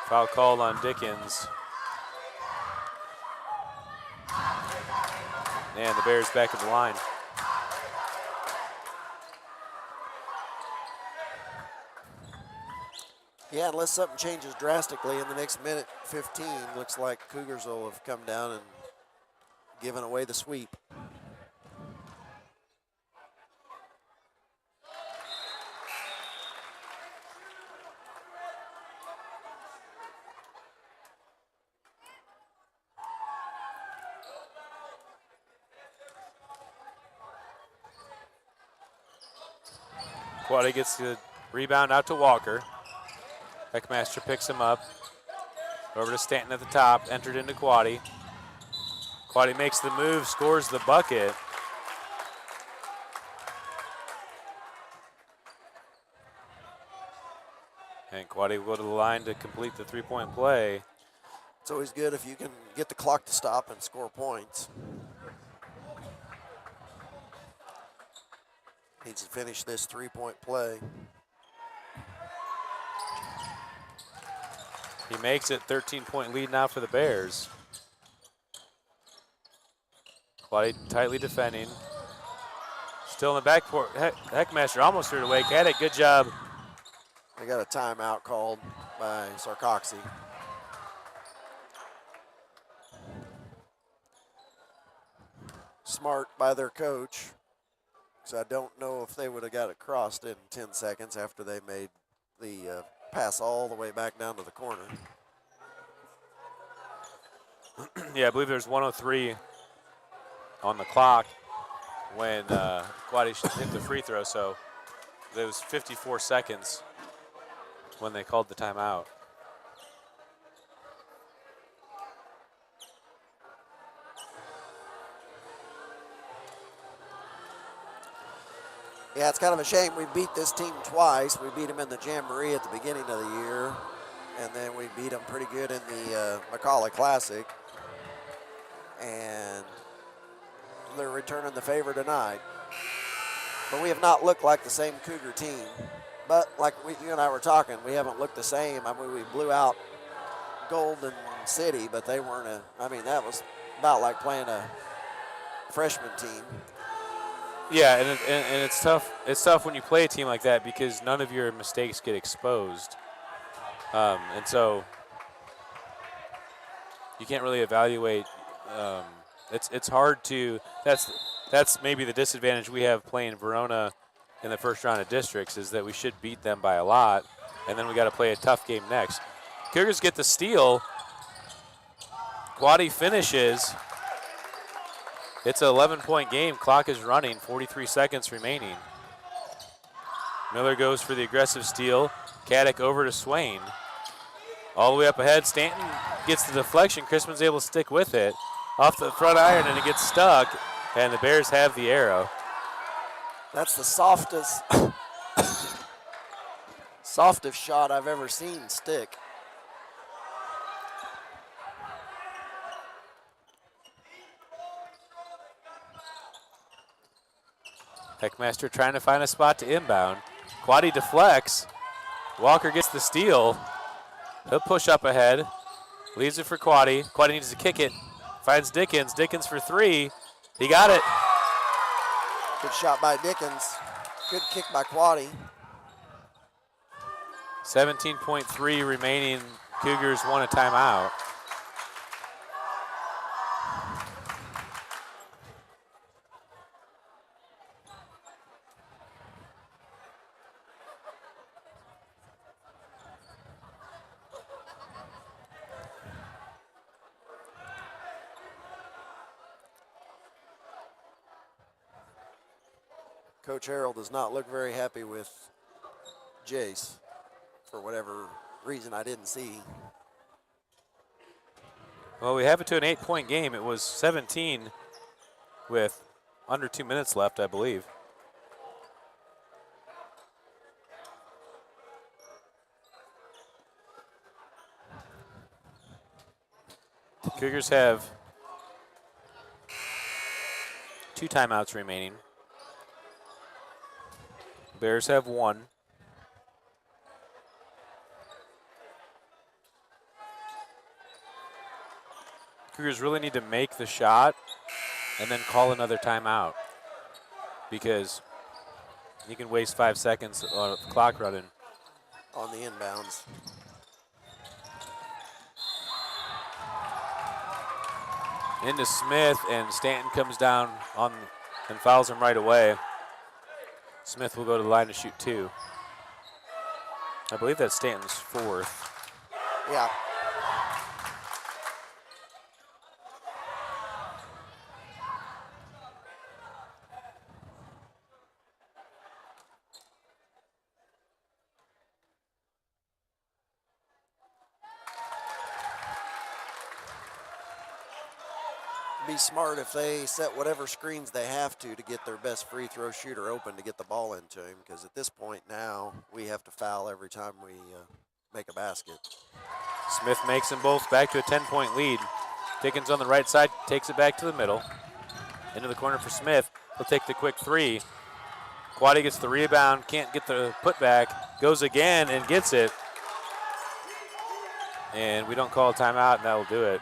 Foul called on Dickens. And the Bears back at the line. Yeah, unless something changes drastically in the next minute 15, looks like Cougars will have come down and given away the sweep. Quaddy gets the rebound out to Walker. Heckmaster picks him up. Over to Stanton at the top, entered into Quaddy. Quaddy makes the move, scores the bucket. And Quaddy will go to the line to complete the three-point play. It's always good if you can get the clock to stop and score points. Needs to finish this three-point play. He makes it, 13-point lead now for the Bears. Quaddy tightly defending. Still in the backcourt. Heckmaster almost threw it away. Caddick, good job. They got a timeout called by Sarcoxie. Smart by their coach. So I don't know if they would have got it crossed in 10 seconds after they made the pass all the way back down to the corner. Yeah, I believe there's 103 on the clock when Quaddy hit the free throw, so there was 54 seconds when they called the timeout. Yeah, it's kind of a shame. We beat this team twice. We beat them in the Jamboree at the beginning of the year, and then we beat them pretty good in the Macaulay Classic. And they're returning the favor tonight. But we have not looked like the same Cougar team. But like you and I were talking, we haven't looked the same. I mean, we blew out Golden City, but they weren't that was about like playing a freshman team. Yeah, and it's tough. It's tough when you play a team like that because none of your mistakes get exposed, and so you can't really evaluate. It's hard to. That's maybe the disadvantage we have playing Verona in the first round of districts is that we should beat them by a lot, and then we got to play a tough game next. Cougars get the steal. Quaddy finishes. It's an 11-point game. Clock is running, 43 seconds remaining. Miller goes for the aggressive steal. Caddick over to Swain. All the way up ahead. Stanton gets the deflection. Chrisman's able to stick with it. Off the front iron, and it gets stuck, and the Bears have the arrow. That's the softest, softest shot I've ever seen stick. Heckmaster trying to find a spot to inbound. Quaddy deflects. Walker gets the steal. He'll push up ahead. Leaves it for Quaddy. Quaddy needs to kick it. Finds Dickens. Dickens for three. He got it. Good shot by Dickens. Good kick by Quaddy. 17.3 remaining. Cougars want a timeout. Coach Harrell does not look very happy with Jace for whatever reason I didn't see. Well, we have it to an 8-point game. It was 17 with under 2 minutes left, I believe. The Cougars have 2 timeouts remaining. Bears have 1. Cougars really need to make the shot and then call another timeout because you can waste 5 seconds on the clock running. On the inbounds. Into Smith, and Stanton comes down on and fouls him right away. Smith will go to the line to shoot 2. I believe that's Stanton's 4th. Yeah. be smart if they set whatever screens they have to get their best free throw shooter open to get the ball into him, because at this point now we have to foul every time we make a basket. Smith makes them both back to a 10-point lead. Dickens on the right side takes it back to the middle. Into the corner for Smith. He'll take the quick three. Quaddy gets the rebound, can't get the putback, goes again and gets it. And we don't call a timeout, and that will do it.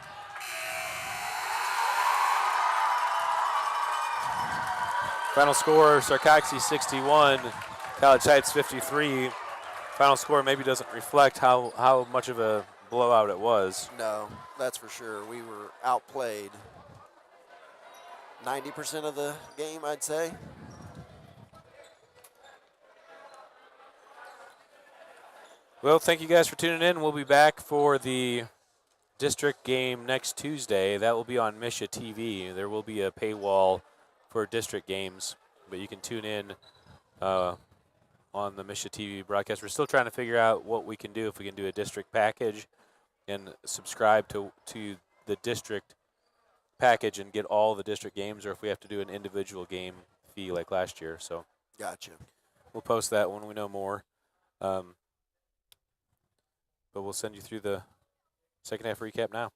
Final score, Sarcoxie 61, College Heights 53. Final score maybe doesn't reflect how much of a blowout it was. No, that's for sure. We were outplayed 90% of the game, I'd say. Well, thank you guys for tuning in. We'll be back for the district game next Tuesday. That will be on Misha TV. There will be a paywall for district games, but you can tune in on the Misha TV broadcast. We're still trying to figure out what we can do, if we can do a district package and subscribe to the district package and get all the district games, or if we have to do an individual game fee like last year. So Gotcha. we'll post that when we know more. But we'll send you through the second half recap now.